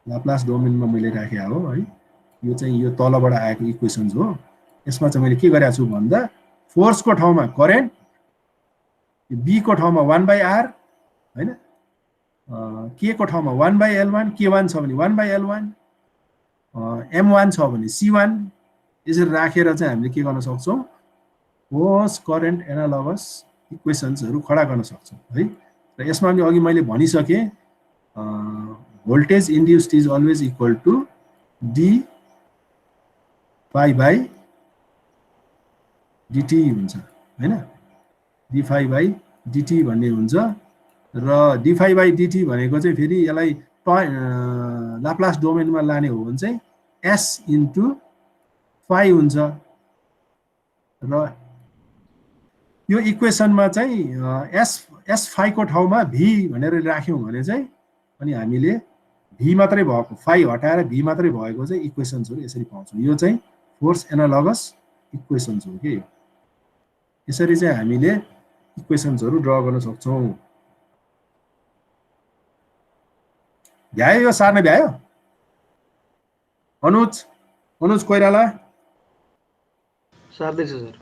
लाप्लास डोमेनमा मैले राखे हो है। यो चाहिँ यो तलबाट आएको इक्वेसन्स हो। यसमा चाहिँ मैले के गरेको छु भन्दा फोर्सको ठाउँमा करेन्ट, b को ठाउँमा 1/r हैन, k को ठाउँमा 1/l1, k1 छ भने 1/l1, m1 छ भने c1, यसरी राखेर चाहिँ हामीले के गर्न सक्छौं, फोर्स करेन्ट एनालोगस इक्वेसन्सहरु खडा गर्न सक्छौं है। र यसमा पनि अघि मैले भनिसके voltage induced is always equal to d phi by dt हुन्छ हैन, d phi by dt भन्ने हुन्छ। र d phi by dt भनेको चाहिँ फेरि यसलाई लाप्लास डोमेनमा लाने हो भने चाहिँ s into phi हुन्छ। र यो इक्वेसनमा चाहिँ s phi को ठाउँमा v भनेर राख्यौं भने चाहिँ अनि हामीले v मात्रै भएको phi हटाएर v मात्रै भएको चाहिँ इक्वेसन्सहरु यसरी पाउँछौं। यो चाहिँ फोर्स एनालोगस इक्वेसन्स हो के। यसरी चाहिँ हामीले इक्वेसन्सहरु ड्रा गर्न सक्छौं। भ्यायो यो सार्न भ्यायो? अनुज कोइराला सार्दैछ सर।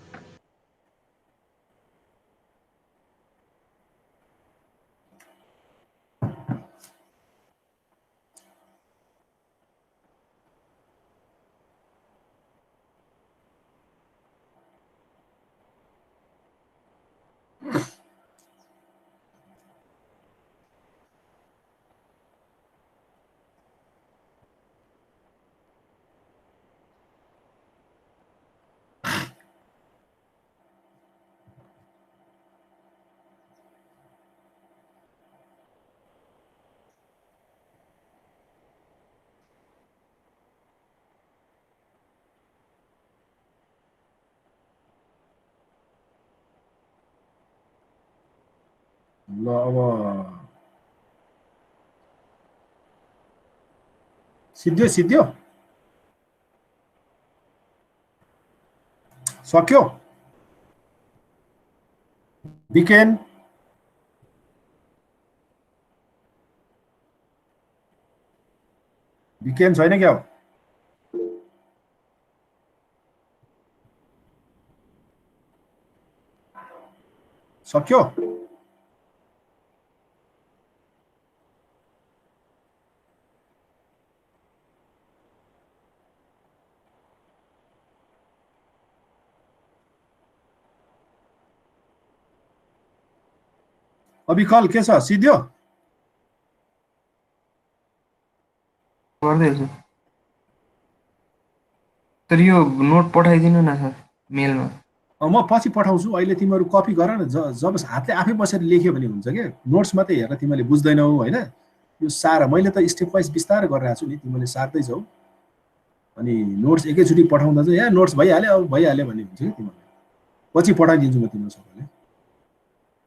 ल अब सिद्धियो सिद्धियो सक्यो बिकेन बिकेन छैन क्या हो सक्यो अविकल के छ सिद्धियो गर्दैछु तर यो नोट पठाइदिनु न सर मेलमा म पछि पठाउँछु अहिले तिमीहरू कपी गर न जब हातले आफै बसेर लेख्यो भने हुन्छ के नोट्स मात्रै हेरेर तिमीले बुझ्दैनौ हैन यो सार मैले त स्टेप वाइज बिस्तारै गरिरहेको छु नि तिमीले सार्दै जाऊ अनि नोट्स एकैचोटि पठाउँदा चाहिँ या नोट्स भइहाल्यो अब भइहाल्यो भन्ने हुन्छ कि तिमीले पछि पठाइदिन्छु म तिमीहरू सबैले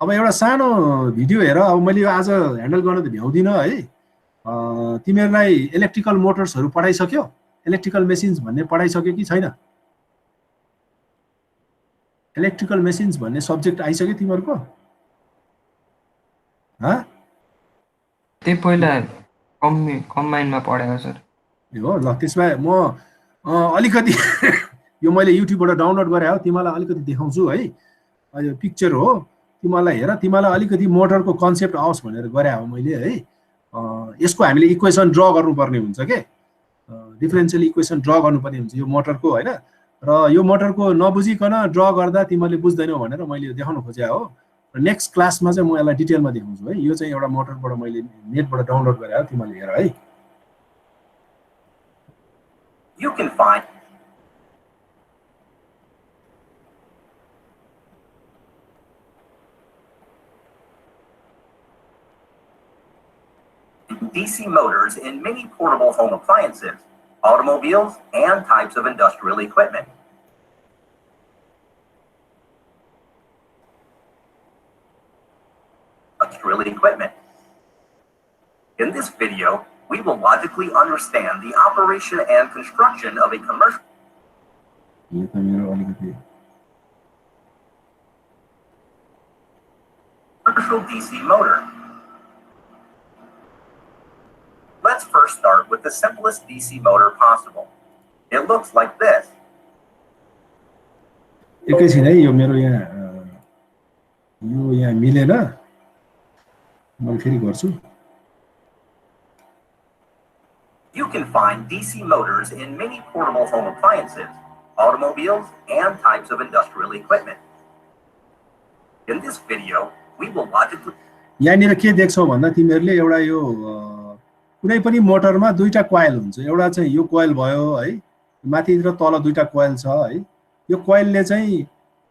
अब एउटा सानो भिडियो हेर अब मैले यो आज ह्यान्डल गर्न त भ्याउँदिनँ है तिमीहरूलाई इलेक्ट्रिकल मोटर्सहरू पढाइसक्यो इलेक्ट्रिकल मेसिन्स भन्ने पढाइसक्यो कि छैन इलेक्ट्रिकल मेसिन्स भन्ने सब्जेक्ट आइसक्यो तिमीहरूको त्यही पहिला कम्बाइनमा पढाएको सर हो ल त्यसमा म अलिकति यो मैले युट्युबबाट डाउनलोड गरे हो तिमीलाई अलिकति देखाउँछु है यो पिक्चर हो तिमीलाई हेर तिमीलाई अलिकति मोटरको कन्सेप्ट आओस् भनेर गरे हो मैले है यसको हामीले इक्वेसन ड्र गर्नुपर्ने हुन्छ के डिफरेन्शियल इक्वेसन ड्र गर्नुपर्ने हुन्छ यो मोटरको हैन र यो मोटरको नबुझिकन ड्र गर्दा तिमीले बुझ्दैनौ भनेर मैले देखाउन खोजे हो नेक्स्ट क्लासमा चाहिँ म यसलाई डिटेलमा देखाउँछु है यो चाहिँ एउटा मोटरबाट मैले नेटबाट डाउनलोड गरे हो तिमीले हेर है You can find DC motors in many portable home appliances, automobiles, and types of industrial equipment. In this video, we will logically understand the operation and construction of a commercial DC motor. Let's first start with the simplest DC motor possible. It looks like this. एकैछिन है यो मेरो यहाँ मिलेन म फेरि गर्छु You can find DC motors in many portable home appliances, automobiles, and types of industrial equipment. In this video, we will logically यहाँनिर के देख्छौ भन्दा तिमीहरुले एउटा यो कुनै पनि मोटरमा दुईटा कोइल हुन्छ एउटा चाहिँ यो कोइल भयो है माथि र तल दुईटा कोइल छ है यो कोइलले चाहिँ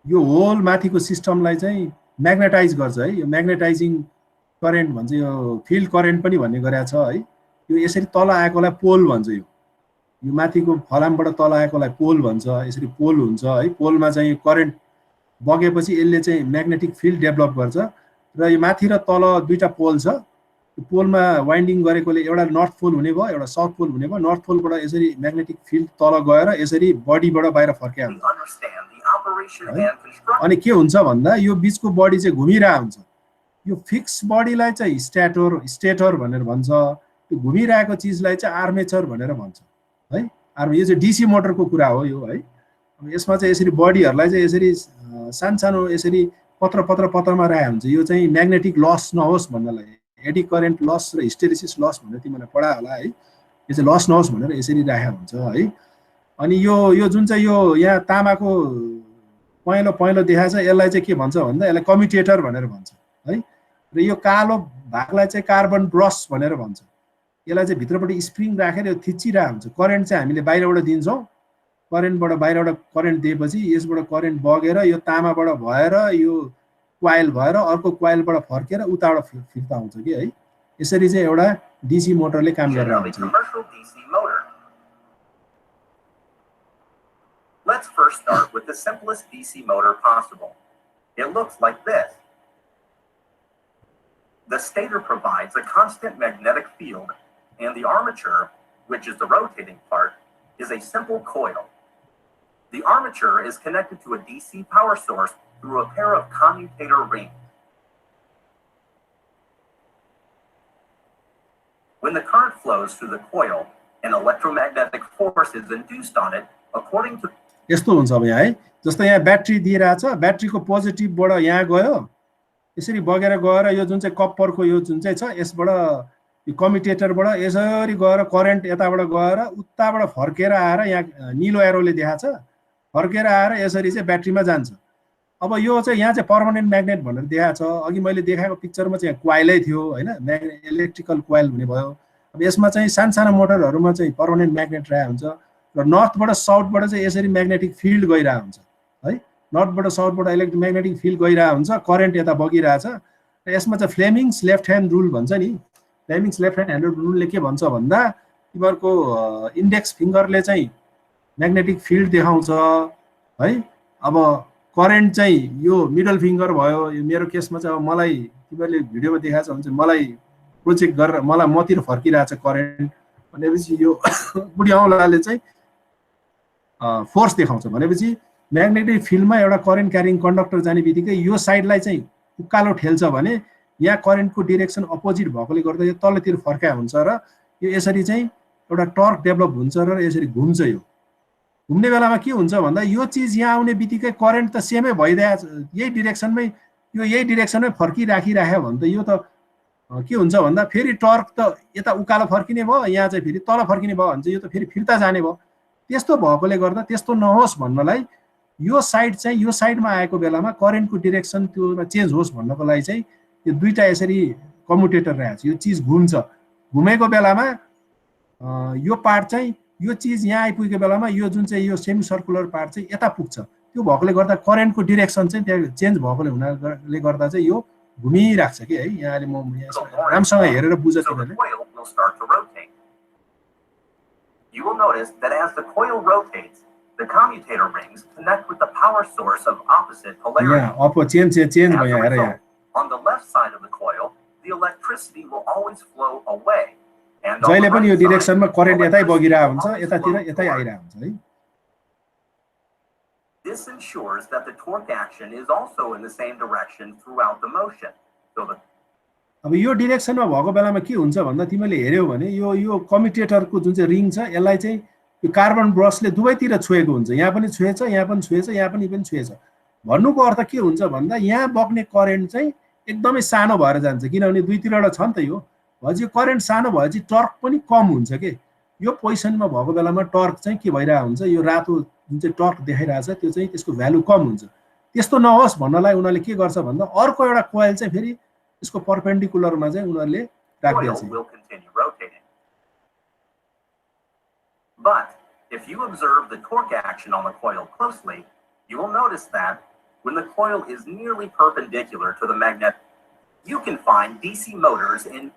यो होल माथिको सिस्टमलाई चाहिँ म्याग्नेटाइज गर्छ है यो म्याग्नेटाइजिङ करेन्ट भन्छ यो फिल्ड करेन्ट पनि भन्ने गरेको छ है यो यसरी तल आएकोलाई पोल भन्छ यो माथिको फलामबाट तल आएकोलाई पोल भन्छ यसरी पोल हुन्छ है पोलमा चाहिँ करेन्ट बगेपछि यसले चाहिँ म्याग्नेटिक फिल्ड डेभलप गर्छ र यो माथि र तल दुईटा पोल छ पोलमा वाइन्डिङ गरेकोले एउटा नर्थ पोल हुने भयो एउटा साउथ पोल हुने भयो नर्थ पोलबाट यसरी म्याग्नेटिक फिल्ड तल गएर यसरी बडीबाट बाहिर फर्क्या हुन्छ अनि के हुन्छ भन्दा यो बीचको बडी चाहिँ घुमिरहेको हुन्छ यो फिक्स बडीलाई चाहिँ स्टेटर भनेर भन्छ त्यो घुमिरहेको चिजलाई चाहिँ आर्मेचर भनेर भन्छ है यो चाहिँ डीसी मोटरको कुरा हो यो है अब यसमा चाहिँ यसरी बडीहरुलाई चाहिँ यसरी सानो यसरी पत्रमा राखेको हुन्छ यो चाहिँ म्याग्नेटिक लस नहोस् भन्नलाई एडी करेन्ट लस र हिस्टेरिसिस लस भनेर तिमीलाई पढायो होला है यो चाहिँ लस नहोस् भनेर यसरी राखेको हुन्छ है अनि यो जुन चाहिँ यो यहाँ तामाको पहेँलो देखाछ यसलाई चाहिँ के भन्छ भन्दा यसलाई कम्युटेटर भनेर भन्छ है र यो कालो भागलाई चाहिँ कार्बन ब्रस भनेर भन्छ यसलाई चाहिँ भित्रपट्टि स्प्रिङ राखेर यो थिचिरहेको हुन्छ करेन्ट चाहिँ हामीले बाहिरबाट दिन्छौँ करेन्टबाट बाहिरबाट करेन्ट दिएपछि यसबाट करेन्ट बगेर यो तामाबाट भएर यो कोइल भएर अर्को कोइलबाट फर्केर उताबाट फिर्ता आउँछ कि है यसरी चाहिँ एउटा डीसी मोटरले काम गरिरहेको हुन्छ Let's first start with the simplest DC motor possible. It looks like this. The stator provides a constant magnetic field, and the armature, which is the rotating part, is a simple coil. The armature is connected to a DC power source through a pair of commutator rings. When the current flows through the coil, an electromagnetic force is induced on it according to... यस्तो हुन्छ अब यहाँ है, जस्तै यहाँ battery दिइरहेछ, ब्याट्रीको पोजिटिभबाट यहाँ गयो, यसरी बगेर गएर यो जुन चाहिँ कप्परको यो जुन चाहिँ छ यसबाट यो कम्युटेटरबाट यसरी गएर करेन्ट यताबाट गएर उताबाट फर्केर आएर यहाँ नीलो एरोले देखाछ, फर्केर आएर यसरी चाहिँ ब्याट्रीमा जान्छ। अब यो चाहिँ यहाँ चाहिँ पर्मानेन्ट म्याग्नेट भनेर देखाछ। अघि मैले देखाएको पिक्चरमा चाहिँ क्वाइलै थियो हैन, इलेक्ट्रिकल क्वाइल हुने भयो। अब यसमा चाहिँ सानो मोटरहरुमा चाहिँ पर्मानेन्ट म्याग्नेट रहेको हुन्छ र नर्थबाट साउथबाट चाहिँ यसरी म्याग्नेटिक फिल्ड गइरहेको हुन्छ है, नर्थबाट साउथबाट इलेक्ट्रिक म्याग्नेटिक फिल्ड गइरहेको हुन्छ, करेन्ट यता बगिरहेछ। र यसमा चाहिँ फ्लेमिङ्स लेफ्ट ह्यान्ड रुल भन्छ नि, फ्लेमिङ्स लेफ्ट ह्यान्ड रुलले के भन्छ भन्दा तिमीहरुको इन्डेक्स फिंगरले चाहिँ म्याग्नेटिक फिल्ड देखाउँछ है। अब करेन्ट चाहिँ यो मिडल फिंगर भयो, यो मेरो केसमा चाहिँ अब मलाई तिमीहरुले भिडियोमा देखाएको छ भने चाहिँ मलाई प्रोजेक्ट गरेर मलाई मतिर फर्किरहेछ करेन्ट भनेपछि यो बुढी औँलाले चाहिँ फोर्स देखाउँछ। भनेपछि म्याग्नेटिक फिल्डमा एउटा करेन्ट क्यारिङ कन्डक्टर जाने बित्तिकै यो साइडलाई चाहिँ उकालो ठेल्छ भने यहाँ करेन्टको डाइरेक्सन अपोजिट भएकोले गर्दा यो तलतिर फर्काए हुन्छ र यो यसरी चाहिँ एउटा टर्क डेभलप हुन्छ र यसरी घुम्छ। यो घुम्ने बेलामा के हुन्छ भन्दा यो चीज यहाँ आउने बित्तिकै करेन्ट त सेमै भइरहेछ, यही डाइरेक्सनमै यो यही डाइरेक्सनमै फर्किराखिराख्यो भने त यो त के हुन्छ भन्दा फेरि टर्क त यता उकालो फर्किने भयो, यहाँ चाहिँ फेरि तल फर्किने भयो भने चाहिँ यो त फेरि फिर्ता जाने भयो। त्यस्तो भएकोले गर्दा त्यस्तो नहोस् भन्नलाई यो साइड चाहिँ यो साइडमा आएको बेलामा करेन्टको डाइरेक्सन त्यो चेन्ज होस् भन्नको लागि चाहिँ यो दुईटा यसरी कम्युटेटर रहेछ, यो चीज घुम्छ। घुमेको बेलामा यो पार्ट चाहिँ यो चीज यहाँ आइपुगेको बेलामा यो जुन चाहिँ यो सेमी सर्कुलर पार्ट चाहिँ यता पुग्छ। त्यो भएकोले गर्दा करेन्टको डाइरेक्सन चाहिँ त्यहाँ चेन्ज भएकोले हुनाले गर्दा चाहिँ यो घुमिराख्छ कि है। यहाँले म राम्रोसँग हेरेर बुझ्छ तिमीले। You will notice that as the coil rotates, the commutator rings connect with the power source of opposite polarity. Yeah, opposite change भयो हेर यहाँ। On the left side of the coil, the electricity will always flow away. And जहिले पनि यो डाइरेक्सनमा current यतै बगिरहेको हुन्छ, यतातिर यतै आइरहेको हुन्छ है। This ensures that the torque action is also in the same direction throughout the motion. So the अब यो डाइरेक्सनमा भएको बेलामा के हुन्छ भन्दा तिमीले हेर्यौ भने यो कम्युटेटरको जुन चाहिँ रिङ छ यसलाई चाहिँ यो कार्बन ब्रसले दुवैतिर छोएको हुन्छ, यहाँ पनि छोएछ, यहाँ पनि छोएछ, यहाँ पनि छोएछ। भन्नुको अर्थ के हुन्छ भन्दा यहाँ बग्ने करेन्ट चाहिँ एकदमै सानो भएर जान्छ, किनभने दुईतिरबाट छ नि त। यो भएपछि करेन्ट सानो भएपछि टर्क पनि कम हुन्छ के। यो पोजिसनमा भएको बेलामा टर्क चाहिँ के भइरहेको हुन्छ, यो रातो जुन चाहिँ टर्क देखाइरहेछ त्यो चाहिँ त्यसको भ्यालु कम हुन्छ। त्यस्तो नहोस् भन्नलाई उनीहरूले के गर्छ भन्दा अर्को एउटा कोइल चाहिँ फेरि यसको परपेन्डिकुलरमा चाहिँ उनीहरूले राखिदिन्छ। But if you observe the torque action on the coil closely, you will notice that when the coil is nearly perpendicular to the magnet, you can find DC motors in...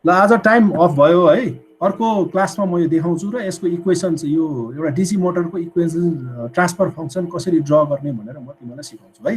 ल आज टाइम अफ भयो है। अर्को क्लासमा म यो देखाउँछु र यसको इक्वेशन्स यो एउटा डीसी मोटरको इक्वेसन ट्रान्सफर फंक्सन कसरी ड्रा गर्ने भनेर म तिमीलाई सिकाउँछु है।